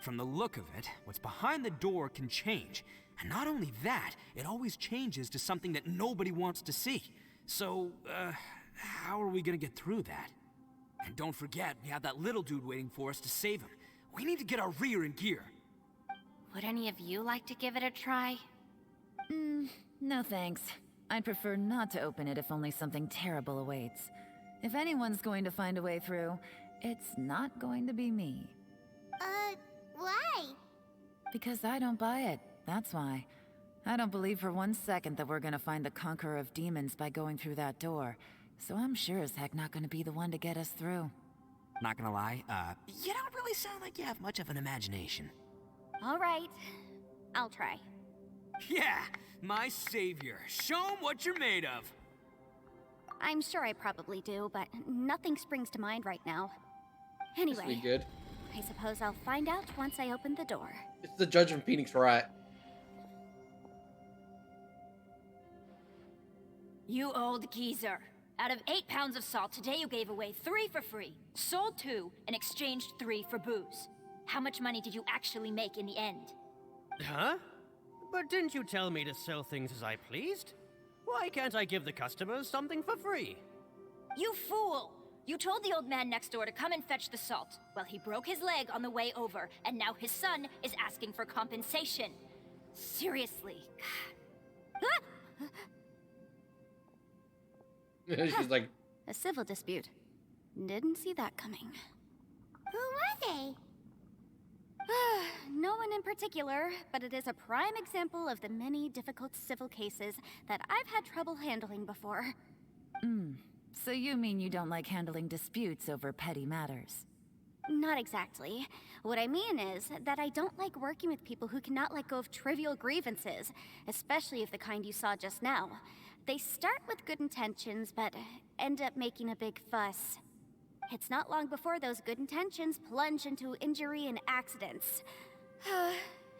Speaker 3: From the look of it, what's behind the door can change. And not only that, it always changes to something that nobody wants to see. So, how are we gonna get through that? And don't forget, we have that little dude waiting for us to save him. We need to get our rear in gear.
Speaker 5: Would any of you like to give it a try?
Speaker 7: No thanks. I'd prefer not to open it if only something terrible awaits. If anyone's going to find a way through, it's not going to be me.
Speaker 2: Why?
Speaker 7: Because I don't buy it, that's why. I don't believe for 1 second that we're gonna find the Conqueror of Demons by going through that door. So I'm sure as heck not gonna be the one to get us through.
Speaker 3: Not gonna lie, you don't really sound like you have much of an imagination.
Speaker 4: All right. I'll try.
Speaker 3: Yeah, my savior. Show 'em what you're made of.
Speaker 4: I'm sure I probably do, but nothing springs to mind right now.
Speaker 1: This will be
Speaker 4: Anyway,
Speaker 1: good.
Speaker 4: I suppose I'll find out once I open the door.
Speaker 1: It's the Judge from Phoenix, right?
Speaker 11: You old geezer. Out of 8 pounds of salt, today you gave away 3 for free, sold 2, and exchanged 3 for booze. How much money did you actually make in the end?
Speaker 12: Huh? But didn't you tell me to sell things as I pleased? Why can't I give the customers something for free?
Speaker 11: You fool! You told the old man next door to come and fetch the salt. Well, he broke his leg on the way over, and now his son is asking for compensation. Seriously.
Speaker 1: She's like,
Speaker 4: A civil dispute. Didn't see that coming.
Speaker 2: Who were they?
Speaker 4: No one in particular, but it is a prime example of the many difficult civil cases that I've had trouble handling before.
Speaker 7: So you mean you don't like handling disputes over petty matters?
Speaker 4: Not exactly. What I mean is that I don't like working with people who cannot let go of trivial grievances, especially of the kind you saw just now. They start with good intentions, but end up making a big fuss. It's not long before those good intentions plunge into injury and accidents.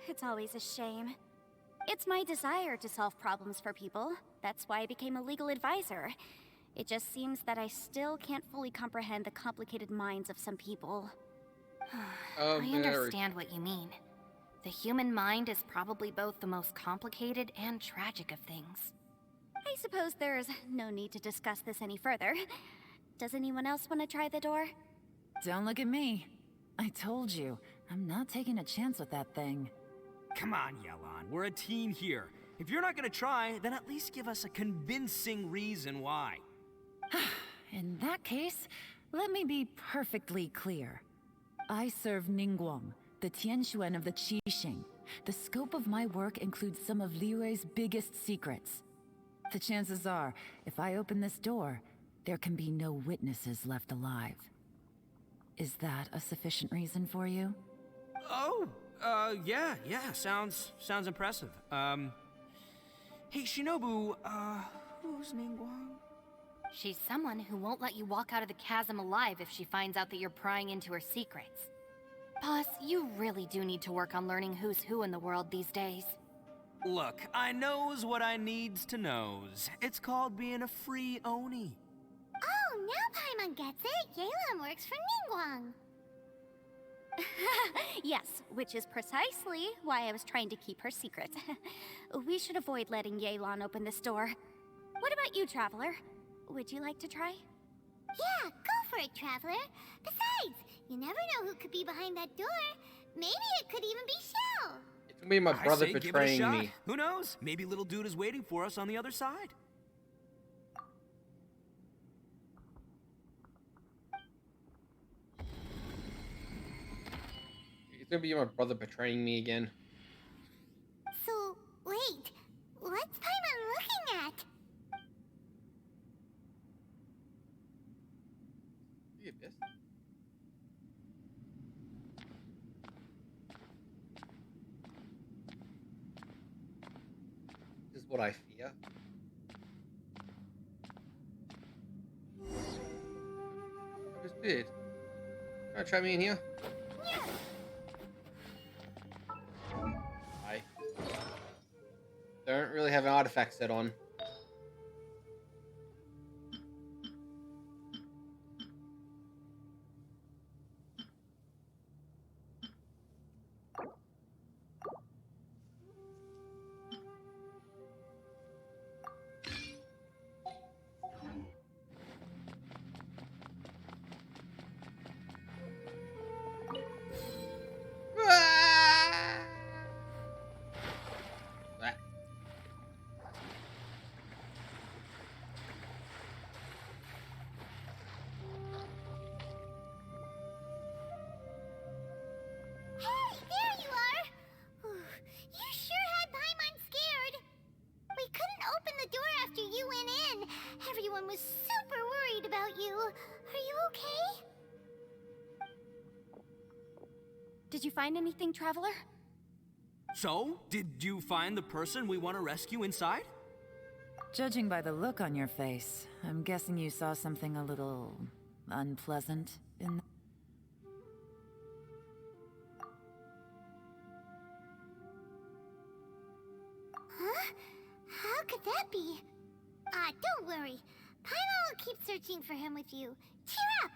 Speaker 4: It's always a shame. It's my desire to solve problems for people. That's why I became a legal advisor. It just seems that I still can't fully comprehend the complicated minds of some people.
Speaker 5: I understand what you mean. The human mind is probably both the most complicated and tragic of things.
Speaker 4: I suppose there's no need to discuss this any further. Does anyone else want to try the door?
Speaker 7: Don't look at me. I told you, I'm not taking a chance with that thing.
Speaker 3: Come on, Yelan, we're a team here. If you're not gonna try, then at least give us a convincing reason why.
Speaker 7: In that case, let me be perfectly clear. I serve Ningguang, the Tianxuan of the Qixing. The scope of my work includes some of Liyue's biggest secrets. The chances are, if I open this door, there can be no witnesses left alive. Is that a sufficient reason for you?
Speaker 3: Oh, yeah, sounds impressive. Hey, Shinobu, who's Ningguang?
Speaker 5: She's someone who won't let you walk out of the chasm alive if she finds out that you're prying into her secrets. Boss, you really do need to work on learning who's who in the world these days.
Speaker 3: Look, I knows what I needs to knows. It's called being a free Oni.
Speaker 2: Oh, now Paimon gets it. Yelan works for Ningguang.
Speaker 4: Yes, which is precisely why I was trying to keep her secret. We should avoid letting Yelan open this door. What about you, Traveler? Would you like to try?
Speaker 2: Yeah, go for it, Traveler. Besides, you never know who could be behind that door. Maybe it could even be Shell.
Speaker 1: It's gonna be my brother
Speaker 3: I say, give it a
Speaker 1: betraying
Speaker 3: shot.
Speaker 1: me.
Speaker 3: Who knows? Maybe little dude is waiting for us on the other side.
Speaker 1: It's gonna be my brother betraying me again.
Speaker 2: So, wait. What's Paimon looking at?
Speaker 1: The abyss. This is what I fear. I just did. Can I try me in here? I don't really have an artifact set on.
Speaker 2: Hey, there you are! You sure had Paimon scared. We couldn't open the door after you went in. Everyone was super worried about you. Are you okay?
Speaker 4: Did you find anything, Traveler?
Speaker 3: So, did you find the person we want to rescue inside?
Speaker 7: Judging by the look on your face, I'm guessing you saw something a little unpleasant in
Speaker 2: Huh? How could that be? Don't worry. Paimon will keep searching for him with you. Cheer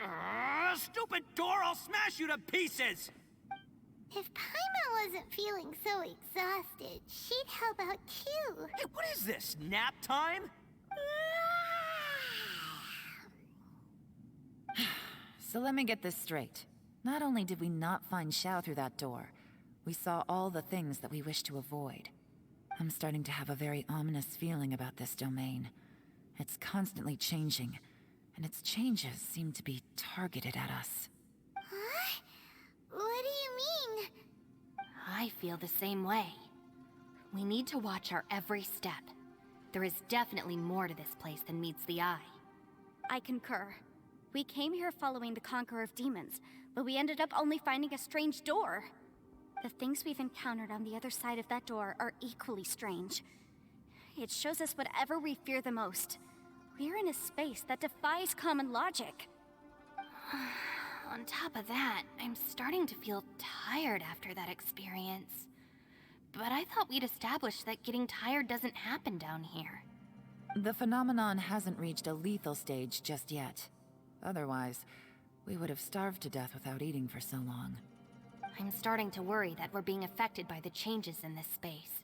Speaker 2: up!
Speaker 3: Stupid door! I'll smash you to pieces!
Speaker 2: If Paimon wasn't feeling so exhausted, she'd help out too.
Speaker 3: Hey, what is this? Nap time?
Speaker 7: So let me get this straight. Not only did we not find Xiao through that door, we saw all the things that we wish to avoid. I'm starting to have a very ominous feeling about this domain. It's constantly changing, and its changes seem to be targeted at us.
Speaker 2: Huh? What do you mean?
Speaker 5: I feel the same way. We need to watch our every step. There is definitely more to this place than meets the eye.
Speaker 4: I concur. We came here following the Conqueror of Demons, but we ended up only finding a strange door. The things we've encountered on the other side of that door are equally strange. It shows us whatever we fear the most. We're in a space that defies common logic.
Speaker 5: On top of that, I'm starting to feel tired after that experience. But I thought we'd established that getting tired doesn't happen down here.
Speaker 7: The phenomenon hasn't reached a lethal stage just yet. Otherwise, we would have starved to death without eating for so long.
Speaker 5: I'm starting to worry that we're being affected by the changes in this space.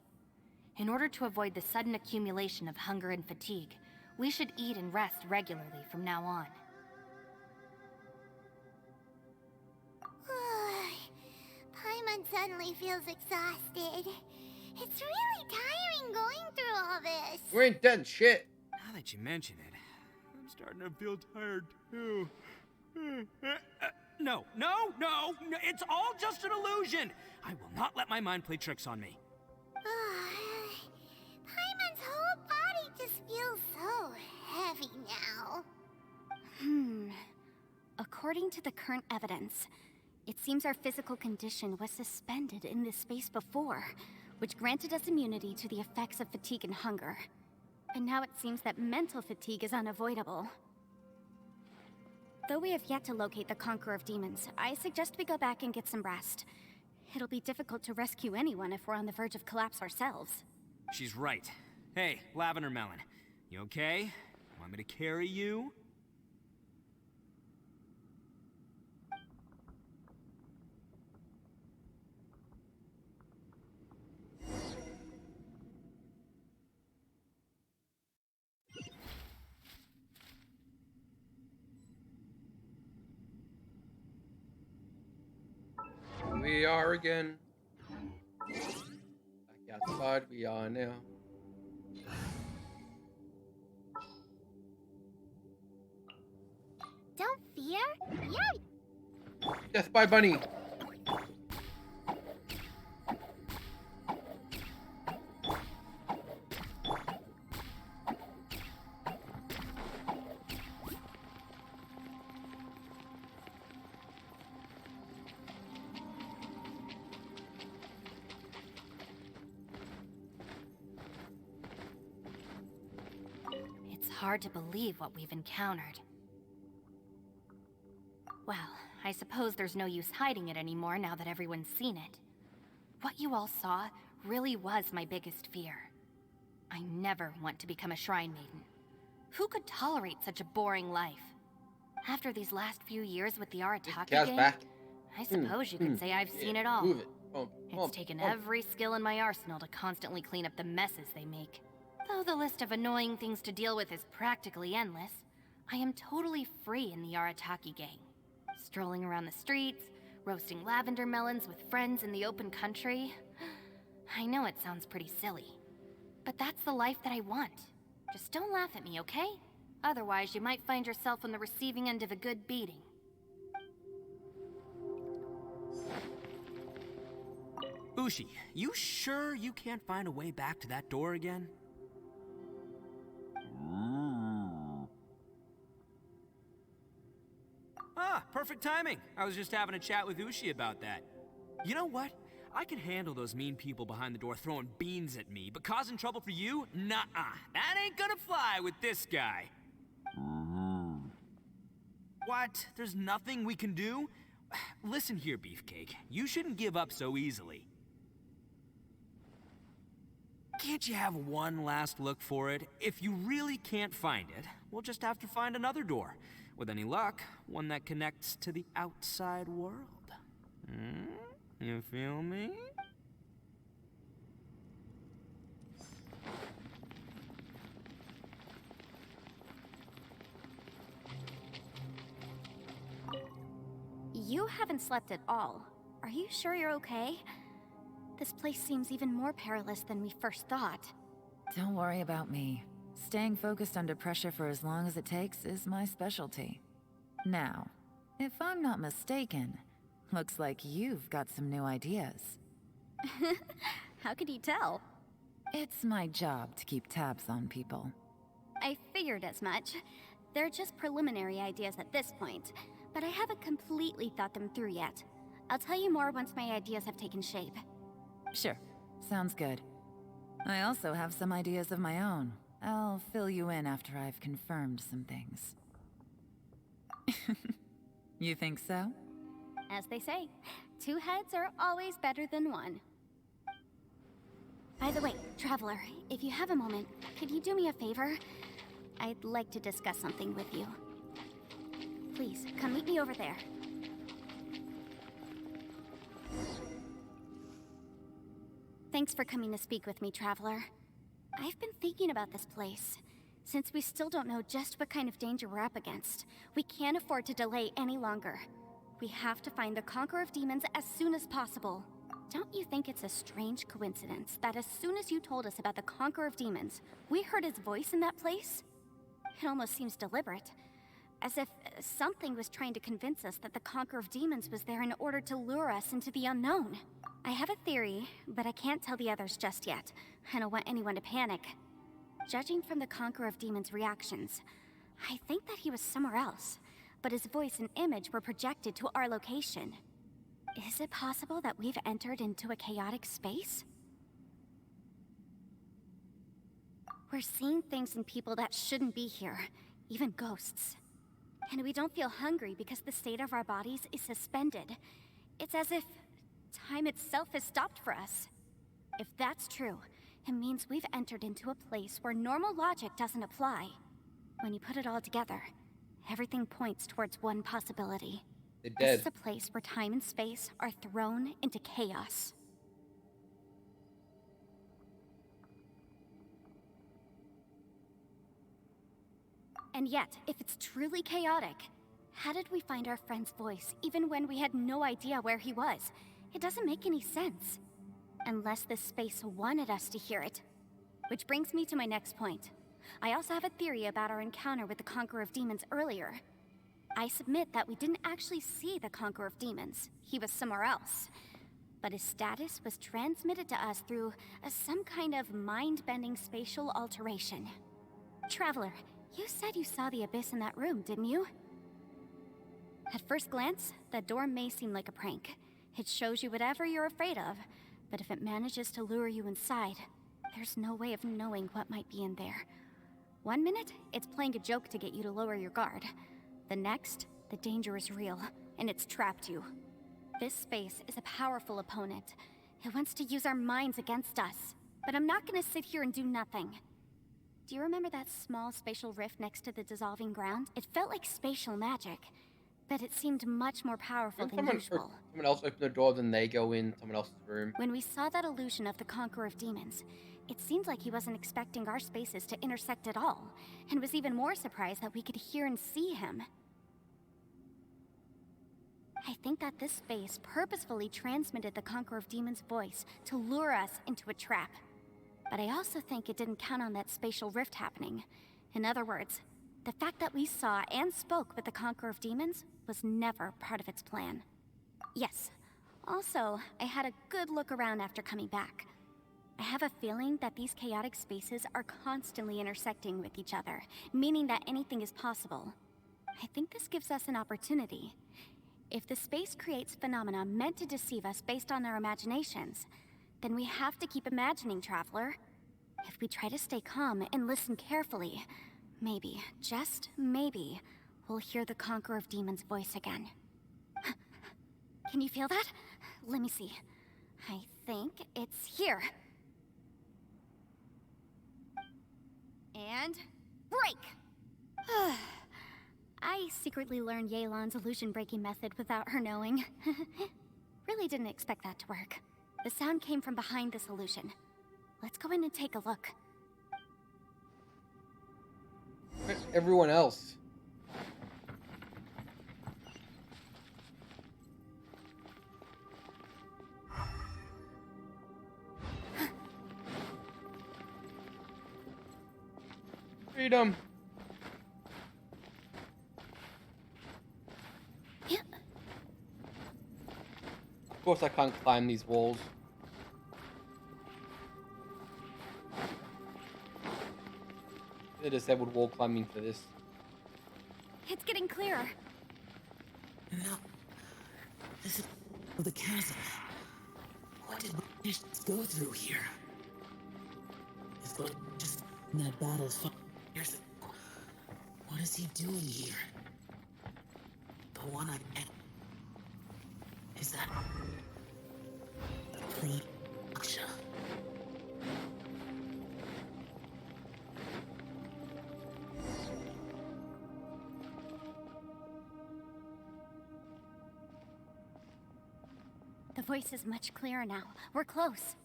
Speaker 5: In order to avoid the sudden accumulation of hunger and fatigue, we should eat and rest regularly from now on.
Speaker 2: Paimon suddenly feels exhausted. It's really tiring going through all this.
Speaker 1: We ain't done shit.
Speaker 3: Now that you mention it, I'm starting to feel tired too. No, it's all just an illusion. I will not let my mind play tricks on me.
Speaker 2: Paimon's whole body just feels so heavy now.
Speaker 4: According to the current evidence, it seems our physical condition was suspended in this space before, which granted us immunity to the effects of fatigue and hunger. But now it seems that mental fatigue is unavoidable. Though we have yet to locate the Conqueror of Demons, I suggest we go back and get some rest. It'll be difficult to rescue anyone if we're on the verge of collapse ourselves.
Speaker 3: She's right. Hey, Lavender Melon, you okay? Want me to carry you?
Speaker 1: We are again. Back outside we are now.
Speaker 2: Don't fear. Yeah.
Speaker 1: Death by Bunny.
Speaker 5: It's hard to believe what we've encountered. Well, I suppose there's no use hiding it anymore now that everyone's seen it. What you all saw really was my biggest fear. I never want to become a Shrine Maiden. Who could tolerate such a boring life? After these last few years with the Arataki gang,
Speaker 1: back.
Speaker 5: I suppose you could say I've seen it all.
Speaker 1: Move it.
Speaker 5: It's taken every skill in my arsenal to constantly clean up the messes they make. Though the list of annoying things to deal with is practically endless, I am totally free in the Arataki gang. Strolling around the streets, roasting lavender melons with friends in the open country. I know it sounds pretty silly, but that's the life that I want. Just don't laugh at me, okay? Otherwise, you might find yourself on the receiving end of a good beating.
Speaker 3: Ushi, you sure you can't find a way back to that door again? Ah, perfect timing. I was just having a chat with Ushi about that. You know what? I can handle those mean people behind the door throwing beans at me, but causing trouble for you? Nuh-uh. That ain't gonna fly with this guy. What? There's nothing we can do? Listen here, Beefcake. You shouldn't give up so easily. Can't you have one last look for it? If you really can't find it, we'll just have to find another door. With any luck, one that connects to the outside world. You feel me?
Speaker 4: You haven't slept at all. Are you sure you're okay? This place seems even more perilous than we first thought.
Speaker 7: Don't worry about me. Staying focused under pressure for as long as it takes is my specialty. Now, if I'm not mistaken, looks like you've got some new ideas.
Speaker 4: How could you tell?
Speaker 7: It's my job to keep tabs on people.
Speaker 4: I figured as much. They're just preliminary ideas at this point, but I haven't completely thought them through yet. I'll tell you more once my ideas have taken shape.
Speaker 7: Sure. Sounds good. I also have some ideas of my own. I'll fill you in after I've confirmed some things. You think so?
Speaker 4: As they say, 2 heads are always better than 1. By the way, Traveler, if you have a moment, could you do me a favor? I'd like to discuss something with you. Please, come meet me over there. Thanks for coming to speak with me, Traveler. I've been thinking about this place. Since we still don't know just what kind of danger we're up against, we can't afford to delay any longer. We have to find the Conqueror of Demons as soon as possible. Don't you think it's a strange coincidence that as soon as you told us about the Conqueror of Demons, we heard his voice in that place? It almost seems deliberate. As if something was trying to convince us that the Conqueror of Demons was there in order to lure us into the unknown. I have a theory, but I can't tell the others just yet. I don't want anyone to panic. Judging from the Conqueror of Demons' reactions, I think that he was somewhere else, but his voice and image were projected to our location. Is it possible that we've entered into a chaotic space? We're seeing things and people that shouldn't be here, even ghosts. And we don't feel hungry because the state of our bodies is suspended. It's as if time itself has stopped for us. If that's true, it means we've entered into a place where normal logic doesn't apply. When you put it all together, everything points towards one possibility.
Speaker 1: They're dead.
Speaker 4: This is a place where time and space are thrown into chaos. And yet, if it's truly chaotic, how did we find our friend's voice even when we had no idea where he was? It doesn't make any sense. Unless this space wanted us to hear it. Which brings me to my next point. I also have a theory about our encounter with the Conqueror of Demons earlier. I submit that we didn't actually see the Conqueror of Demons. He was somewhere else. But his status was transmitted to us through some kind of mind-bending spatial alteration. Traveler, you said you saw the abyss in that room, didn't you? At first glance, that door may seem like a prank. It shows you whatever you're afraid of, but if it manages to lure you inside, there's no way of knowing what might be in there. One minute, it's playing a joke to get you to lower your guard. The next, the danger is real, and it's trapped you. This space is a powerful opponent. It wants to use our minds against us. But I'm not gonna sit here and do nothing. Do you remember that small spatial rift next to the dissolving ground? It felt like spatial magic, but it seemed much more powerful than usual.
Speaker 1: Someone else opened the door, then they go in someone else's room.
Speaker 4: When we saw that illusion of the Conqueror of Demons, it seemed like he wasn't expecting our spaces to intersect at all, and was even more surprised that we could hear and see him. I think that this space purposefully transmitted the Conqueror of Demons' voice to lure us into a trap. But I also think it didn't count on that spatial rift happening. In other words, the fact that we saw and spoke with the Conqueror of Demons was never part of its plan. Yes. Also, I had a good look around after coming back. I have a feeling that these chaotic spaces are constantly intersecting with each other, meaning that anything is possible. I think this gives us an opportunity. If the space creates phenomena meant to deceive us based on our imaginations, then we have to keep imagining, Traveler. If we try to stay calm and listen carefully, maybe, just maybe, we'll hear the Conqueror of Demons' voice again. Can you feel that? Let me see. I think it's here. And break! I secretly learned Yelan's illusion-breaking method without her knowing. Really didn't expect that to work. The sound came from behind this illusion. Let's go in and take a look.
Speaker 1: Where's everyone else? Freedom! Of course I can't climb these walls. The disabled wall climbing for this.
Speaker 4: It's getting clearer.
Speaker 8: No. This is the chasm. What did we just go through here? If we just in that battle 5 years ago, what is he doing here? The one I met. Is that the Queen Asha?
Speaker 4: The voice is much clearer now. We're close.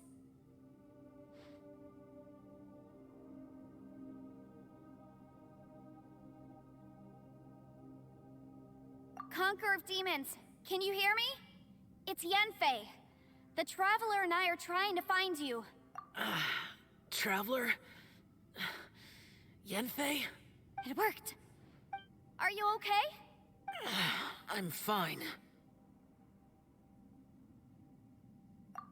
Speaker 4: Conqueror of Demons, can you hear me? It's Yenfei. The Traveler and I are trying to find you.
Speaker 8: Traveler? Yenfei?
Speaker 4: It worked. Are you okay?
Speaker 8: I'm fine.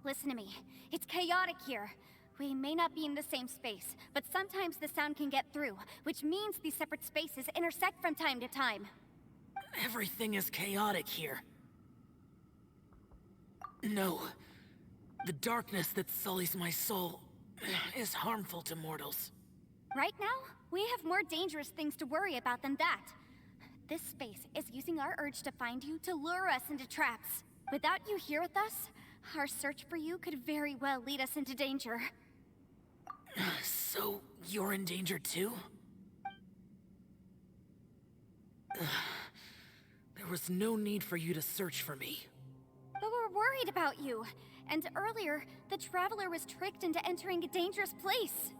Speaker 4: Listen to me. It's chaotic here. We may not be in the same space, but sometimes the sound can get through, which means these separate spaces intersect from time to time.
Speaker 8: Everything is chaotic here. No. The darkness that sullies my soul is harmful to mortals.
Speaker 4: Right now, we have more dangerous things to worry about than that. This space is using our urge to find you to lure us into traps. Without you here with us, our search for you could very well lead us into danger.
Speaker 8: So, you're in danger too? There was no need for you to search for me.
Speaker 4: But we're worried about you. And earlier, the Traveler was tricked into entering a dangerous place.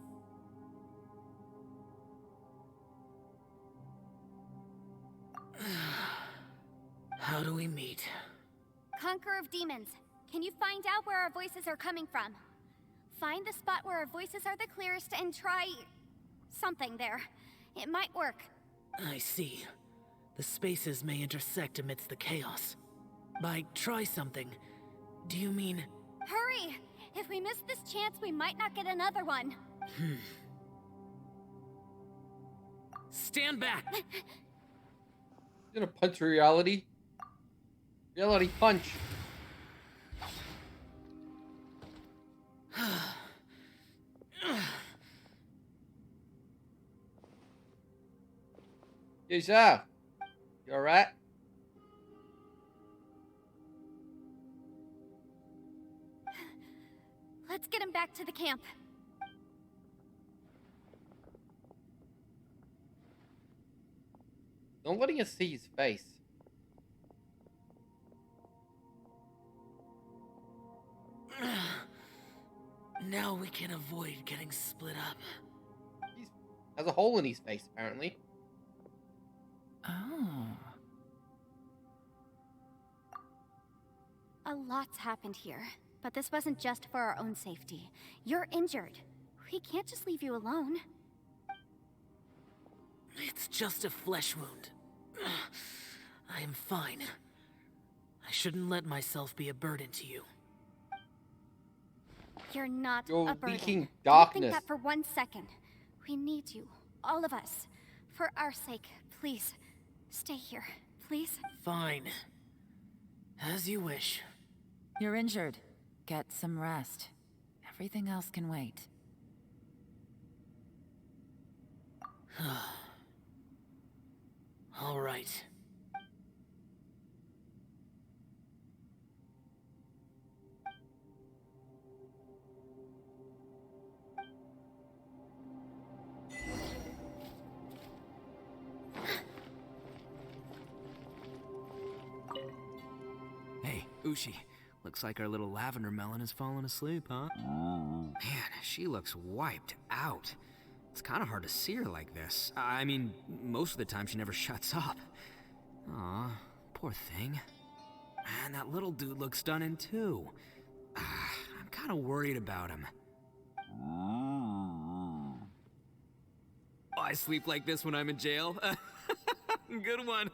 Speaker 8: How do we meet?
Speaker 4: Conqueror of Demons, can you find out where our voices are coming from? Find the spot where our voices are the clearest and try... something there. It might work.
Speaker 8: I see. The spaces may intersect amidst the chaos. By try something, do you mean...
Speaker 4: Hurry! If we miss this chance, we might not get another one.
Speaker 8: Stand back!
Speaker 1: He's gonna punch reality. Reality punch. Yes, sir. You alright?
Speaker 4: Let's get him back to the camp.
Speaker 1: Don't letting us see his face.
Speaker 8: Now we can avoid getting split up.
Speaker 1: He has a hole in his face, apparently.
Speaker 7: Oh.
Speaker 4: A lot's happened here, but this wasn't just for our own safety. You're injured. We can't just leave you alone.
Speaker 8: It's just a flesh wound. I am fine. I shouldn't let myself be a burden to you.
Speaker 4: You're not
Speaker 1: You're
Speaker 4: a burden.
Speaker 1: leaking
Speaker 4: Don't
Speaker 1: darkness.
Speaker 4: think that for 1 second. We need you, all of us. For our sake, please. Stay here, please.
Speaker 8: Fine. As you wish.
Speaker 7: You're injured. Get some rest. Everything else can wait.
Speaker 8: All right.
Speaker 3: Hey, Ushi. Looks like our little lavender melon has fallen asleep, huh? Man, she looks wiped out. It's kind of hard to see her like this. I mean, most of the time she never shuts up. Aw, poor thing. Man, that little dude looks stunning too. I'm kind of worried about him. Oh, I sleep like this when I'm in jail? Good one.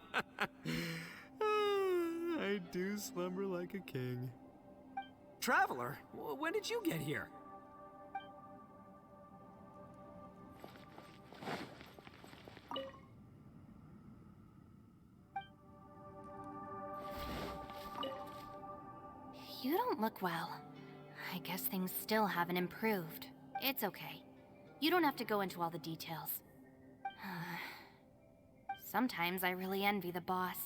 Speaker 3: I do slumber like a king. Traveler, when did you get here?
Speaker 5: don't look well. I guess things still haven't improved. It's okay. You don't have to go into all the details. Sometimes I really envy the boss.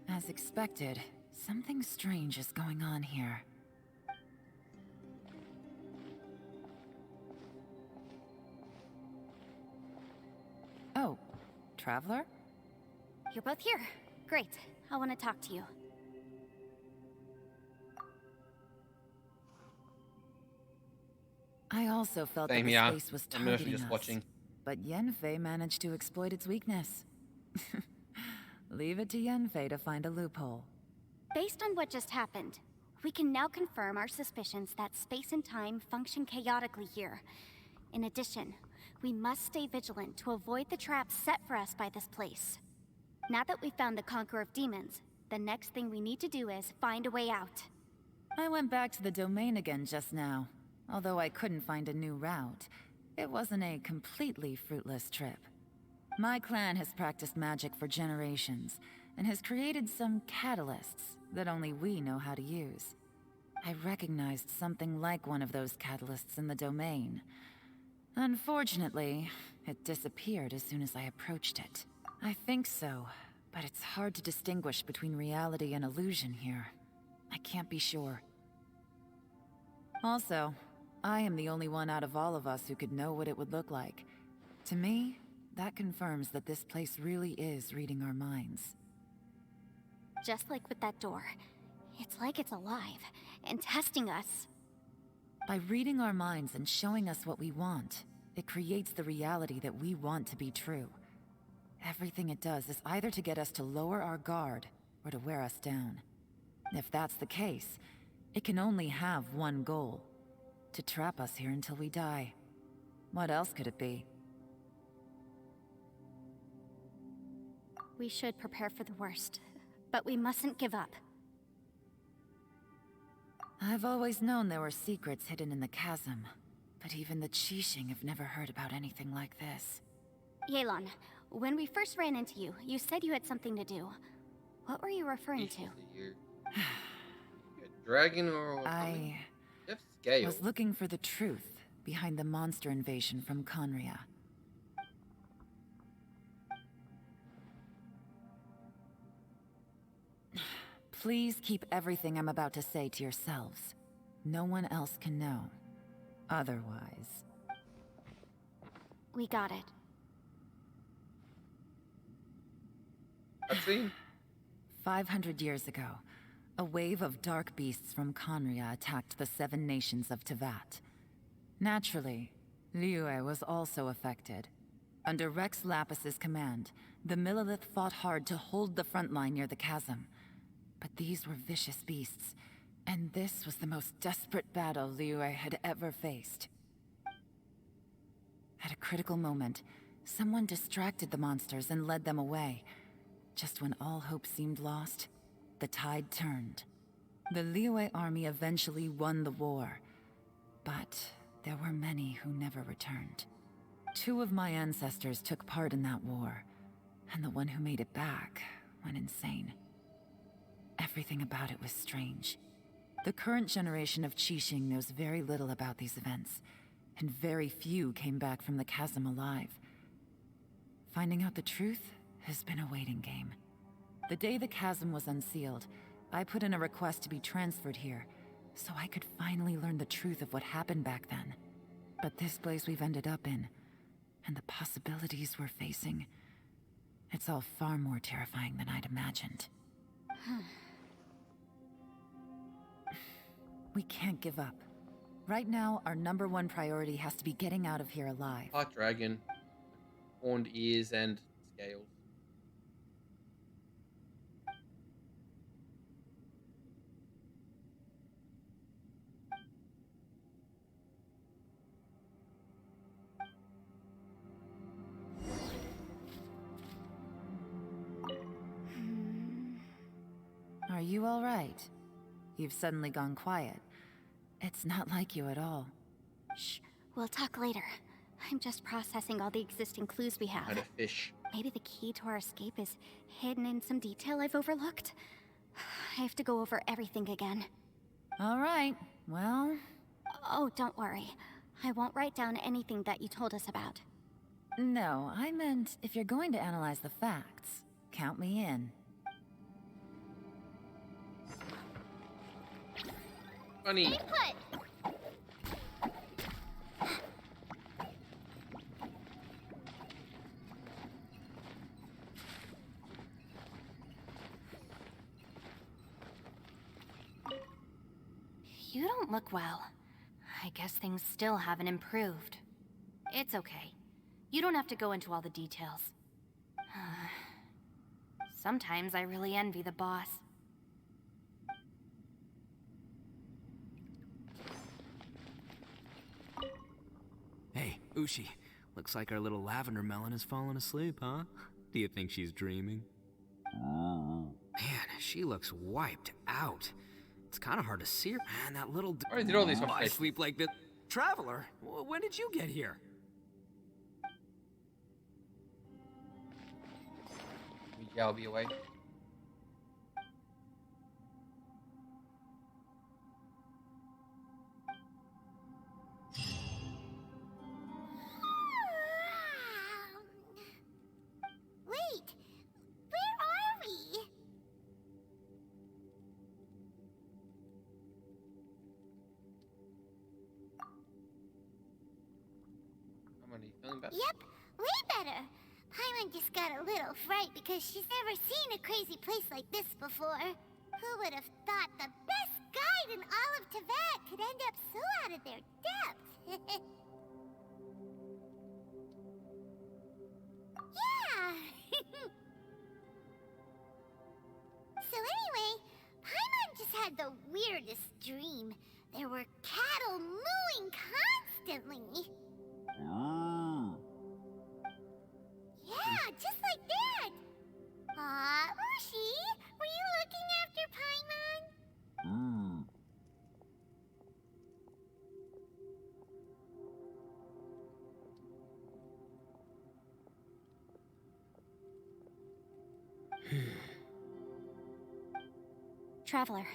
Speaker 7: As expected, something strange is going on here. Oh, Traveler?
Speaker 4: You're both here. Great. I want to talk to you.
Speaker 7: I also felt
Speaker 1: Same
Speaker 7: that the
Speaker 1: here.
Speaker 7: space was
Speaker 1: I'm mostly
Speaker 7: targeting
Speaker 1: just
Speaker 7: us.
Speaker 1: watching.
Speaker 7: But Yenfei managed to exploit its weakness. Leave it to Yenfei to find a loophole.
Speaker 4: Based on what just happened, we can now confirm our suspicions that space and time function chaotically here. In addition, we must stay vigilant to avoid the traps set for us by this place. Now that we've found the Conqueror of Demons, the next thing we need to do is find a way out.
Speaker 7: I went back to the domain again just now. Although I couldn't find a new route, it wasn't a completely fruitless trip. My clan has practiced magic for generations, and has created some catalysts that only we know how to use. I recognized something like one of those catalysts in the domain. Unfortunately, it disappeared as soon as I approached it. I think so, but it's hard to distinguish between reality and illusion here. I can't be sure. Also, I am the only one out of all of us who could know what it would look like. To me, that confirms that this place really is reading our minds.
Speaker 4: Just like with that door, it's like it's alive and testing us.
Speaker 7: By reading our minds and showing us what we want, it creates the reality that we want to be true. Everything it does is either to get us to lower our guard or to wear us down. If that's the case, it can only have one goal: to trap us here until we die. What else could it be?
Speaker 4: We should prepare for the worst, but we mustn't give up.
Speaker 7: I've always known there were secrets hidden in the chasm, but even the Qixing have never heard about anything like this.
Speaker 4: Yelan, when we first ran into you, you said you had something to do. What were you referring to?
Speaker 1: A dragon or something?
Speaker 7: I
Speaker 1: Jeff Scale.
Speaker 7: was looking for the truth behind the monster invasion from Conria. Please keep everything I'm about to say to yourselves. No one else can know. Otherwise...
Speaker 4: We got it.
Speaker 1: Cutscene?
Speaker 7: 500 years ago, a wave of dark beasts from Conria attacked the 7 nations of Tevat. Naturally, Liyue was also affected. Under Rex Lapis's command, the Millelith fought hard to hold the front line near the chasm. But these were vicious beasts, and this was the most desperate battle Liyue had ever faced. At a critical moment, someone distracted the monsters and led them away. Just when all hope seemed lost, the tide turned. The Liyue army eventually won the war, but there were many who never returned. 2 of my ancestors took part in that war, and the one who made it back went insane. Everything about it was strange. The current generation of Qixing knows very little about these events, and very few came back from the chasm alive. Finding out the truth has been a waiting game. The day the chasm was unsealed, I put in a request to be transferred here, so I could finally learn the truth of what happened back then. But this place we've ended up in, and the possibilities we're facing, it's all far more terrifying than I'd imagined. We can't give up. Right now, our #1 priority has to be getting out of here alive.
Speaker 1: Hot dragon. Horned ears and scales.
Speaker 7: Are you all right? You've suddenly gone quiet. It's not like you at all.
Speaker 4: Shh, we'll talk later. I'm just processing all the existing clues we have.
Speaker 1: Had a fish.
Speaker 4: Maybe the key to our escape is hidden in some detail I've overlooked. I have to go over everything again.
Speaker 7: All right, well...
Speaker 4: Oh, don't worry. I won't write down anything that you told us about.
Speaker 7: No, I meant if you're going to analyze the facts, count me in.
Speaker 1: Funny.
Speaker 2: Stay put.
Speaker 5: You don't look well. I guess things still haven't improved. It's okay. You don't have to go into all the details. Sometimes I really envy the boss.
Speaker 3: Hey, Ushi. Looks like our little lavender melon has fallen asleep, huh? Do you think she's dreaming? Man, she looks wiped out. It's kind of hard to see her. Man, that little...
Speaker 1: I already did all these
Speaker 3: I
Speaker 1: updates.
Speaker 3: sleep like the... Traveler, when did you get here?
Speaker 1: Yeah, I'll be away.
Speaker 2: Wait, where are we?
Speaker 1: How many? Feeling better?
Speaker 2: Yep, way better. Paimon just got a little fright because she's never seen a crazy place like this before. Who would have thought the best guide in all of Teyvat could end up so out of their depth? Yeah! So anyway, Paimon just had the weirdest dream. There were cattle mooing constantly. Yeah, just like that. Aw, Ushi, were you looking after Paimon?
Speaker 4: Traveler,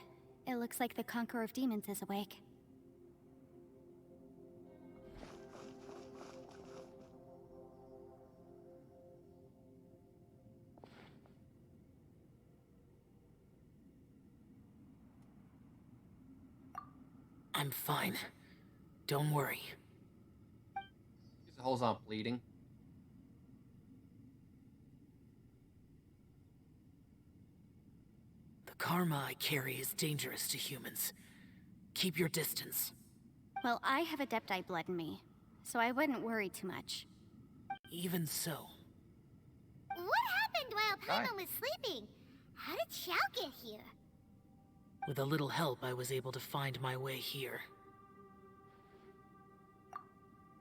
Speaker 4: it looks like the Conqueror of Demons is awake.
Speaker 8: I'm fine. Don't worry.
Speaker 1: His holes aren't bleeding.
Speaker 8: The karma I carry is dangerous to humans. Keep your distance.
Speaker 4: Well, I have Adepti blood in me, so I wouldn't worry too much.
Speaker 8: Even so.
Speaker 2: What happened while
Speaker 1: Hi.
Speaker 2: Paimon was sleeping? How did Xiao get here?
Speaker 8: With a little help, I was able to find my way here.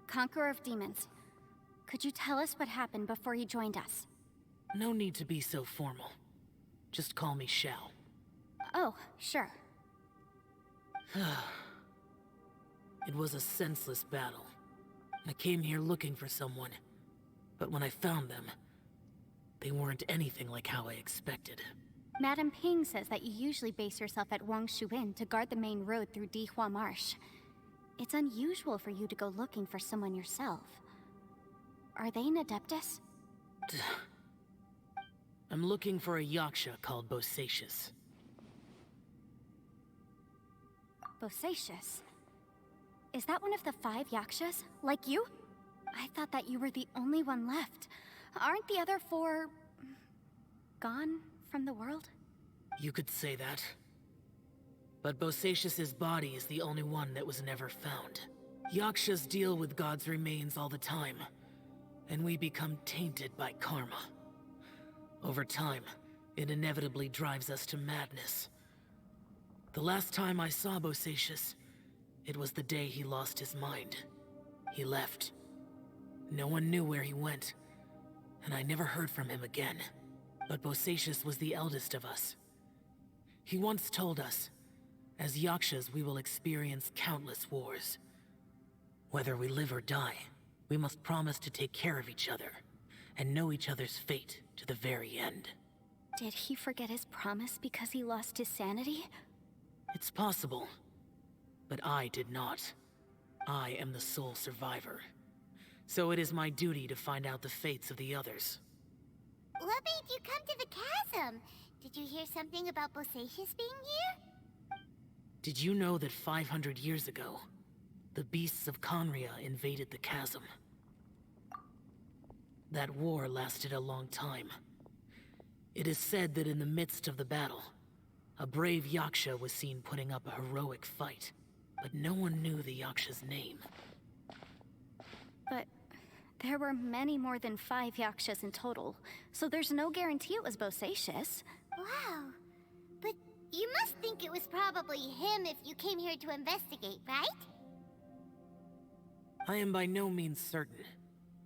Speaker 4: Conqueror of Demons, could you tell us what happened before you joined us?
Speaker 8: No need to be so formal. Just call me Xiao.
Speaker 4: Oh, sure.
Speaker 8: It was a senseless battle. I came here looking for someone, but when I found them, they weren't anything like how I expected.
Speaker 4: Madame Ping says that you usually base yourself at Wangshu Inn to guard the main road through Dihua Marsh. It's unusual for you to go looking for someone yourself. Are they an Adeptus?
Speaker 8: I'm looking for a Yaksha called Bosacius.
Speaker 4: Bosacius? Is that one of the 5 Yakshas? Like you? I thought that you were the only one left. Aren't the other 4... gone from the world?
Speaker 8: You could say that. But Bosacius's body is the only one that was never found. Yakshas deal with God's remains all the time, and we become tainted by karma. Over time, it inevitably drives us to madness. The last time I saw Bosacius, it was the day he lost his mind. He left. No one knew where he went, and I never heard from him again. But Bosacius was the eldest of us. He once told us, as Yakshas we will experience countless wars. Whether we live or die, we must promise to take care of each other, and know each other's fate to the very end.
Speaker 4: Did he forget his promise because he lost his sanity?
Speaker 8: It's possible, but I did not. I am the sole survivor. So it is my duty to find out the fates of the others.
Speaker 2: What made you come to the chasm? Did you hear something about Bosacius being here?
Speaker 8: Did you know that 500 years ago, the beasts of Conria invaded the chasm? That war lasted a long time. It is said that in the midst of the battle, a brave Yaksha was seen putting up a heroic fight, but no one knew the Yaksha's name.
Speaker 4: But there were many more than 5 Yakshas in total, so there's no guarantee it was Bosacius.
Speaker 2: Wow. But you must think it was probably him if you came here to investigate, right?
Speaker 8: I am by no means certain,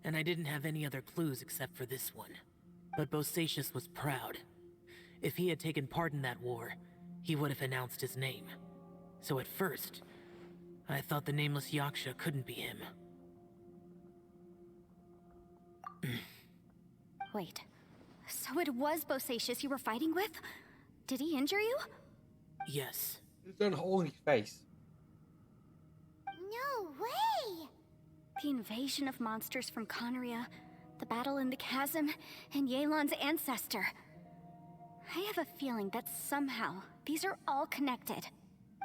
Speaker 8: and I didn't have any other clues except for this one. But Bosacius was proud. If he had taken part in that war, he would have announced his name. So at first, I thought the nameless Yaksha couldn't be him.
Speaker 4: Wait, so it was Bosacius you were fighting with? Did he injure you?
Speaker 8: Yes.
Speaker 1: There's a hole in his face.
Speaker 2: No way!
Speaker 4: The invasion of monsters from Conria, the battle in the chasm, and Yelan's ancestor. I have a feeling that somehow these are all connected.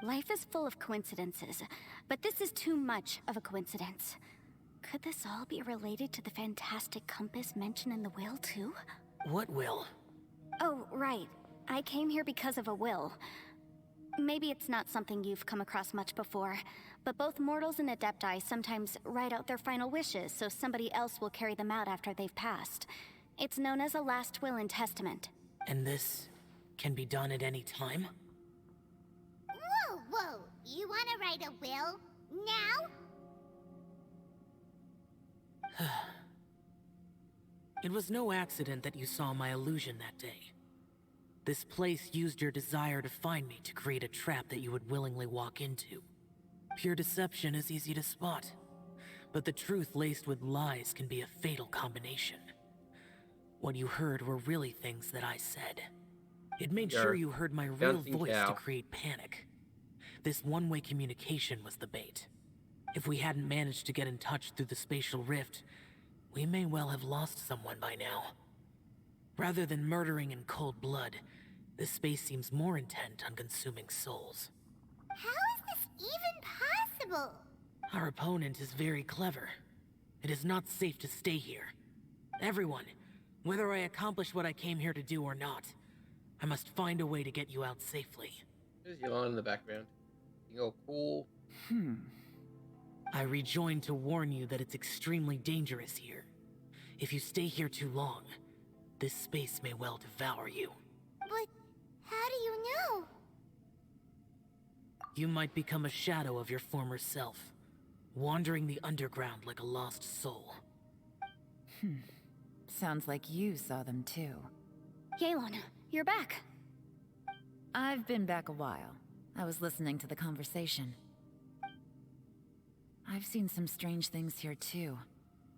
Speaker 4: Life is full of coincidences, but this is too much of a coincidence. Could this all be related to the fantastic compass mentioned in the will, too?
Speaker 8: What will?
Speaker 4: Oh, right. I came here because of a will. Maybe it's not something you've come across much before, but both mortals and adepti sometimes write out their final wishes so somebody else will carry them out after they've passed. It's known as a last will and testament.
Speaker 8: And this can be done at any time?
Speaker 2: Whoa, whoa! You wanna write a will? Now?
Speaker 8: It was no accident that you saw my illusion that day. This place used your desire to find me to create a trap that you would willingly walk into. Pure deception is easy to spot, but the truth laced with lies can be a fatal combination. What you heard were really things that I said. It made sure you heard my real voice to create panic. This one-way communication was the bait. If we hadn't managed to get in touch through the spatial rift, we may well have lost someone by now. Rather than murdering in cold blood, this space seems more intent on consuming souls.
Speaker 2: How is this even possible?
Speaker 8: Our opponent is very clever. It is not safe to stay here. Everyone, whether I accomplish what I came here to do or not, I must find a way to get you out safely.
Speaker 1: There's Yolanda in the background. You go cool.
Speaker 8: I rejoined to warn you that it's extremely dangerous here. If you stay here too long, this space may well devour you.
Speaker 2: But how do you know?
Speaker 8: You might become a shadow of your former self, wandering the underground like a lost soul.
Speaker 7: Sounds like you saw them too.
Speaker 4: Yelan, you're back.
Speaker 7: I've been back a while. I was listening to the conversation. I've seen some strange things here too.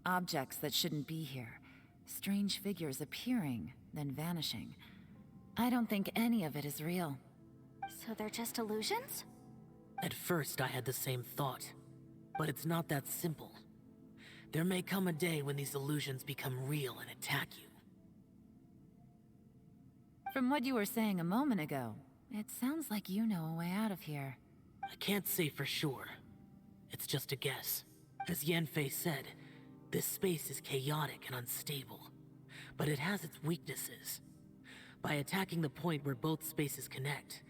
Speaker 7: Objects that shouldn't be here. Strange figures appearing, then vanishing. I don't think any of it is real.
Speaker 4: So they're just illusions?
Speaker 8: At first I had the same thought, but it's not that simple. There may come a day when these illusions become real and attack you.
Speaker 7: From what you were saying a moment ago, it sounds like you know a way out of here.
Speaker 8: I can't say for sure. It's just a guess. As Yanfei said, this space is chaotic and unstable, but it has its weaknesses. By attacking the point where both spaces connect,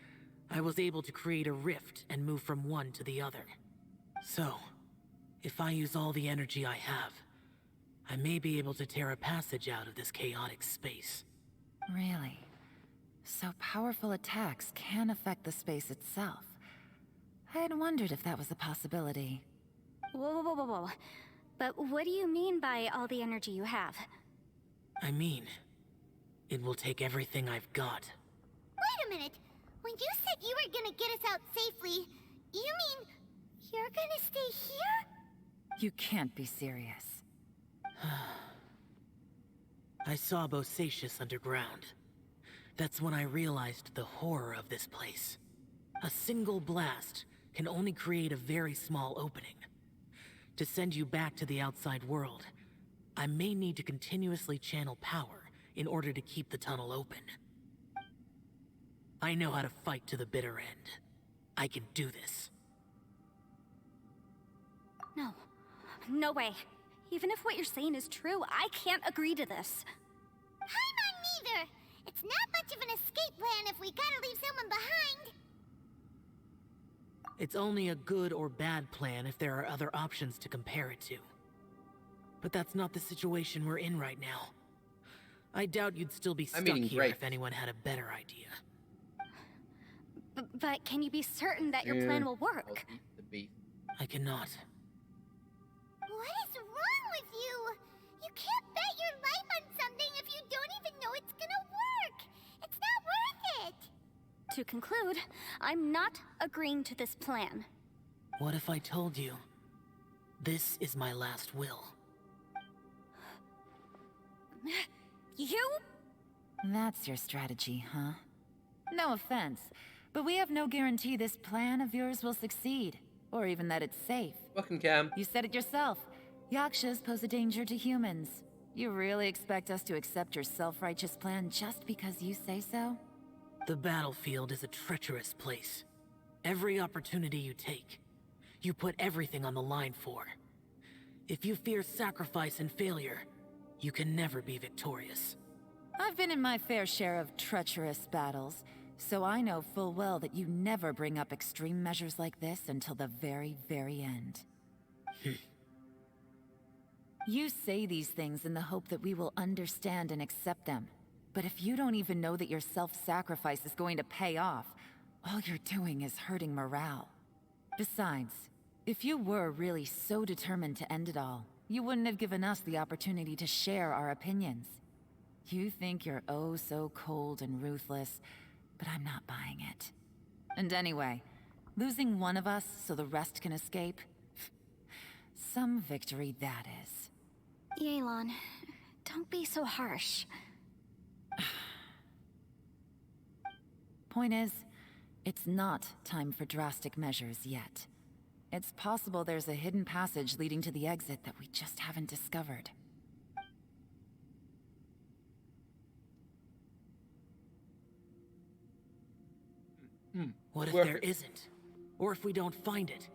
Speaker 8: I was able to create a rift and move from one to the other. So, if I use all the energy I have, I may be able to tear a passage out of this chaotic space.
Speaker 7: Really? So powerful attacks can affect the space itself. I had wondered if that was a possibility.
Speaker 4: Whoa. But what do you mean by all the energy you have?
Speaker 8: I mean, it will take everything I've got.
Speaker 2: Wait a minute! When you said you were gonna get us out safely, you mean you're gonna stay here?
Speaker 7: You can't be serious.
Speaker 8: I saw Bosacius underground. That's when I realized the horror of this place. A single blast can only create a very small opening. To send you back to the outside world, I may need to continuously channel power in order to keep the tunnel open. I know how to fight to the bitter end. I can do this.
Speaker 4: No. No way. Even if what you're saying is true, I can't agree to this.
Speaker 2: Paimon neither! It's not much of an escape plan if we gotta leave someone behind.
Speaker 8: It's only a good or bad plan if there are other options to compare it to. But that's not the situation we're in right now. I doubt you'd still be stuck here if anyone had a better idea.
Speaker 4: But can you be certain that your plan will work?
Speaker 8: I cannot.
Speaker 2: What is wrong with you? You can't bet your life on something if you don't even know it's gonna work. It's not worth it.
Speaker 4: To conclude, I'm not agreeing to this plan.
Speaker 8: What if I told you, this is my last will?
Speaker 4: You?
Speaker 7: That's your strategy, huh? No offense, but we have no guarantee this plan of yours will succeed, or even that it's safe.
Speaker 1: Fucking Cam.
Speaker 7: You said it yourself. Yakshas pose a danger to humans. You really expect us to accept your self-righteous plan just because you say so?
Speaker 8: The battlefield is a treacherous place. Every opportunity you take, you put everything on the line for. If you fear sacrifice and failure, you can never be victorious.
Speaker 7: I've been in my fair share of treacherous battles, so I know full well that you never bring up extreme measures like this until the very, very end. You say these things in the hope that we will understand and accept them. But if you don't even know that your self-sacrifice is going to pay off, all you're doing is hurting morale. Besides, if you were really so determined to end it all, you wouldn't have given us the opportunity to share our opinions. You think you're oh so cold and ruthless, but I'm not buying it. And anyway, losing one of us so the rest can escape? Some victory that is.
Speaker 4: Yelan, don't be so harsh.
Speaker 7: Point is, it's not time for drastic measures yet. It's possible there's a hidden passage leading to the exit that we just haven't discovered.
Speaker 8: What if there isn't? Or if we don't find it?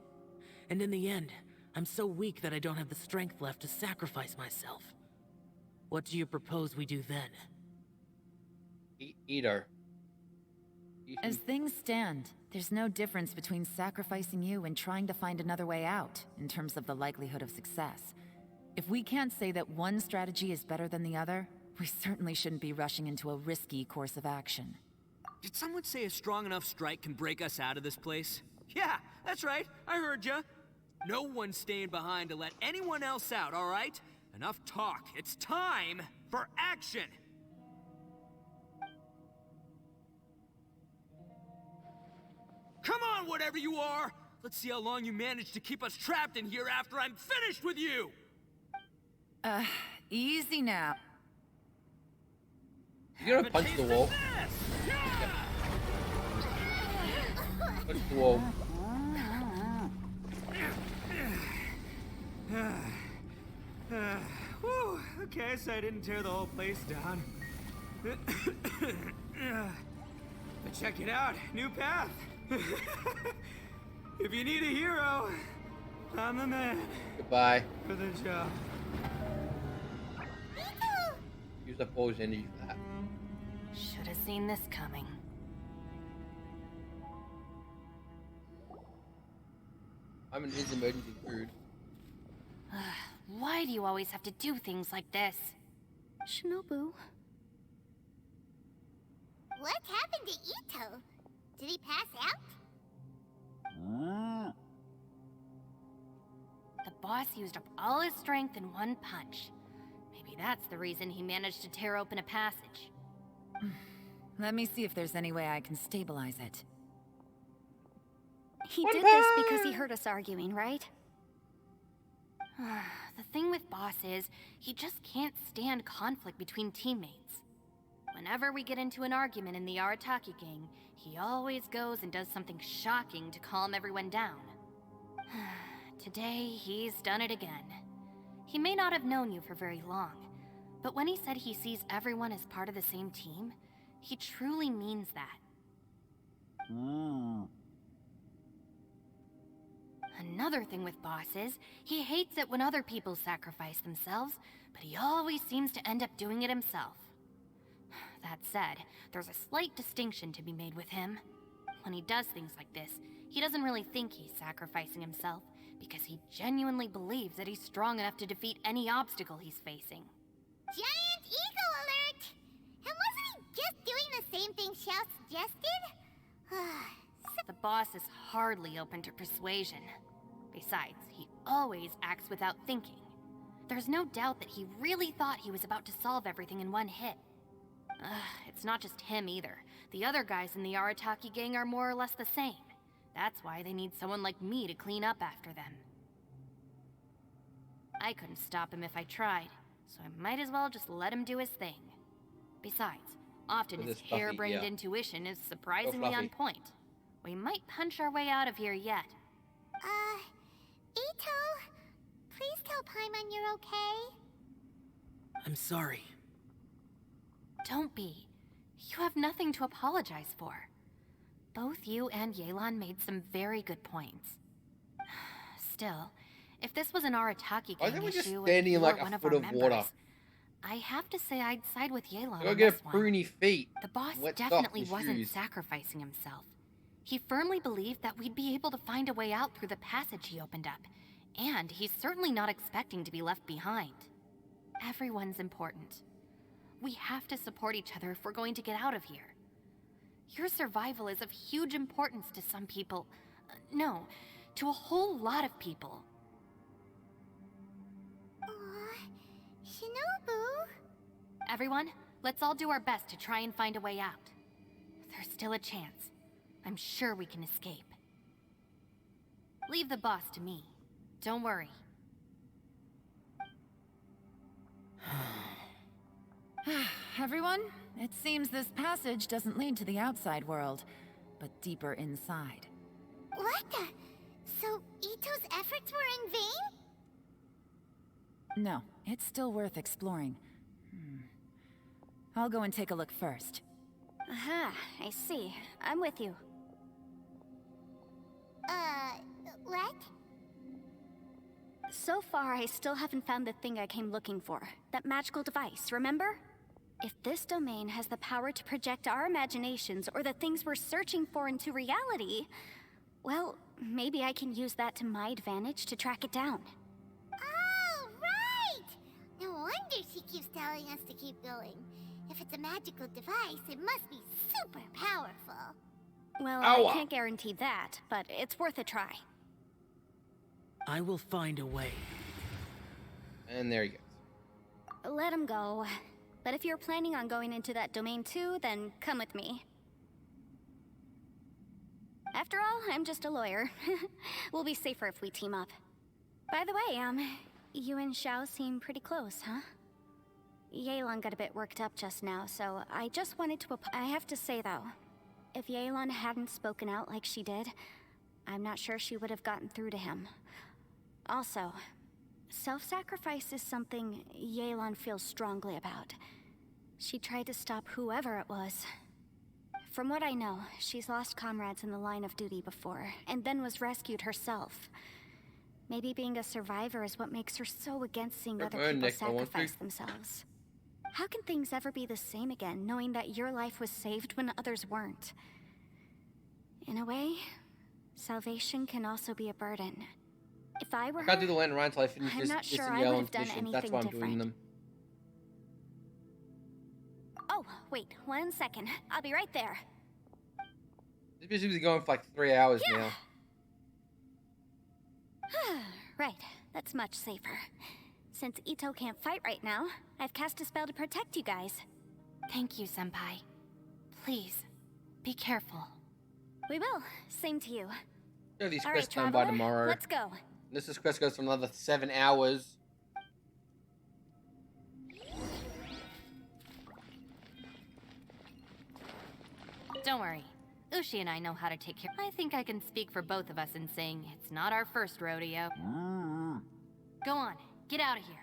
Speaker 8: And in the end, I'm so weak that I don't have the strength left to sacrifice myself. What do you propose we do then?
Speaker 1: Eat her.
Speaker 7: As things stand, there's no difference between sacrificing you and trying to find another way out, in terms of the likelihood of success. If we can't say that one strategy is better than the other, we certainly shouldn't be rushing into a risky course of action.
Speaker 3: Did someone say a strong enough strike can break us out of this place? Yeah, that's right. I heard ya. No one's staying behind to let anyone else out, all right? Enough talk. It's time for action! Come on, whatever you are! Let's see how long you manage to keep us trapped in here after I'm finished with you!
Speaker 7: Easy now.
Speaker 1: You're gonna punch the wall. Yep. Punch the wall.
Speaker 3: Whew, okay, so I didn't tear the whole place down. But check it out, new path. If you need a hero, I'm the man.
Speaker 1: Goodbye.
Speaker 3: For the job.
Speaker 1: Use the pose energy for that.
Speaker 5: Should have seen this coming.
Speaker 1: I'm an emergency food.
Speaker 5: Why do you always have to do things like this?
Speaker 4: Shinobu.
Speaker 2: What happened to Ito? Did he pass out?
Speaker 5: The boss used up all his strength in one punch. Maybe that's the reason he managed to tear open a passage.
Speaker 7: Let me see if there's any way I can stabilize it.
Speaker 4: He did this because he heard us arguing, right?
Speaker 5: The thing with Boss is, he just can't stand conflict between teammates. Whenever we get into an argument in the Arataki gang, he always goes and does something shocking to calm everyone down. Today, he's done it again. He may not have known you for very long, but when he said he sees everyone as part of the same team, he truly means that. Another thing with Boss is, he hates it when other people sacrifice themselves, but he always seems to end up doing it himself. That said, there's a slight distinction to be made with him. When he does things like this, he doesn't really think he's sacrificing himself, because he genuinely believes that he's strong enough to defeat any obstacle he's facing.
Speaker 2: Giant ego alert! And wasn't he just doing the same thing Xiao suggested?
Speaker 5: The boss is hardly open to persuasion. Besides, he always acts without thinking. There's no doubt that he really thought he was about to solve everything in one hit. It's not just him either. The other guys in the Arataki gang are more or less the same. That's why they need someone like me to clean up after them. I couldn't stop him if I tried, so I might as well just let him do his thing. Besides, often his harebrained intuition is surprisingly on point. We might punch our way out of here yet.
Speaker 2: Ito, please tell Paimon you're okay.
Speaker 8: I'm sorry.
Speaker 5: Don't be. You have nothing to apologize for. Both you and Yelan made some very good points. Still, if this was an Arataki gang issue and you were one of our members, I have to say I'd side with Yelan on this one.
Speaker 1: Pruny feet.
Speaker 5: The boss definitely wasn't sacrificing himself. He firmly believed that we'd be able to find a way out through the passage he opened up, and he's certainly not expecting to be left behind. Everyone's important. We have to support each other if we're going to get out of here. Your survival is of huge importance to some people. No, to a whole lot of people.
Speaker 2: Shinobu?
Speaker 5: Everyone, let's all do our best to try and find a way out. There's still a chance. I'm sure we can escape. Leave the boss to me. Don't worry.
Speaker 7: Everyone, it seems this passage doesn't lead to the outside world, but deeper inside.
Speaker 2: What the? So Ito's efforts were in vain?
Speaker 7: No, it's still worth exploring. I'll go and take a look first.
Speaker 4: Aha, I see. I'm with you.
Speaker 2: What?
Speaker 4: So far, I still haven't found the thing I came looking for. That magical device, remember? If this domain has the power to project our imaginations or the things we're searching for into reality, well, maybe I can use that to my advantage to track it down.
Speaker 2: Oh, right! No wonder she keeps telling us to keep going. If it's a magical device, it must be super powerful.
Speaker 4: Well, I can't guarantee that, but it's worth a try.
Speaker 8: I will find a way.
Speaker 1: And there he goes.
Speaker 4: Let him go. But if you're planning on going into that domain too, then come with me. After all, I'm just a lawyer. We'll be safer if we team up. By the way, you and Xiao seem pretty close, huh? Yelan got a bit worked up just now, so I just wanted to I have to say though, if Yelan hadn't spoken out like she did, I'm not sure she would have gotten through to him. Also, self-sacrifice is something Yelan feels strongly about. She tried to stop whoever it was. From what I know, she's lost comrades in the line of duty before, and then was rescued herself. Maybe being a survivor is what makes her so against seeing other people sacrifice themselves. How can things ever be the same again, knowing that your life was saved when others weren't? In a way, salvation can also be a burden. If I were
Speaker 1: I can't do the Lantern Ride until I finish
Speaker 4: I'm not
Speaker 1: this
Speaker 4: sure I would have done
Speaker 1: missions.
Speaker 4: anything
Speaker 1: That's why I'm
Speaker 4: different.
Speaker 1: doing them.
Speaker 4: Oh, wait, 1 second. I'll be right there.
Speaker 1: This mission is going for like 3 hours now.
Speaker 4: Right, that's much safer. Since Ito can't fight right now, I've cast a spell to protect you guys.
Speaker 5: Thank you, Senpai. Please, be careful.
Speaker 4: We will. Same to you.
Speaker 1: Get these
Speaker 4: All
Speaker 1: quests
Speaker 4: right,
Speaker 1: done by
Speaker 4: Traveler,
Speaker 1: tomorrow.
Speaker 4: let's go.
Speaker 1: This quest goes for another 7 hours.
Speaker 5: Don't worry. Ushi and I know how to take care. I think I can speak for both of us in saying it's not our first rodeo. Go on, get out of here.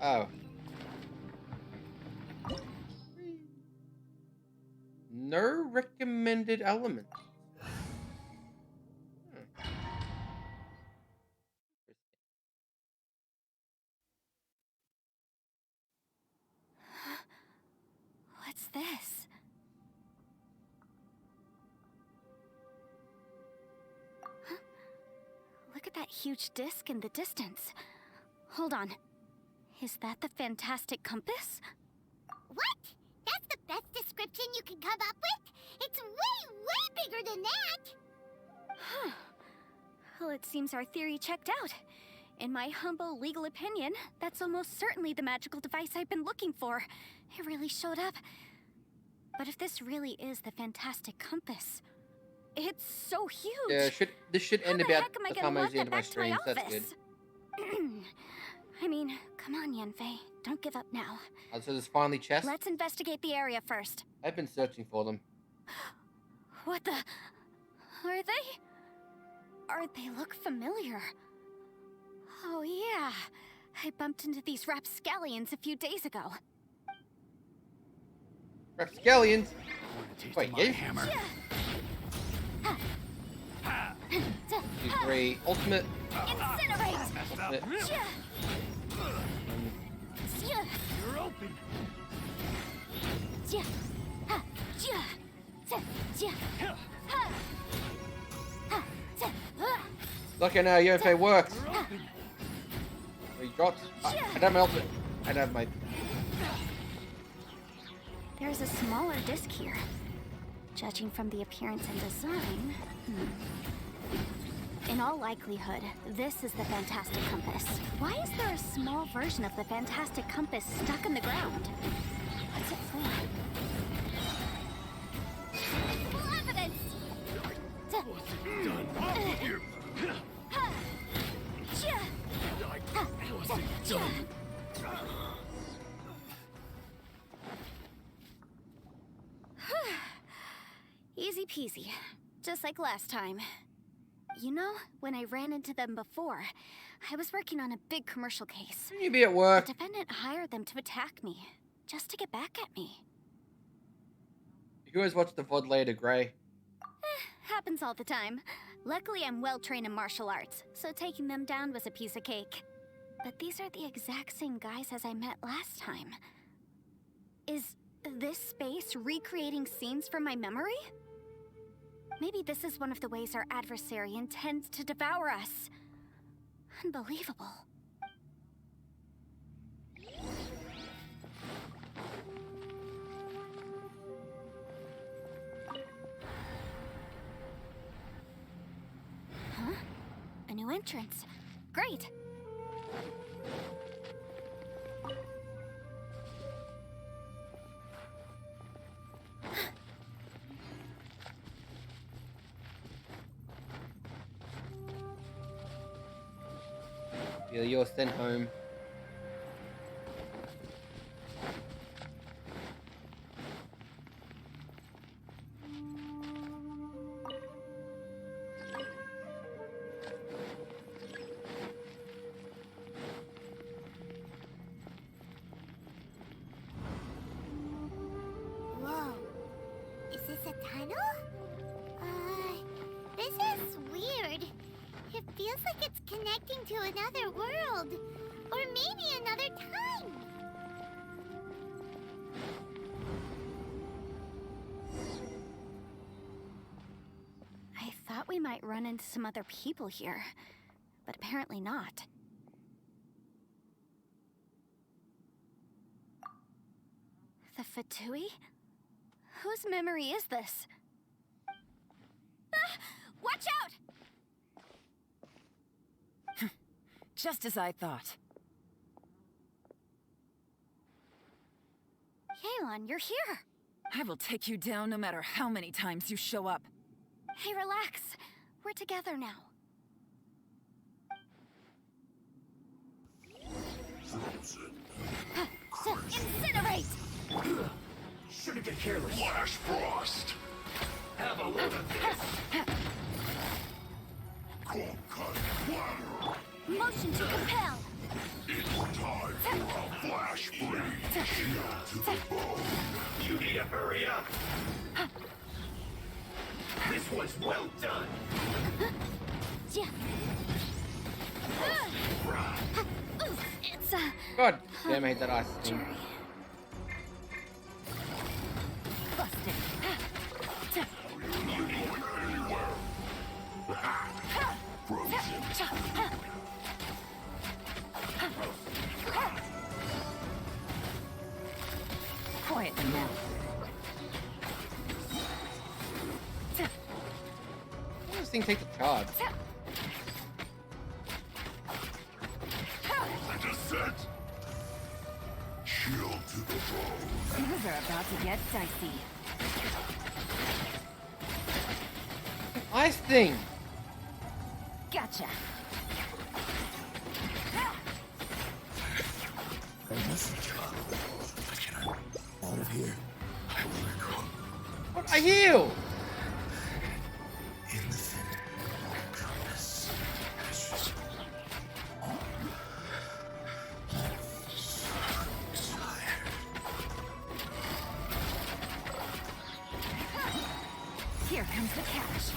Speaker 1: Oh. No recommended elements.
Speaker 4: What's this? Huh? Look at that huge disc in the distance. Hold on. Is that the fantastic compass?
Speaker 2: What? That's the best description you can come up with? It's way, way bigger than that!
Speaker 4: Huh. Well, it seems our theory checked out. In my humble legal opinion, that's almost certainly the magical device I've been looking for. It really showed up. But if this really is the fantastic compass, it's so huge.
Speaker 1: Yeah, this should end about the time I was
Speaker 4: the
Speaker 1: into my streams. That's good.
Speaker 4: I mean, come on, Yanfei. Don't give up now.
Speaker 1: Oh, so there's finally chests?
Speaker 4: Let's investigate the area first.
Speaker 1: I've been searching for them.
Speaker 4: What the? Are they? They look familiar. Oh, yeah. I bumped into these rapscallions a few days ago.
Speaker 1: Rapscallions? Wait, you?
Speaker 9: Hammer.
Speaker 1: Three. Ultimate.
Speaker 4: Incinerate!
Speaker 1: Ultimate.
Speaker 9: You're open.
Speaker 1: Okay, now Yanfei works. He drops. I don't have my ultimate. I don't have my.
Speaker 4: There's a smaller disc here. Judging from the appearance and design... In all likelihood, this is the fantastic compass. Why is there a small version of the fantastic compass stuck in the ground? What's it for?
Speaker 2: Full evidence!
Speaker 4: Easy peasy. Just like last time. You know, when I ran into them before, I was working on a big commercial case.
Speaker 1: Shouldn't you be at work?
Speaker 4: The defendant hired them to attack me, just to get back at me.
Speaker 1: You can always watch the VOD later, Gray.
Speaker 4: Happens all the time. Luckily, I'm well trained in martial arts, so taking them down was a piece of cake. But these are the exact same guys as I met last time. Is this space recreating scenes from my memory? Maybe this is one of the ways our adversary intends to devour us. Unbelievable. Huh? A new entrance. Great!
Speaker 1: Yeah, you're sent home.
Speaker 2: Whoa. Is this a tunnel? This is weird. It feels like it's connecting to another world. Or maybe another time.
Speaker 4: I thought we might run into some other people here, but apparently not. The Fatui? Whose memory is this?
Speaker 11: Watch out!
Speaker 7: Just as I thought.
Speaker 4: Yelan, you're here.
Speaker 7: I will take you down no matter how many times you show up.
Speaker 4: Hey, relax. We're together now.
Speaker 11: Incinerate!
Speaker 9: Shouldn't get careless. Flash frost. Have a look at this. Cold cut flatter.
Speaker 11: Motion to compel!
Speaker 9: It's time for a flash freeze. Shield to the bone. You need to hurry up. This one's well done.
Speaker 11: It's
Speaker 1: God damn, I hate that ice thing.
Speaker 11: busted.
Speaker 7: Quietly now.
Speaker 1: Why does this thing take the charge?
Speaker 9: Descent. Shield to the bone.
Speaker 7: Things are about to get dicey.
Speaker 1: Ice thing!
Speaker 7: Gotcha.
Speaker 8: A message. Out of here. I will recall.
Speaker 1: What? I heal!
Speaker 8: In the thin compass.
Speaker 7: Here comes the catch.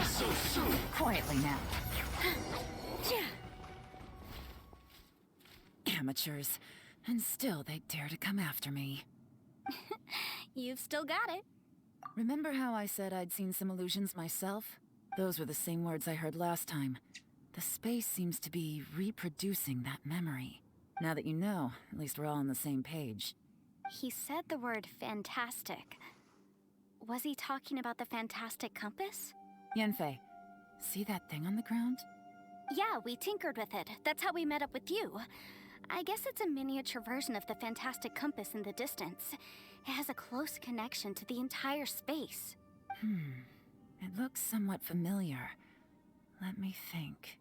Speaker 9: So soon.
Speaker 7: Quietly now. Amateurs. And still they dare to come after me.
Speaker 4: You've still got it.
Speaker 7: Remember how I said I'd seen some illusions myself? Those were the same words I heard last time. The space seems to be reproducing that memory. Now that you know, at least we're all on the same page.
Speaker 4: He said the word fantastic. Was he talking about the fantastic compass?
Speaker 7: Yanfei, see that thing on the ground?
Speaker 4: Yeah, we tinkered with it. That's how we met up with you. I guess it's a miniature version of the fantastic compass in the distance. It has a close connection to the entire space.
Speaker 7: It looks somewhat familiar. Let me think.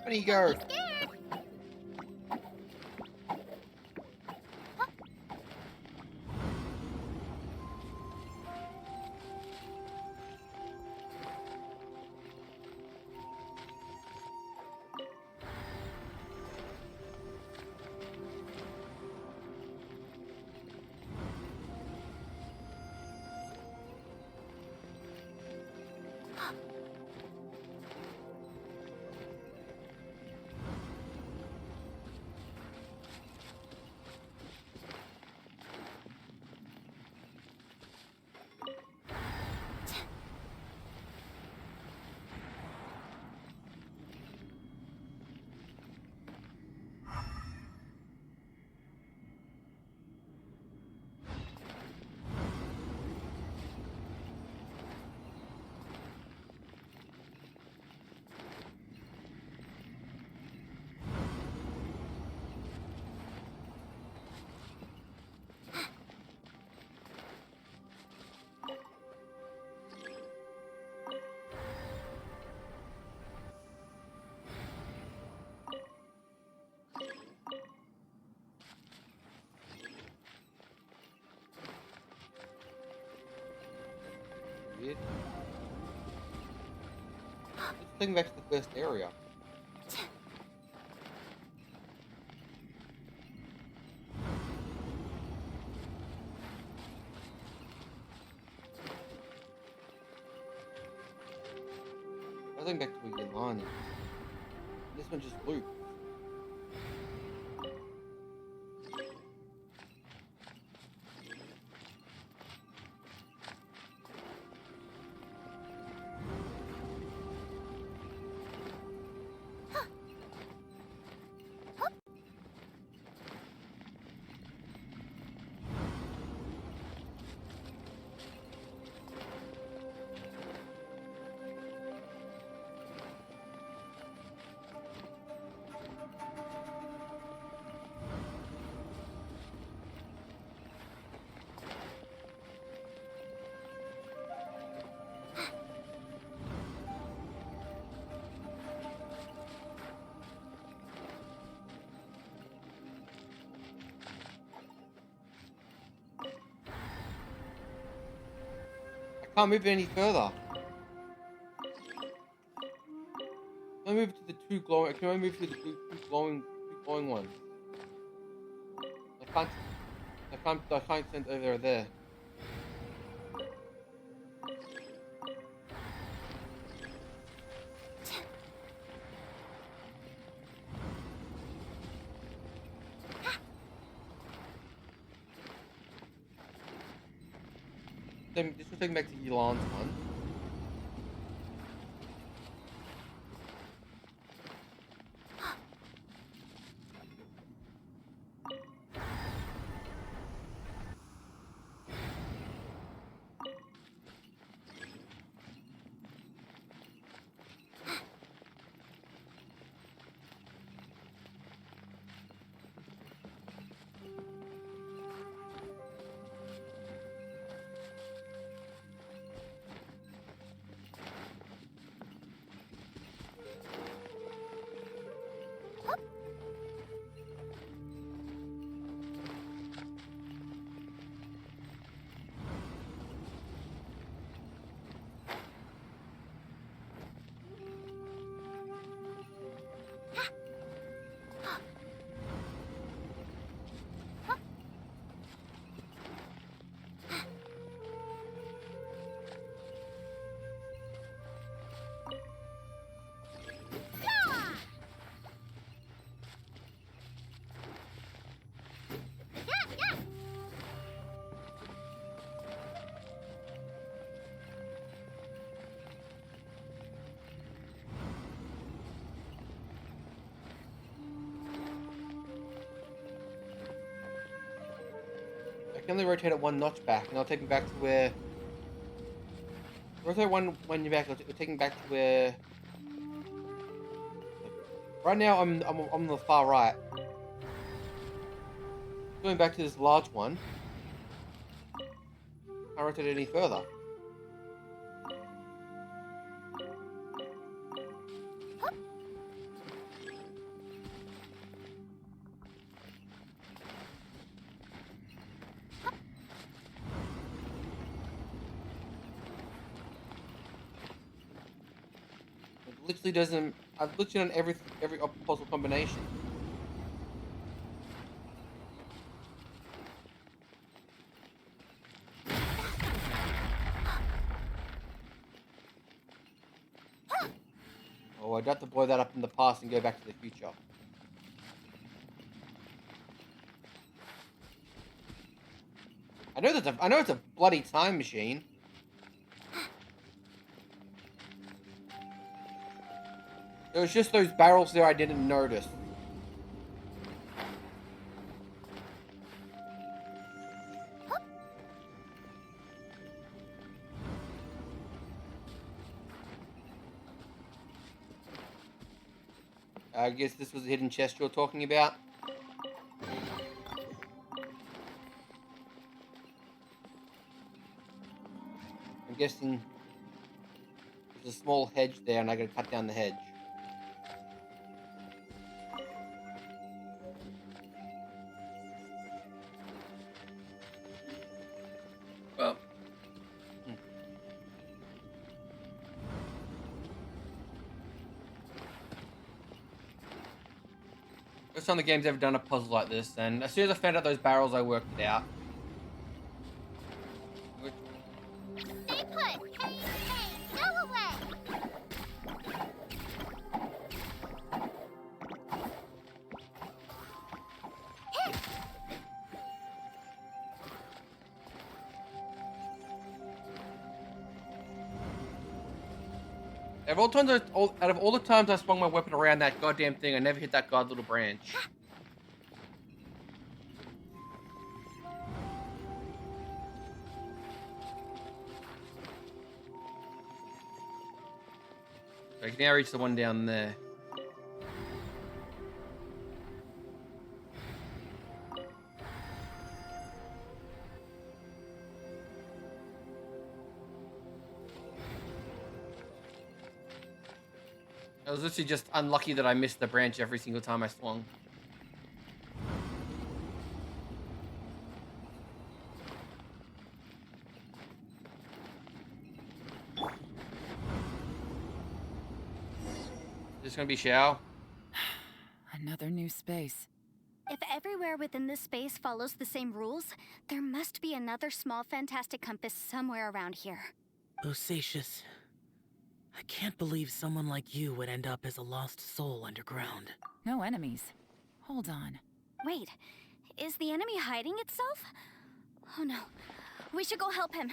Speaker 1: Where do you go? weird. Let's take back to the first area. I think back to where Yolani. This one just looped. Can't move it any further. Can I move to the two glowing? Can I move to the two glowing ones? I can't send over there. This will take me back to Elon's one. I can only rotate it one notch back, and I'll take me back to where. Rotate one when you're back. It'll take me back to where. Right now, I'm on the far right. Going back to this large one. Can't rotate it any further. Literally doesn't. I've looked on every possible combination. Oh, I'd have to blow that up in the past and go back to the future. I know it's a bloody time machine. It was just those barrels there I didn't notice. I guess this was the hidden chest you're talking about. I'm guessing there's a small hedge there and I gotta cut down the hedge. Well. First time the game's ever done a puzzle like this, and as soon as I found out those barrels, I worked it out.
Speaker 2: Stay put! Hey, hey, go away!
Speaker 1: Out of all the times I swung my weapon around that goddamn thing, I never hit that god little branch. I can now reach the one down there. I was literally just unlucky that I missed the branch every single time I swung. This gonna be Xiao.
Speaker 7: Another new space.
Speaker 4: If everywhere within this space follows the same rules, there must be another small fantastic compass somewhere around here.
Speaker 8: Bosacius, I can't believe someone like you would end up as a lost soul underground.
Speaker 7: No enemies. Hold on.
Speaker 4: Wait, is the enemy hiding itself? Oh no, we should go help him.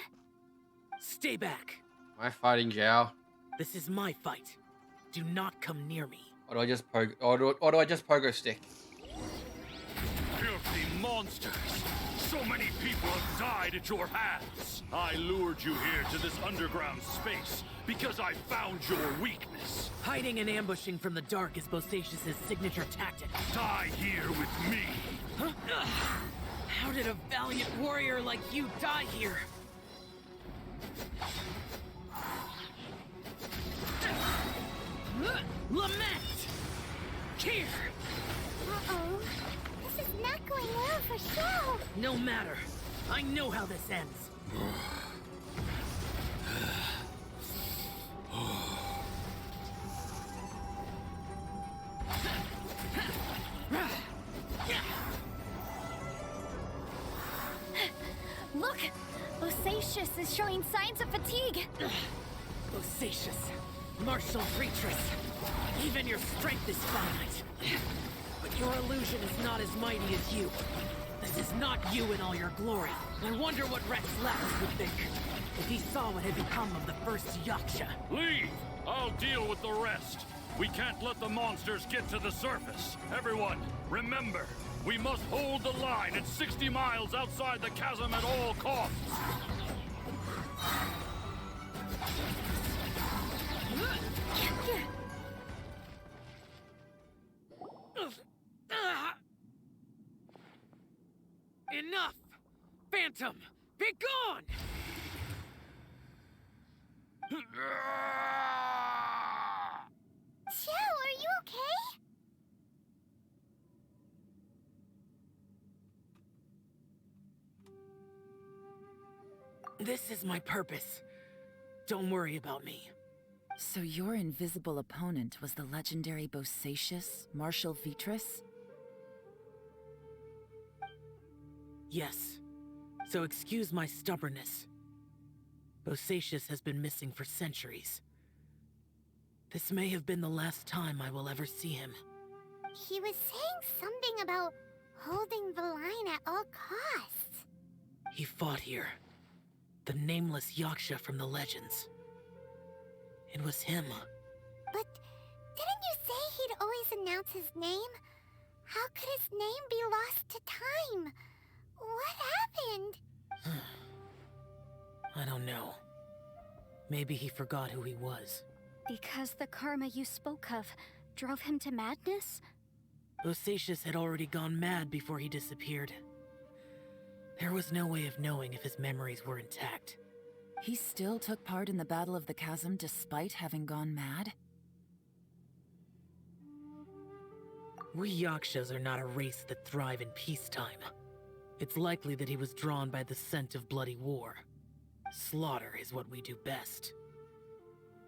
Speaker 8: Stay back.
Speaker 1: Am I fighting Xiao?
Speaker 8: This is my fight. Do not come near me.
Speaker 1: Or do I just pogo stick?
Speaker 9: Filthy monsters! So many people have died at your hands! I lured you here to this underground space because I found your weakness.
Speaker 8: Hiding and ambushing from the dark is Bosacius' signature tactic.
Speaker 9: Die here with me!
Speaker 8: Huh? How did a valiant warrior like you die here? Lament! Here!
Speaker 2: Uh-oh. This is not going well for Xiao.
Speaker 8: No matter. I know how this ends.
Speaker 4: Look! Bosacius is showing signs of fatigue.
Speaker 8: Bosacius, martial creatress. Even your strength is finite. But your illusion is not as mighty as you. This is not you in all your glory. I wonder what Rex Lapis would think if he saw what had become of the first Yaksha.
Speaker 9: Leave! I'll deal with the rest. We can't let the monsters get to the surface. Everyone, remember, we must hold the line at 60 miles outside the chasm at all costs.
Speaker 8: Enough! Phantom, be gone!
Speaker 2: Xiao, are you okay?
Speaker 8: This is my purpose. Don't worry about me.
Speaker 7: So your invisible opponent was the legendary Bosacius, Marshal Vitris?
Speaker 8: Yes. So excuse my stubbornness. Bosacius has been missing for centuries. This may have been the last time I will ever see him.
Speaker 2: He was saying something about holding the line at all costs.
Speaker 8: He fought here. The nameless Yaksha from the legends. It was him.
Speaker 2: But didn't you say he'd always announce his name? How could his name be lost to time? What happened?
Speaker 8: I don't know. Maybe he forgot who he was.
Speaker 4: Because the karma you spoke of drove him to madness?
Speaker 8: Bosacius had already gone mad before he disappeared. There was no way of knowing if his memories were intact.
Speaker 7: He still took part in the Battle of the Chasm despite having gone mad?
Speaker 8: We Yakshas are not a race that thrive in peacetime. It's likely that he was drawn by the scent of bloody war. Slaughter is what we do best.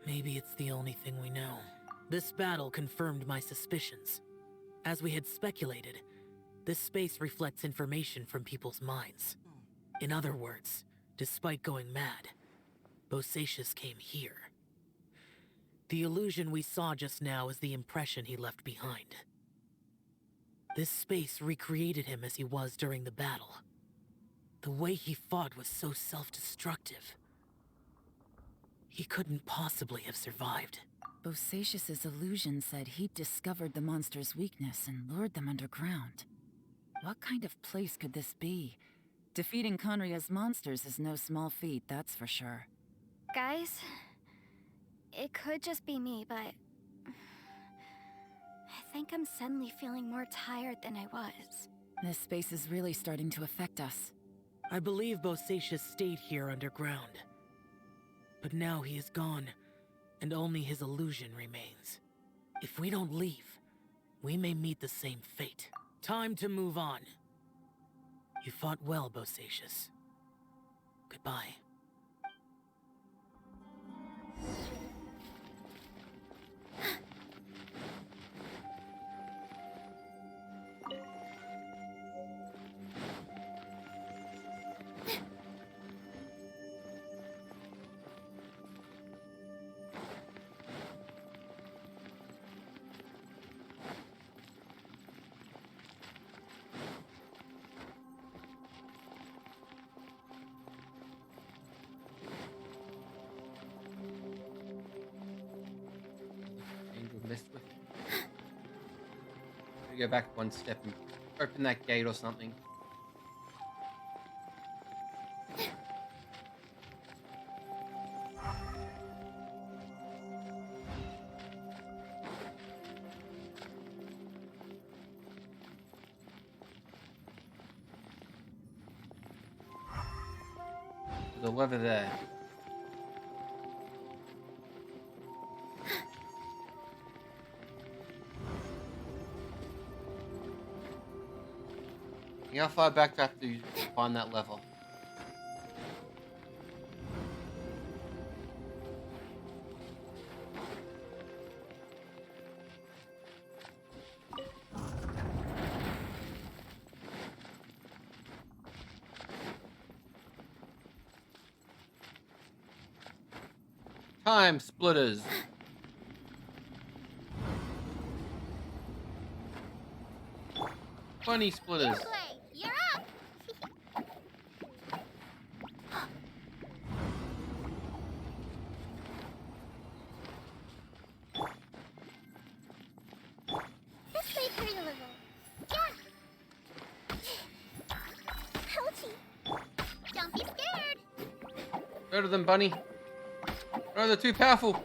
Speaker 8: Maybe it's the only thing we know. This battle confirmed my suspicions. As we had speculated, this space reflects information from people's minds. In other words, despite going mad, Bosacius came here. The illusion we saw just now is the impression he left behind. This space recreated him as he was during the battle. The way he fought was so self-destructive. He couldn't possibly have survived.
Speaker 7: Bosacius's illusion said he'd discovered the monster's weakness and lured them underground. What kind of place could this be? Defeating Conria's monsters is no small feat, that's for sure.
Speaker 4: Guys, it could just be me, but I think I'm suddenly feeling more tired than I was.
Speaker 7: This space is really starting to affect us.
Speaker 8: I believe Bosacius stayed here underground. But now he is gone, and only his illusion remains. If we don't leave, we may meet the same fate. Time to move on. You fought well, Bosacius. Goodbye.
Speaker 1: Messed with. We go back one step and open that gate or something. The lever there. How far back do I have to find that level? Time splitters. Funny splitters.
Speaker 2: You're up! This way through the level. Yeah! Ouchie! Don't be scared!
Speaker 1: Go to them, bunny. No, they're too powerful.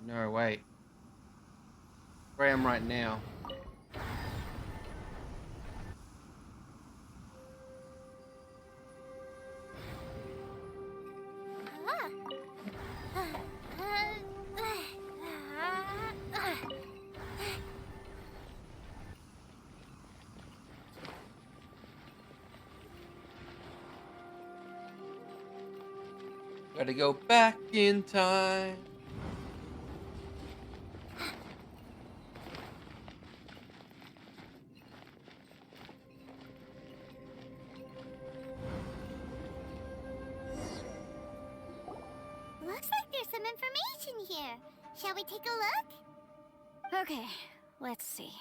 Speaker 1: No, wait. Where I am right now. Gotta go back in time.
Speaker 2: Looks like there's some information here. Shall we take a look?
Speaker 4: Okay, let's see.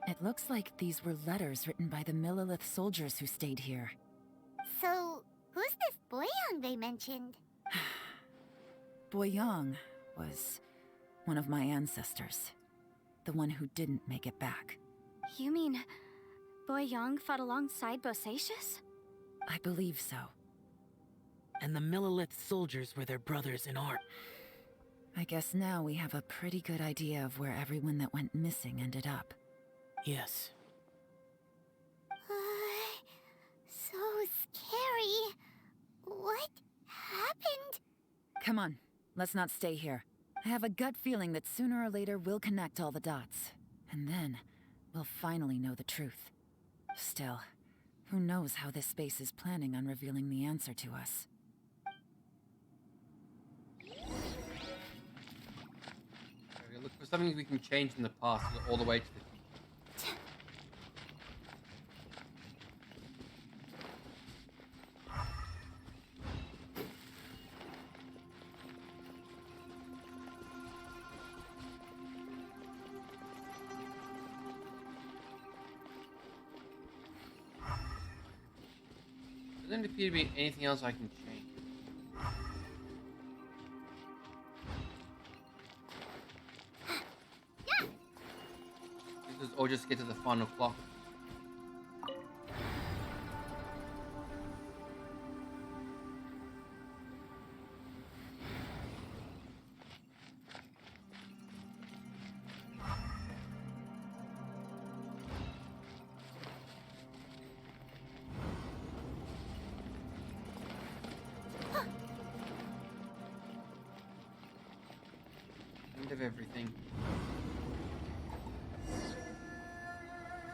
Speaker 7: It looks like these were letters written by the Millilith soldiers who stayed here.
Speaker 2: So, who's this Boyang they mentioned?
Speaker 7: Boyang was one of my ancestors. The one who didn't make it back.
Speaker 4: You mean Boyang fought alongside Bosacius?
Speaker 7: I believe so.
Speaker 8: And the Millilith soldiers were their brothers in arms.
Speaker 7: I guess now we have a pretty good idea of where everyone that went missing ended up.
Speaker 8: Yes.
Speaker 2: happened?
Speaker 7: Come on, let's not stay here. I have a gut feeling that sooner or later we'll connect all the dots. And then, we'll finally know the truth. Still, who knows how this space is planning on revealing the answer to us.
Speaker 1: Okay, look for something we can change in the past to go all the way to the future. Doesn't appear to be anything else I can change. Or just get to the final clock. End of everything.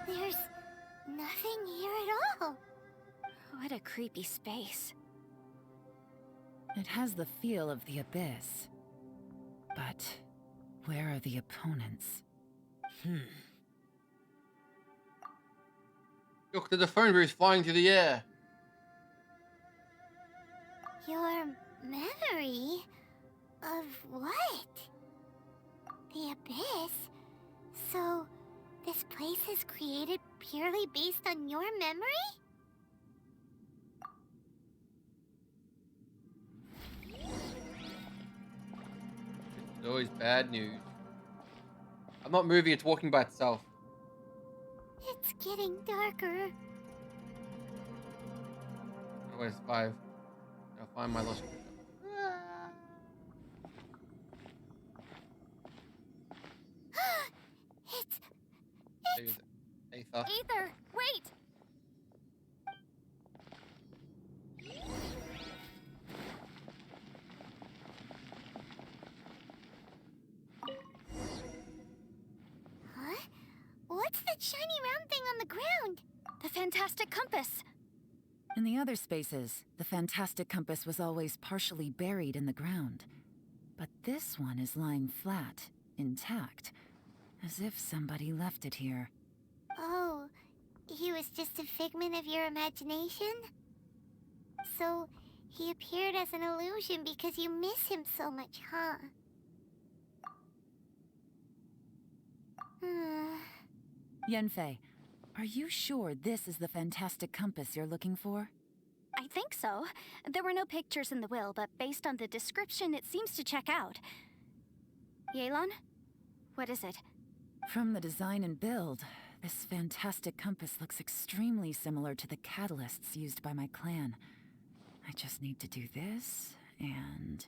Speaker 2: There's nothing here at all.
Speaker 4: What a creepy space.
Speaker 7: It has the feel of the abyss. But where are the opponents?
Speaker 1: Look, there's a phone booth flying through the air.
Speaker 2: Your memory of what? The abyss? So, this place is created purely based on your memory?
Speaker 1: It's always bad news. I'm not moving, it's walking by itself.
Speaker 2: It's getting darker.
Speaker 1: Oh, where's 5? I'll find my lost.
Speaker 2: It's
Speaker 1: Aether.
Speaker 4: Aether, wait!
Speaker 2: Huh? What's that shiny round thing on the ground?
Speaker 4: The fantastic compass!
Speaker 7: In the other spaces, the fantastic compass was always partially buried in the ground. But this one is lying flat, intact, as if somebody left it here.
Speaker 2: Oh, he was just a figment of your imagination? So, he appeared as an illusion because you miss him so much, huh?
Speaker 7: Yanfei, are you sure this is the fantastic compass you're looking for?
Speaker 4: I think so. There were no pictures in the will, but based on the description, it seems to check out. Yelan? What is it?
Speaker 7: From the design and build, this fantastic compass looks extremely similar to the catalysts used by my clan. I just need to do this, and...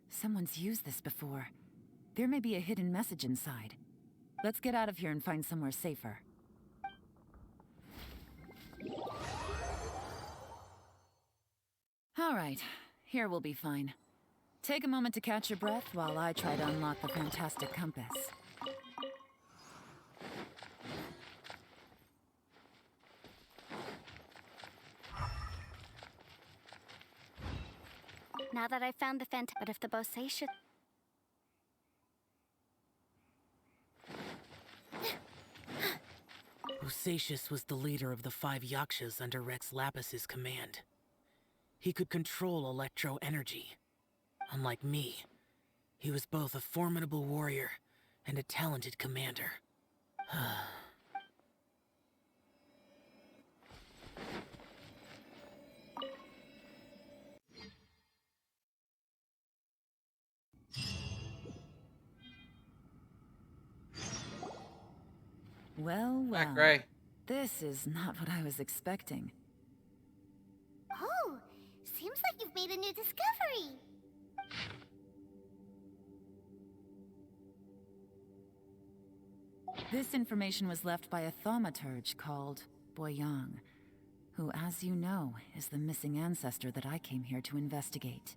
Speaker 7: Someone's used this before. There may be a hidden message inside. Let's get out of here and find somewhere safer. All right, here we'll be fine. Take a moment to catch your breath while I try to unlock the fantastic compass.
Speaker 4: Now that I've found the but if the Bosatia...
Speaker 8: Bosacius was the leader of the 5 Yakshas under Rex Lapis's command. He could control electro energy. Unlike me, he was both a formidable warrior and a talented commander.
Speaker 7: Well,
Speaker 1: Back, Gray.
Speaker 7: this is not what I was expecting.
Speaker 2: Oh, seems like you've made a new discovery.
Speaker 7: This information was left by a thaumaturge called Boyang, who, as you know, is the missing ancestor that I came here to investigate.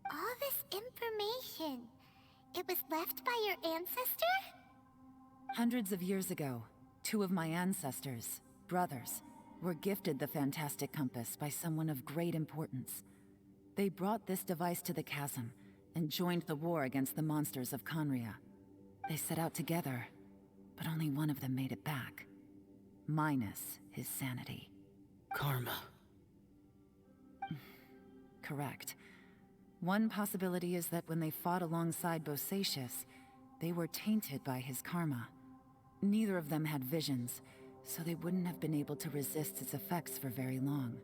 Speaker 2: All this information, it was left by your ancestor?
Speaker 7: Hundreds of years ago, two of my ancestors, brothers, were gifted the fantastic compass by someone of great importance. They brought this device to the chasm and joined the war against the monsters of Conria. They set out together, but only one of them made it back. Minus his sanity.
Speaker 8: Karma.
Speaker 7: Correct. One possibility is that when they fought alongside Bosacius, they were tainted by his karma. Neither of them had visions, so they wouldn't have been able to resist its effects for very long.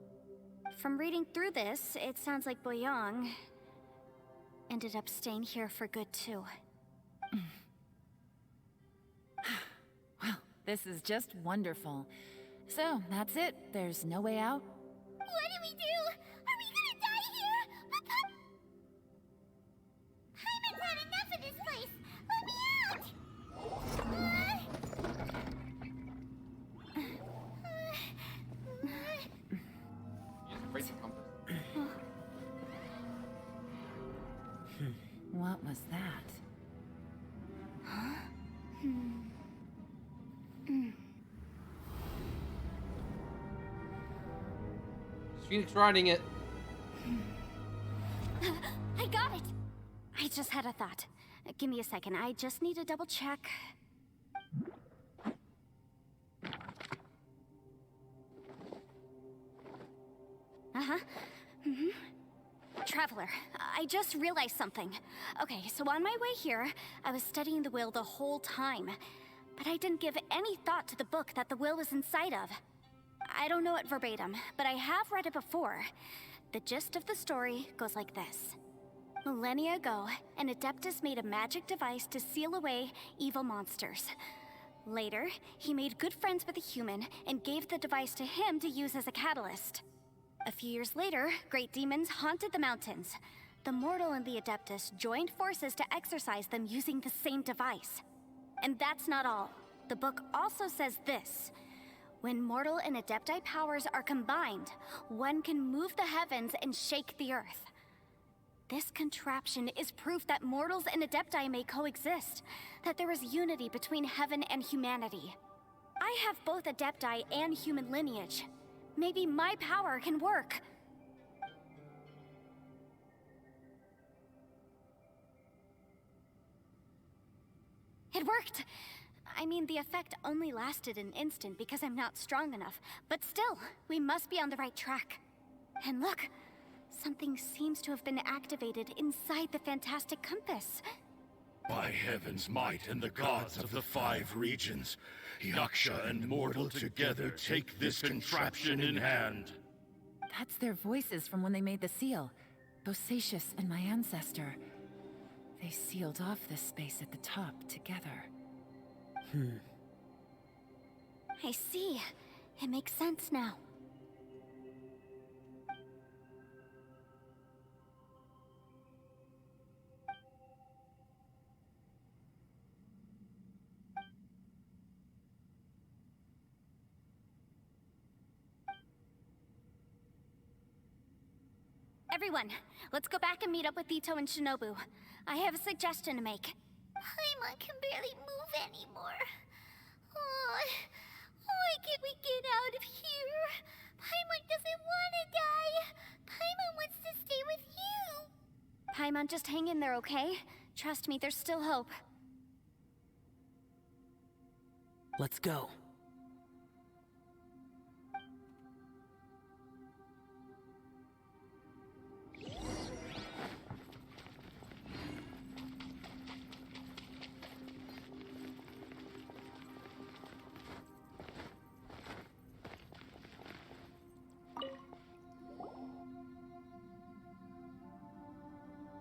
Speaker 4: From reading through this, it sounds like Boyang ended up staying here for good too.
Speaker 7: Well, this is just wonderful. So, that's it. There's no way out?
Speaker 2: What do we do? Are we gonna die here? Paimon's had enough of this place. Let me out!
Speaker 1: Just break the compass.
Speaker 7: What was that?
Speaker 1: Phoenix riding it.
Speaker 4: I got it! I just had a thought. Give me a second, I just need to double check. Traveler, I just realized something. Okay, so on my way here, I was studying the will the whole time. But I didn't give any thought to the book that the will was inside of. I don't know it verbatim, but I have read it before. The gist of the story goes like this. Millennia ago, an Adeptus made a magic device to seal away evil monsters. Later, he made good friends with a human and gave the device to him to use as a catalyst. A few years later, great demons haunted the mountains. The mortal and the Adeptus joined forces to exorcise them using the same device. And that's not all. The book also says this. When mortal and Adepti powers are combined, one can move the heavens and shake the earth. This contraption is proof that mortals and Adepti may coexist, that there is unity between heaven and humanity. I have both Adepti and human lineage. Maybe my power can work. It worked! I mean, the effect only lasted an instant because I'm not strong enough, but still, we must be on the right track. And look, something seems to have been activated inside the fantastic compass.
Speaker 9: By heaven's might and the gods of the 5 regions, Yaksha and mortal together take this contraption in hand.
Speaker 7: That's their voices from when they made the seal. Bosacius and my ancestor. They sealed off this space at the top together.
Speaker 4: I see. It makes sense now. Everyone, let's go back and meet up with Ito and Shinobu. I have a suggestion to make.
Speaker 2: Paimon can barely move anymore. Oh, why can't we get out of here? Paimon doesn't want to die. Paimon wants to stay with you.
Speaker 4: Paimon, just hang in there, okay? Trust me, there's still hope.
Speaker 8: Let's go.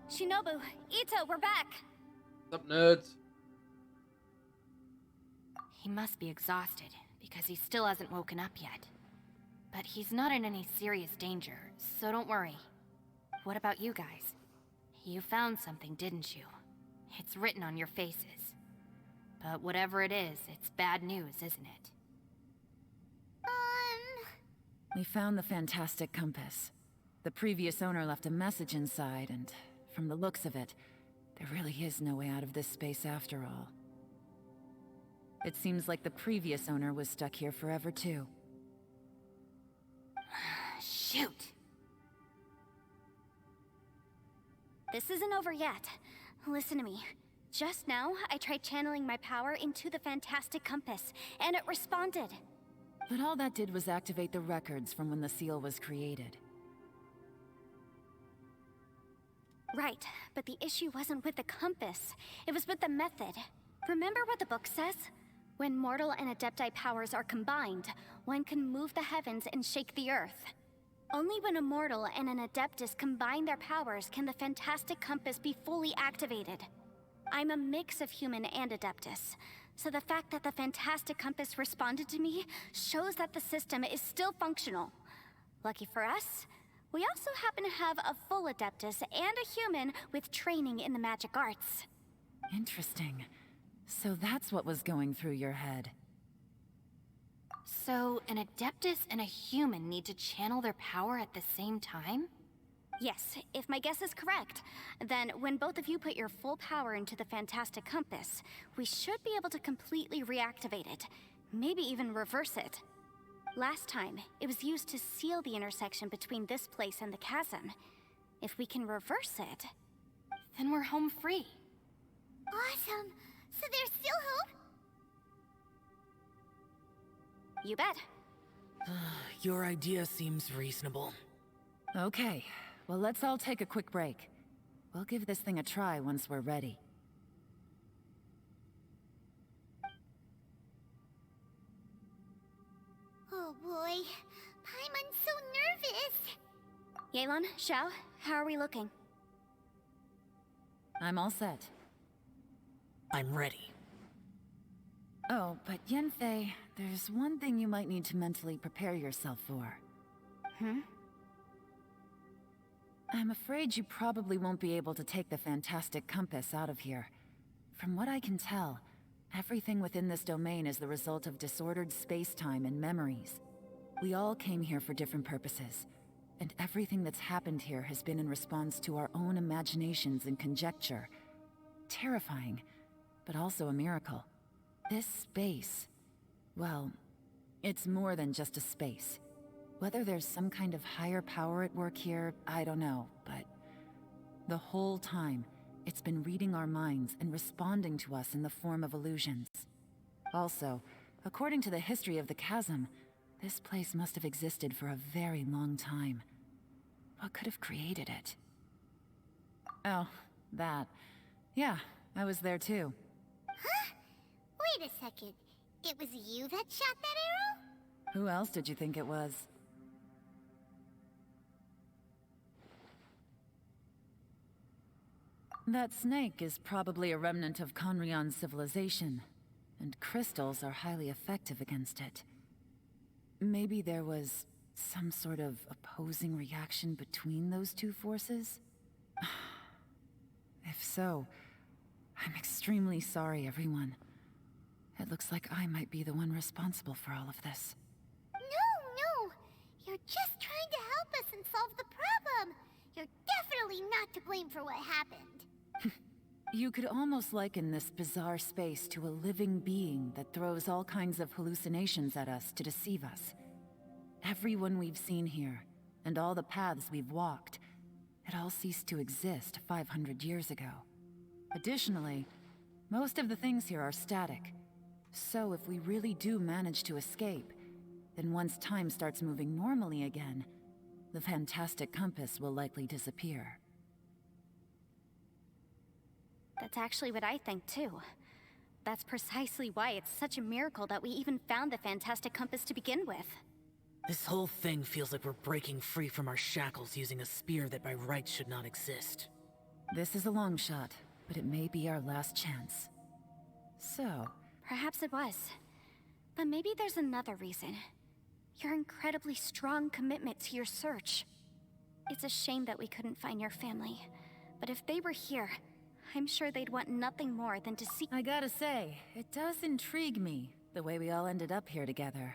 Speaker 4: Shinobu, Ito, we're back!
Speaker 1: What's up, nerds?
Speaker 5: He must be exhausted, because he still hasn't woken up yet. But he's not in any serious danger, so don't worry. What about you guys? You found something, didn't you? It's written on your faces. But whatever it is, it's bad news, isn't it?
Speaker 7: We found the fantastic compass. The previous owner left a message inside, and from the looks of it, there really is no way out of this space after all. It seems like the previous owner was stuck here forever too.
Speaker 11: Shoot.
Speaker 4: This isn't over yet. Listen to me. Just now, I tried channeling my power into the fantastic compass, and it responded.
Speaker 7: But all that did was activate the records from when the seal was created.
Speaker 4: Right, but the issue wasn't with the compass. It was with the method. Remember what the book says? When mortal and adepti powers are combined, one can move the heavens and shake the earth. Only when a mortal and an adeptus combine their powers can the fantastic compass be fully activated. I'm a mix of human and adeptus, so the fact that the fantastic compass responded to me shows that the system is still functional. Lucky for us, we also happen to have a full adeptus and a human with training in the magic arts.
Speaker 7: Interesting. So that's what was going through your head.
Speaker 5: So, an Adeptus and a human need to channel their power at the same time?
Speaker 4: Yes, if my guess is correct, then when both of you put your full power into the fantastic compass, we should be able to completely reactivate it, maybe even reverse it. Last time, it was used to seal the intersection between this place and the chasm. If we can reverse it,
Speaker 5: then we're home free.
Speaker 2: Awesome! So there's still hope?
Speaker 4: You bet.
Speaker 8: Your idea seems reasonable.
Speaker 7: Okay, well let's all take a quick break. We'll give this thing a try once we're ready.
Speaker 2: Oh boy, Paimon's so nervous.
Speaker 4: Yelan, Xiao, how are we looking?
Speaker 7: I'm all set.
Speaker 8: I'm ready.
Speaker 7: Oh, but Yanfei, there's one thing you might need to mentally prepare yourself for. I'm afraid you probably won't be able to take the fantastic compass out of here. From what I can tell, everything within this domain is the result of disordered space-time and memories. We all came here for different purposes, and everything that's happened here has been in response to our own imaginations and conjecture. Terrifying, but also a miracle. This space, well, it's more than just a space. Whether there's some kind of higher power at work here, I don't know, but the whole time, it's been reading our minds and responding to us in the form of illusions. Also, according to the history of the chasm, this place must have existed for a very long time. What could have created it? Oh, that. Yeah, I was there too.
Speaker 2: Huh? Wait a second. It was you that shot that arrow?
Speaker 7: Who else did you think it was? That snake is probably a remnant of Conrion's civilization, and crystals are highly effective against it. Maybe there was some sort of opposing reaction between those two forces? If so, I'm extremely sorry, everyone. It looks like I might be the one responsible for all of this.
Speaker 2: No! You're just trying to help us and solve the problem! You're definitely not to blame for what happened.
Speaker 7: You could almost liken this bizarre space to a living being that throws all kinds of hallucinations at us to deceive us. Everyone we've seen here, and all the paths we've walked, it all ceased to exist 500 years ago. Additionally, most of the things here are static. So if we really do manage to escape, then once time starts moving normally again, the fantastic compass will likely disappear.
Speaker 4: That's actually what I think too. That's precisely why it's such a miracle that we even found the fantastic compass to begin with.
Speaker 8: This whole thing feels like we're breaking free from our shackles using a spear that by rights should not exist.
Speaker 7: This is a long shot, but it may be our last chance. So...
Speaker 4: Perhaps it was. But maybe there's another reason. Your incredibly strong commitment to your search. It's a shame that we couldn't find your family. But if they were here, I'm sure they'd want nothing more than to see—
Speaker 7: I gotta say, it does intrigue me, the way we all ended up here together.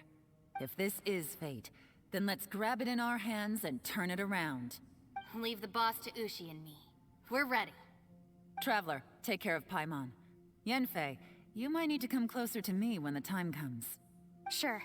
Speaker 7: If this is fate, Then let's grab it in our hands and turn it around.
Speaker 5: Leave the boss to Ushi and me. We're ready.
Speaker 7: Traveler, take care of Paimon. Yanfei, you might need to come closer to me when the time comes.
Speaker 4: Sure.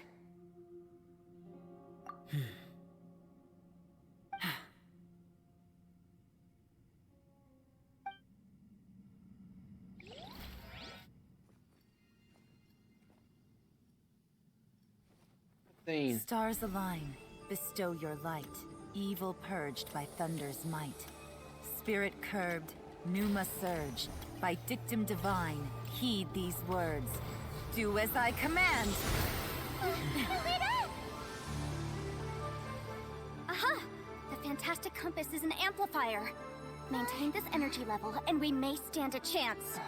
Speaker 4: Stars align, bestow your light. Evil purged by thunder's might. Spirit curbed, pneuma surge. By dictum divine, heed these words. Do as I command! Aha! The fantastic compass is an amplifier. Maintain this energy level, and we may stand a chance.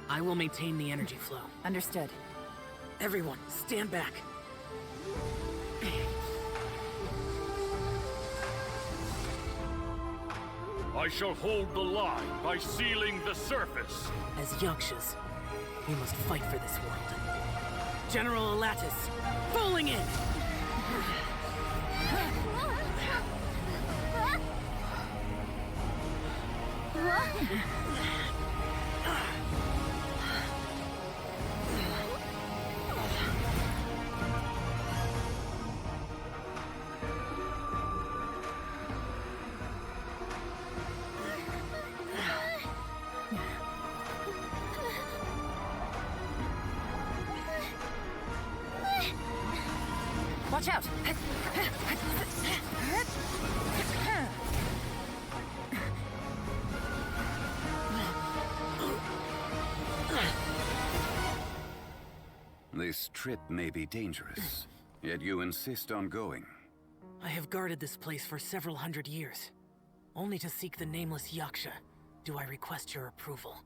Speaker 8: I will maintain the energy flow.
Speaker 7: Understood.
Speaker 8: Everyone, stand back.
Speaker 9: I shall hold the line by sealing the surface.
Speaker 8: As Yakshas, we must fight for this world. General Alatus, falling in!
Speaker 7: Watch out!
Speaker 13: This trip may be dangerous, yet you insist on going.
Speaker 8: I have guarded this place for several hundred years. Only to seek the nameless Yaksha do I request your approval.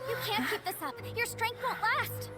Speaker 4: You can't keep this up. Your strength won't last.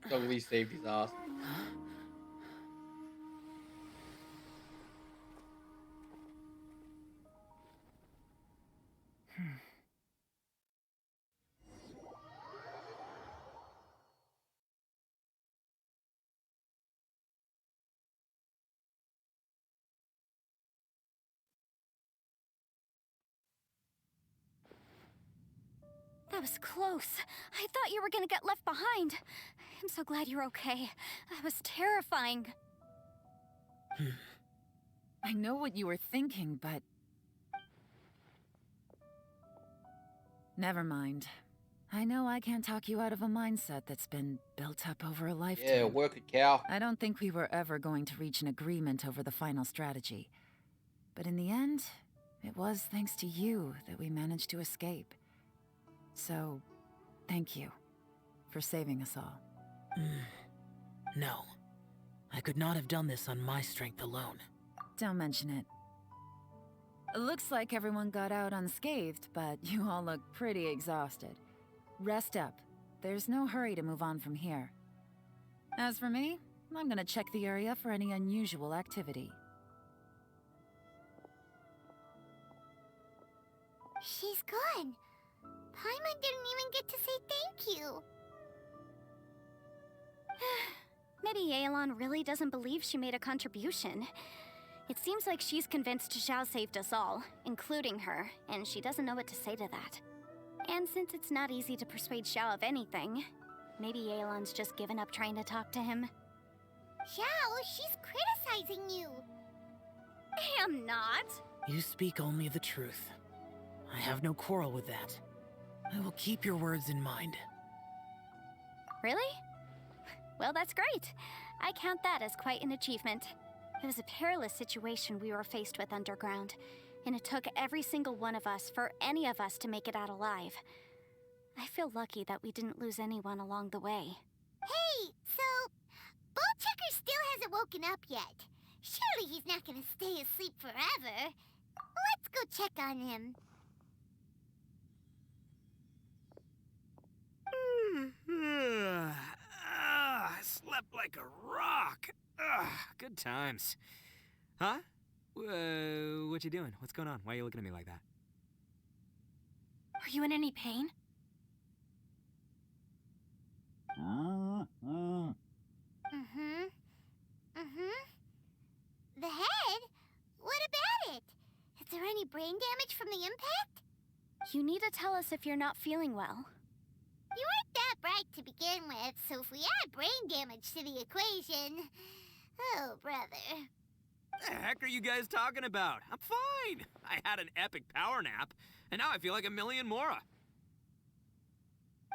Speaker 1: Dongli saved his ass.
Speaker 4: That was close. I thought you were gonna get left behind. I'm so glad you're okay. That was terrifying.
Speaker 7: I know what you were thinking, but... Never mind. I know I can't talk you out of a mindset that's been built up over a lifetime.
Speaker 1: Yeah, work it, cow.
Speaker 7: I don't think we were ever going to reach an agreement over the final strategy. But in the end, it was thanks to you that we managed to escape. So, thank you for saving us all.
Speaker 8: No. I could not have done this on my strength alone.
Speaker 7: Don't mention it. Looks like everyone got out unscathed, but you all look pretty exhausted. Rest up. There's no hurry to move on from here. As for me, I'm gonna check the area for any unusual activity.
Speaker 2: She's gone. Paimon didn't even get to say thank you.
Speaker 4: Maybe Yelan really doesn't believe she made a contribution. It seems like she's convinced Zhao saved us all, including her, and she doesn't know what to say to that. And since it's not easy to persuade Zhao of anything, maybe Yelan's just given up trying to talk to him.
Speaker 2: Zhao, she's criticizing you.
Speaker 4: I am not.
Speaker 8: You speak only the truth. I have no quarrel with that. I will keep your words in mind.
Speaker 4: Really? Well, that's great. I count that as quite an achievement. It was a perilous situation we were faced with underground, and it took every single one of us for any of us to make it out alive. I feel lucky that we didn't lose anyone along the way.
Speaker 2: Hey, so Ballchecker still hasn't woken up yet. Surely he's not gonna stay asleep forever. Let's go check on him.
Speaker 3: I slept like a rock. Good times. Huh? What you doing? What's going on? Why are you looking at me like that?
Speaker 5: Are you in any pain?
Speaker 2: The head? What about it? Is there any brain damage from the impact?
Speaker 4: You need to tell us if you're not feeling well.
Speaker 2: You weren't that bright to begin with, so if we add brain damage to the equation... Oh, brother.
Speaker 3: The heck are you guys talking about? I'm fine. I had an epic power nap, and now I feel like a million more.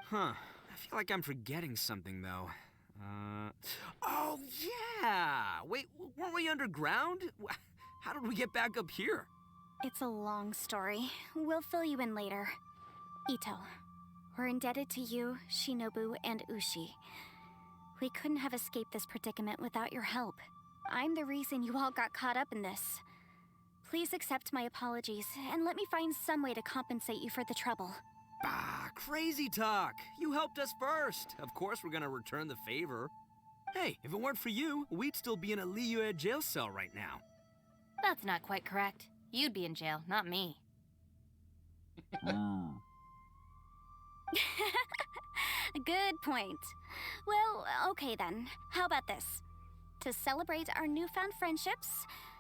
Speaker 3: Huh. I feel like I'm forgetting something, though. Oh, yeah! Wait, weren't we underground? How did we get back up here?
Speaker 4: It's a long story. We'll fill you in later. Ito, we're indebted to you, Shinobu, and Ushi. We couldn't have escaped this predicament without your help. I'm the reason you all got caught up in this. Please accept my apologies, and let me find some way to compensate you for the trouble.
Speaker 3: Bah, crazy talk. You helped us first. Of course we're gonna return the favor. Hey, if it weren't for you, we'd still be in a Liyue jail cell right now.
Speaker 5: That's not quite correct. You'd be in jail, not me.
Speaker 4: Good point. Well, okay then. How about this? To celebrate our newfound friendships,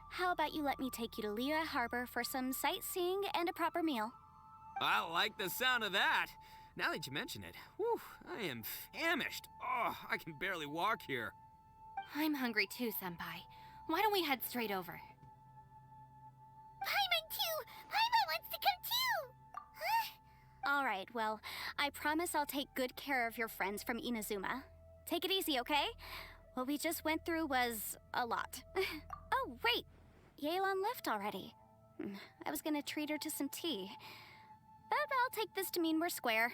Speaker 4: how about you let me take you to Liyue Harbor for some sightseeing and a proper meal?
Speaker 3: I like the sound of that. Now that you mention it, whew, I am famished. Oh, I can barely walk here.
Speaker 5: I'm hungry too, Senpai. Why don't we head straight over?
Speaker 2: Paimon too! Paimon wants to come too! Huh?
Speaker 4: Alright, well, I promise I'll take good care of your friends from Inazuma. Take it easy, okay? What we just went through was a lot. Oh, wait! Yelan left already. I was gonna treat her to some tea. But I'll take this to mean we're square.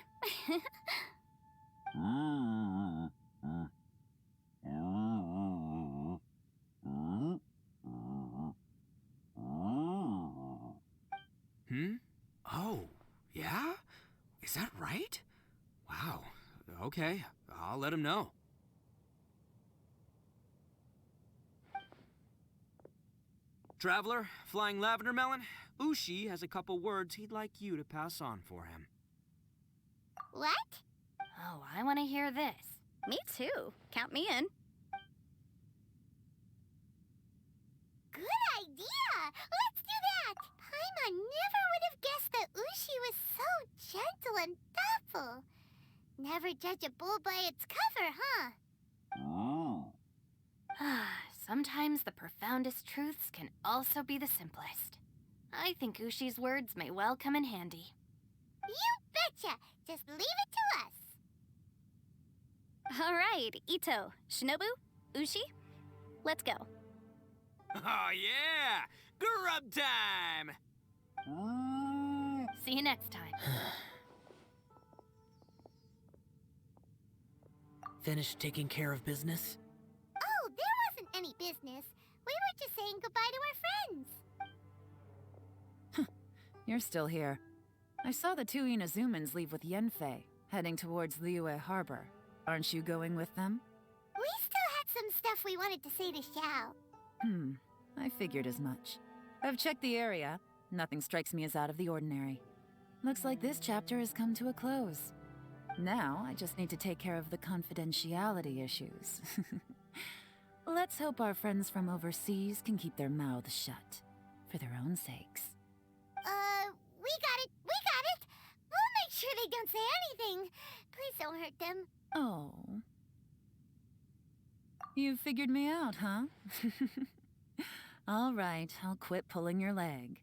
Speaker 3: Oh, yeah? Is that right? Wow. Okay, I'll let him know. Traveler, Flying Lavender Melon, Ushi has a couple words he'd like you to pass on for him.
Speaker 2: What?
Speaker 5: Oh, I want to hear this.
Speaker 4: Me too. Count me in.
Speaker 2: Good idea! Let's do that! Paimon never would have guessed that Ushi was so gentle and thoughtful. Never judge a bull by its cover, huh?
Speaker 5: Sometimes the profoundest truths can also be the simplest. I think Ushi's words may well come in handy.
Speaker 2: You betcha! just leave it to us.
Speaker 4: All right, Ito, Shinobu, Ushi, let's go.
Speaker 3: Oh, yeah! Grub time!
Speaker 5: See you next time.
Speaker 12: Finished taking care of business?
Speaker 2: Oh, there wasn't any business. We were just saying goodbye to our friends.
Speaker 7: You're still here. I saw the two Inazumans leave with Yenfei, heading towards Liyue Harbor. Aren't you going with them?
Speaker 2: We still had some stuff we wanted to say to Xiao.
Speaker 7: I figured as much. I've checked the area. Nothing strikes me as out of the ordinary. Looks like this chapter has come to a close. Now, I just need to take care of the confidentiality issues. Let's hope our friends from overseas can keep their mouths shut. For their own sakes.
Speaker 2: We got it! We got it! We'll make sure they don't say anything. Please don't hurt them.
Speaker 7: Oh. You figured me out, huh? All right, I'll quit pulling your leg.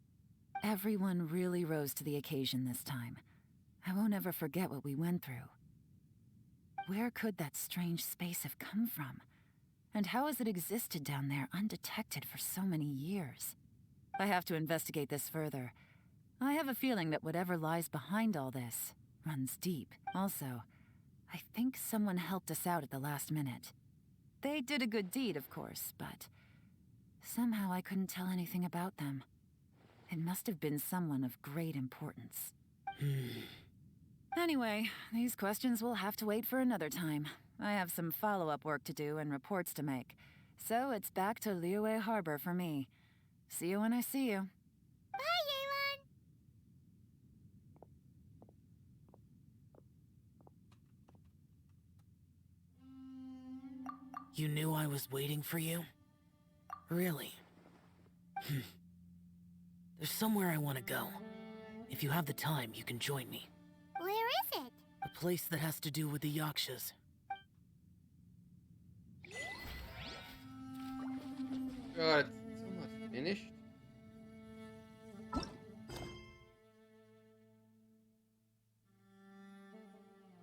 Speaker 7: Everyone really rose to the occasion this time. I won't ever forget what we went through. Where could that strange space have come from? And how has it existed down there undetected for so many years? I have to investigate this further. I have a feeling that whatever lies behind all this runs deep. Also, I think someone helped us out at the last minute. They did a good deed, of course, but somehow I couldn't tell anything about them. It must have been someone of great importance. Anyway, these questions will have to wait for another time. I have some follow-up work to do and reports to make. So it's back to Liyue Harbor for me. See you when I see you.
Speaker 2: Bye, Yelan!
Speaker 12: You knew I was waiting for you? Really? There's somewhere I want to go. If you have the time, you can join me.
Speaker 2: Where is it?
Speaker 12: A place that has to do with the Yakshas.
Speaker 1: God, it's almost finished.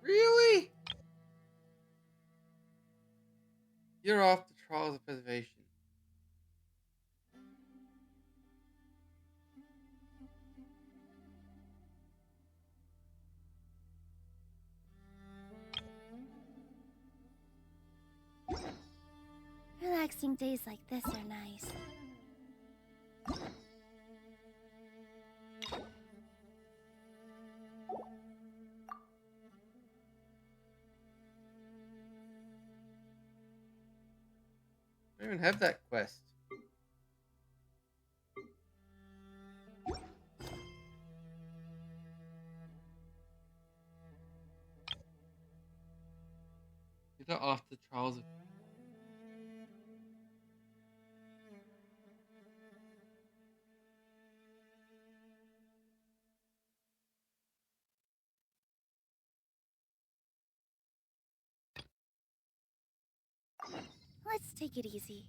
Speaker 1: Really? You're off the Trials of Preservation.
Speaker 4: Relaxing days like this are nice.
Speaker 1: I don't even have that quest. You're off the Trials of...
Speaker 4: Let's take it easy.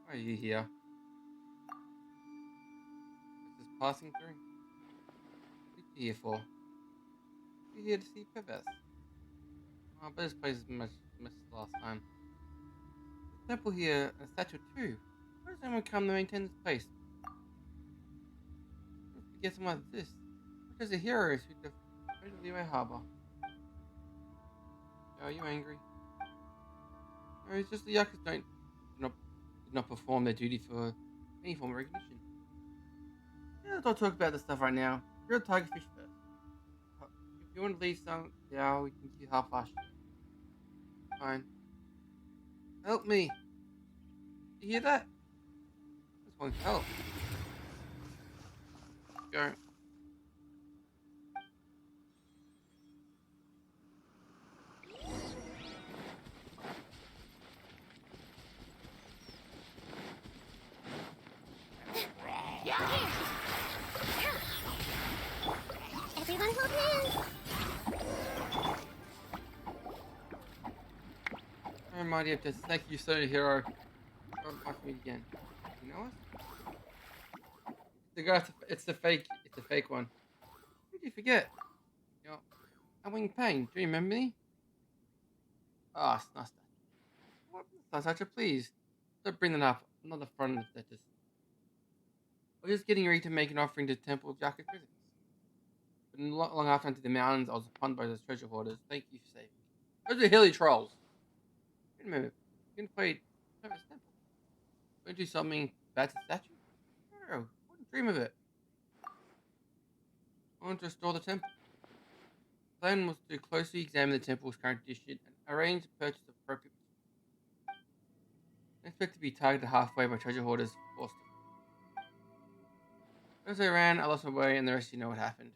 Speaker 1: Why are you here? Is this passing through? What are you here for? You're here to see Pivas. Oh, but this place is much missed last time. The temple here, a statue too. Why does anyone come to maintain this place? Don't forget someone like this. Which is the heroes who defended the Liyue Harbor. Are you angry? No, it's just the Yakuza did not perform their duty for any form of recognition. Yeah, let's not talk about this stuff right now. You're a tigerfish first. If you want to leave some, yeah, we can see how fast. Fine. Help me. You hear that? This won't help. Go. I remind you of this. Thank you, so hero. Don't fuck me again. You know us? The guy. It's the fake. It's the fake one. Who did you forget? You know, I'm Wing Pang. Do you remember me? Ah, it's not that. What? That's such a please. Don't bring that up. I'm not the front of that. I was just getting ready to make an offering to the Temple of Jacket Prisons. But long after into the mountains, I was upon by those treasure hoarders. Thank you for saving me. Those are hilly trolls. Wait a minute. You can play Travis Temple. Going to do something bad to the statue? No, I wouldn't dream of it. I want to restore the temple. The plan was to closely examine the temple's current condition and arrange the purchase of appropriate. I expect to be targeted halfway by treasure hoarders forced to. As I ran, I lost my way, and the rest of you know what happened.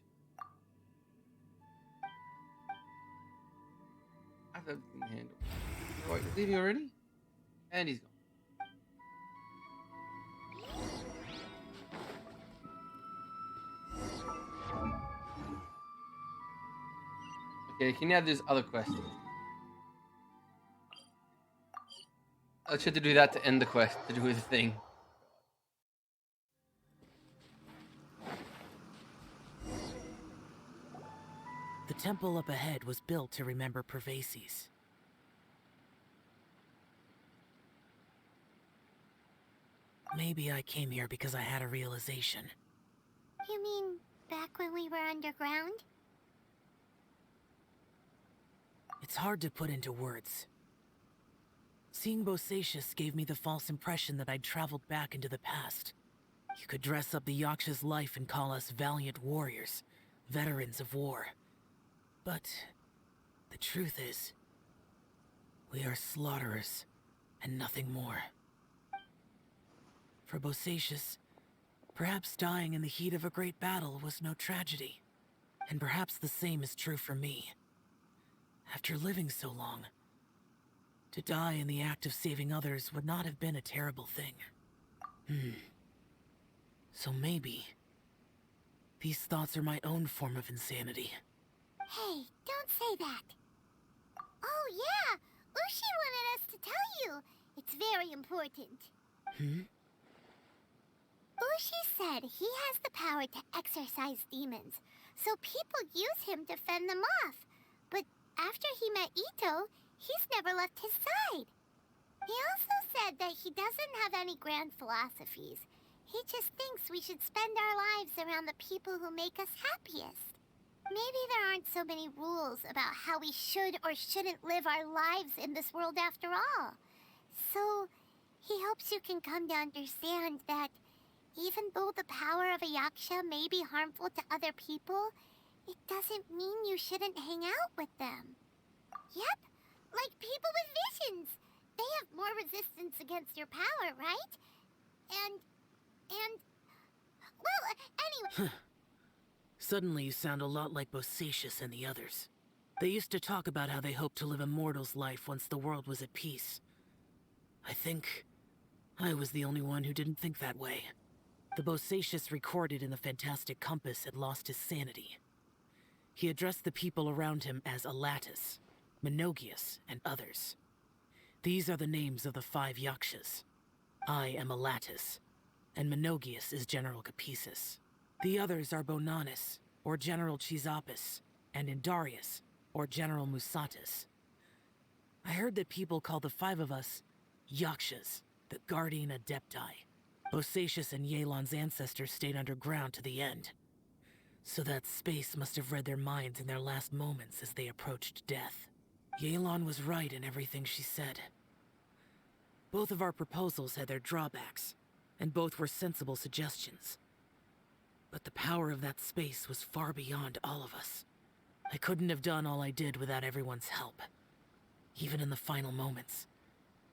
Speaker 1: I have everything handled. Oh, wait, he's leaving already? And he's gone. Okay, can you have this other quest? I should to do that to end the quest, to do the thing.
Speaker 8: The temple up ahead was built to remember Pervases. Maybe I came here because I had a realization.
Speaker 2: You mean back when we were underground?
Speaker 8: It's hard to put into words. Seeing Bosacius gave me the false impression that I'd traveled back into the past. You could dress up the Yaksha's life and call us valiant warriors, veterans of war. But the truth is, we are slaughterers and nothing more. For Bosacius, perhaps dying in the heat of a great battle was no tragedy. And perhaps the same is true for me. After living so long, to die in the act of saving others would not have been a terrible thing. So maybe these thoughts are my own form of insanity.
Speaker 2: Hey, don't say that. Oh yeah, Ushi wanted us to tell you. It's very important. Ushi said he has the power to exorcise demons, so people use him to fend them off. But after he met Ito, he's never left his side. He also said that he doesn't have any grand philosophies. He just thinks we should spend our lives around the people who make us happiest. Maybe there aren't so many rules about how we should or shouldn't live our lives in this world after all. So, he hopes you can come to understand that even though the power of a yaksha may be harmful to other people, it doesn't mean you shouldn't hang out with them. Yep, like people with visions. They have more resistance against your power, right? Well, anyway...
Speaker 8: Suddenly you sound a lot like Bosacius and the others. They used to talk about how they hoped to live a mortal's life once the world was at peace. I think I was the only one who didn't think that way. The Bosacius recorded in the Fantastic Compass had lost his sanity. He addressed the people around him as Alatus, Menogius, and others. These are the names of the 5 Yakshas. I am Alatus, and Menogius is General Capisis. The others are Bonanis, or General Chisapis, and Indarius, or General Musatis. I heard that people call the 5 of us Yakshas, the Guardian Adepti. Bosacius and Yelan's ancestors stayed underground to the end. So that space must have read their minds in their last moments as they approached death. Yelan was right in everything she said. Both of our proposals had their drawbacks, and both were sensible suggestions. But the power of that space was far beyond all of us. I couldn't have done all I did without everyone's help. Even in the final moments,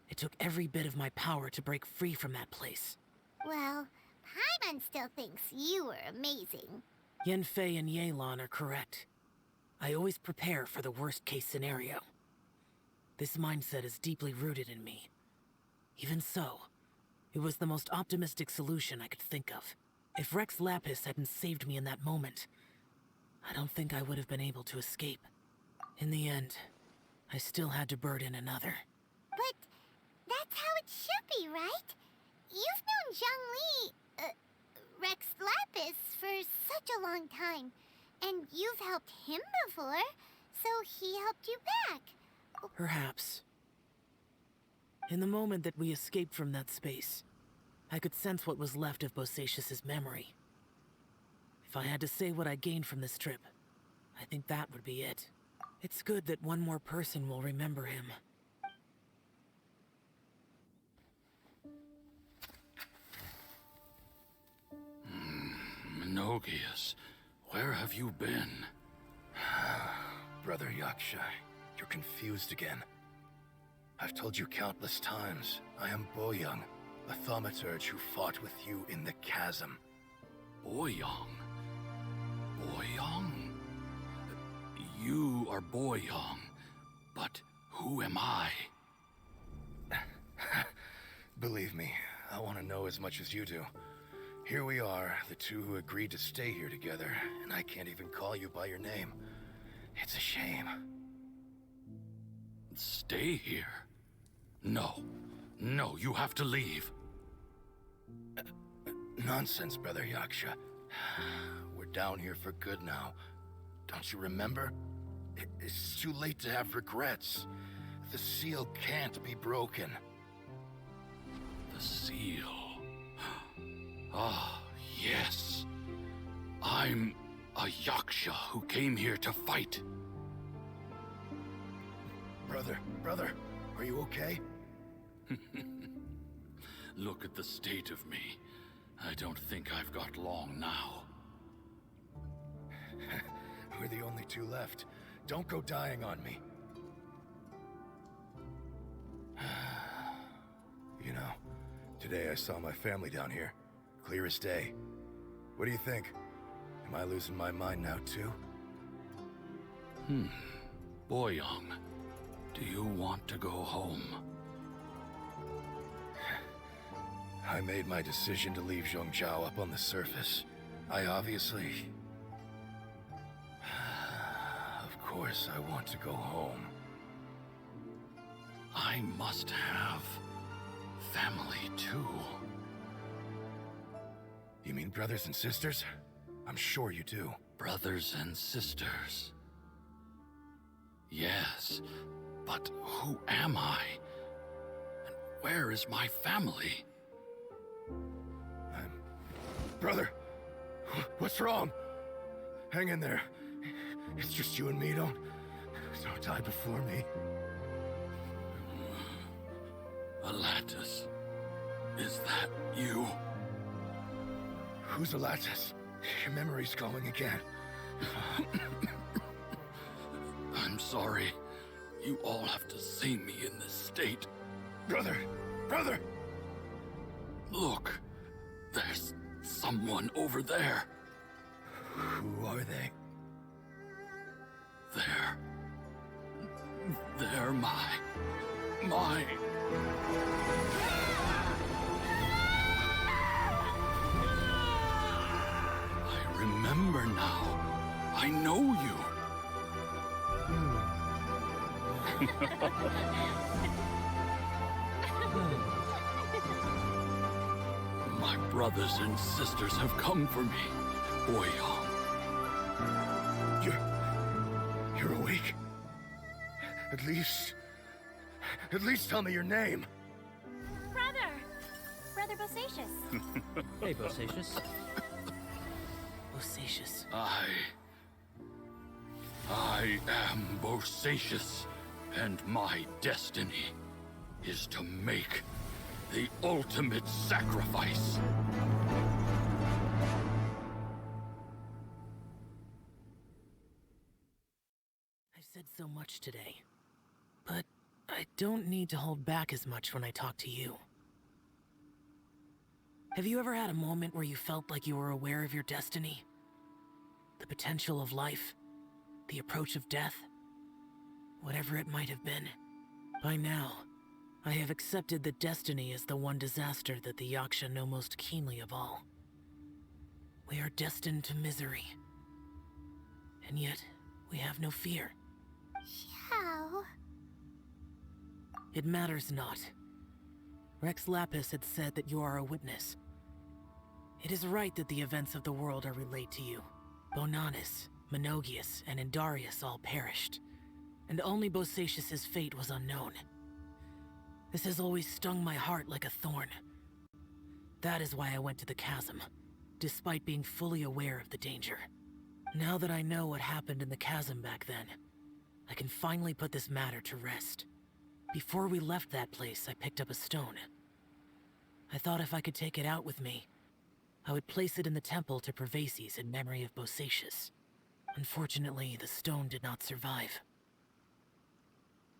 Speaker 8: it took every bit of my power to break free from that place.
Speaker 2: Well, Paimon still thinks you were amazing.
Speaker 8: Yanfei and Yelan are correct. I always prepare for the worst-case scenario. This mindset is deeply rooted in me. Even so, it was the most optimistic solution I could think of. If Rex Lapis hadn't saved me in that moment, I don't think I would have been able to escape. In the end, I still had to burden another.
Speaker 2: But that's how it should be, right? You've known Zhang Li, Rex Lapis, for such a long time. And you've helped him before, so he helped you back.
Speaker 8: Perhaps. In the moment that we escaped from that space, I could sense what was left of Bosacius's memory. If I had to say what I gained from this trip, I think that would be it. It's good that one more person will remember him.
Speaker 9: Menogias, where have you been?
Speaker 14: Brother Yaksha, you're confused again. I've told you countless times, I am Boyoung, a thaumaturge who fought with you in the chasm.
Speaker 9: Boyoung? Boyoung? You are Boyoung, but who am I?
Speaker 14: Believe me, I want to know as much as you do. Here we are, the two who agreed to stay here together, and I can't even call you by your name. It's a shame.
Speaker 9: Stay here? No. No, you have to leave.
Speaker 14: Nonsense, Brother Yaksha. We're down here for good now. Don't you remember? It's too late to have regrets. The seal can't be broken.
Speaker 9: The seal. Ah, yes. I'm a Yaksha who came here to fight.
Speaker 14: Brother, are you okay?
Speaker 9: Look at the state of me. I don't think I've got long now.
Speaker 14: We're the only two left. Don't go dying on me. You know, today I saw my family down here. Clear as day. What do you think? Am I losing my mind now too?
Speaker 9: Boyoung, do you want to go home?
Speaker 14: I made my decision to leave Zhongzhou up on the surface. I obviously... Of course I want to go home.
Speaker 9: I must have family too.
Speaker 14: You mean brothers and sisters? I'm sure you do.
Speaker 9: Brothers and sisters. Yes, but who am I? And where is my family?
Speaker 14: Brother! What's wrong? Hang in there. It's just you and me, don't die before me.
Speaker 9: Alatus, is that you?
Speaker 14: Who's Alatus? Your memory's going again.
Speaker 9: I'm sorry. You all have to see me in this state.
Speaker 14: Brother!
Speaker 9: Look, there's someone over there.
Speaker 14: Who are they?
Speaker 9: They're my... I remember now. I know you. My brothers and sisters have come for me, Boyoung.
Speaker 14: You're awake? At least tell me your name.
Speaker 11: Brother Bosacius.
Speaker 12: Hey, Bosacius.
Speaker 8: Bosacius.
Speaker 9: I am Bosacius, and my destiny is to make the ultimate sacrifice.
Speaker 8: I've said so much today, but I don't need to hold back as much when I talk to you. Have you ever had a moment where you felt like you were aware of your destiny? The potential of life? The approach of death? Whatever it might have been. By now, I have accepted that destiny is the one disaster that the Yaksha know most keenly of all. We are destined to misery. And yet, we have no fear.
Speaker 2: Xiao.
Speaker 8: It matters not. Rex Lapis had said that you are a witness. It is right that the events of the world are relayed to you. Bonanis, Menogias, and Indarius all perished, and only Bosacius's fate was unknown. This has always stung my heart like a thorn. That is why I went to the chasm, despite being fully aware of the danger. Now that I know what happened in the chasm back then, I can finally put this matter to rest. Before we left that place, I picked up a stone. I thought if I could take it out with me, I would place it in the temple to Pervases in memory of Bosacius. Unfortunately, the stone did not survive.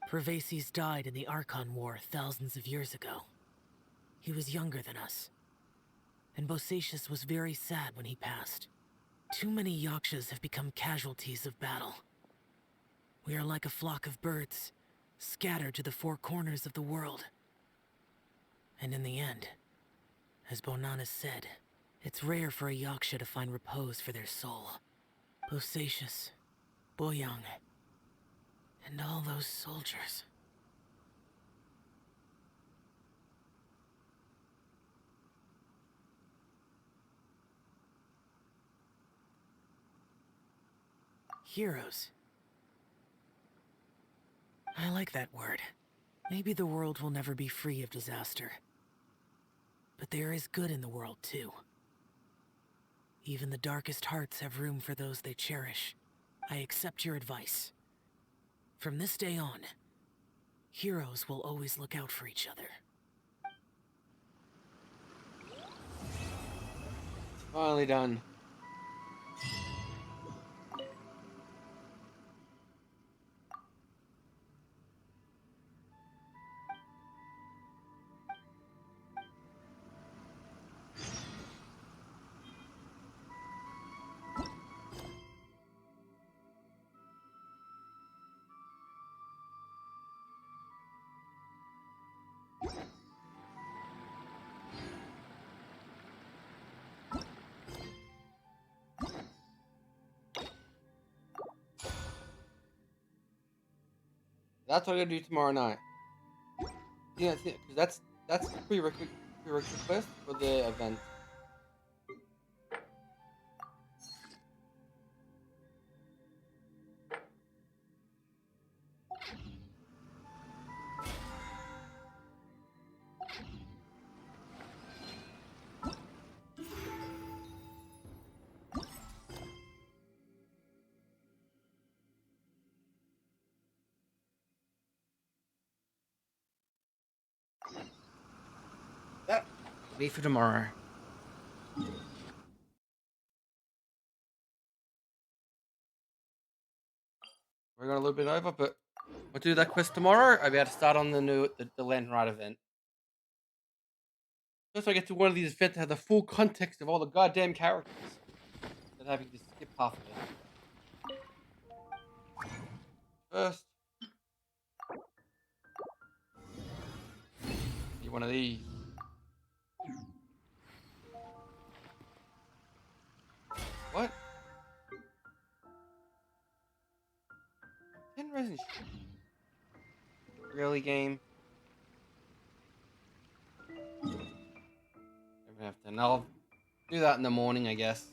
Speaker 8: Pervases died in the Archon War thousands of years ago. He was younger than us, and Bosacius was very sad when he passed. Too many Yakshas have become casualties of battle. We are like a flock of birds, scattered to the four corners of the world. And in the end, as Bonanis said, it's rare for a Yaksha to find repose for their soul. Bosacius, Boyang, and all those soldiers. Heroes. I like that word. Maybe the world will never be free of disaster. But there is good in the world, too. Even the darkest hearts have room for those they cherish. I accept your advice. From this day on, heroes will always look out for each other.
Speaker 1: Finally done. That's what I'm gonna do tomorrow night. Yeah, because that's prerequisite for the event. That will be for tomorrow. We're going a little bit over, but we'll do that quest tomorrow. I'll be able to start on the Lantern Ride event. First, I get to one of these events to have the full context of all the goddamn characters, than having to skip half of it. First, need one of these. What? 10 resin. Really, game? Never have to. And I'll do that in the morning, I guess.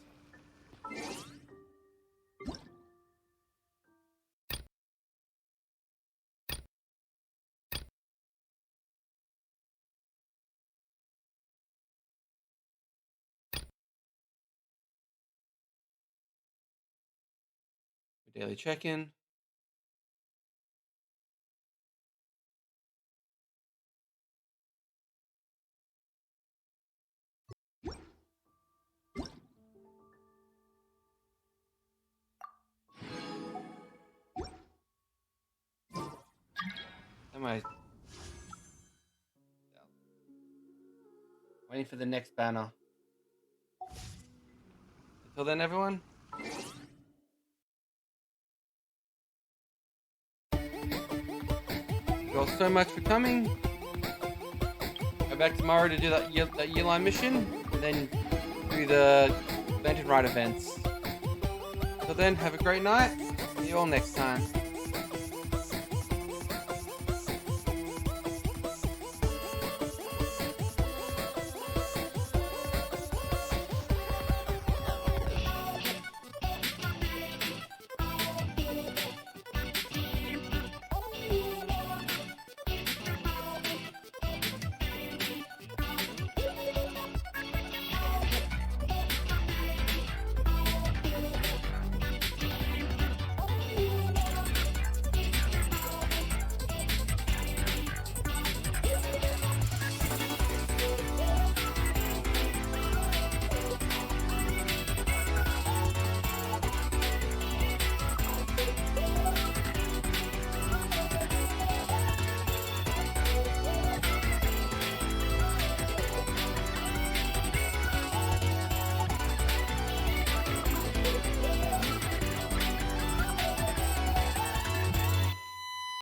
Speaker 1: Daily check-in. Am I waiting for the next banner? Until then, everyone. Thank you all so much for coming. Go back tomorrow to do that year-line mission, and then do the Lantern Ride events. Until
Speaker 15: Till then, have a great night. See you all next time.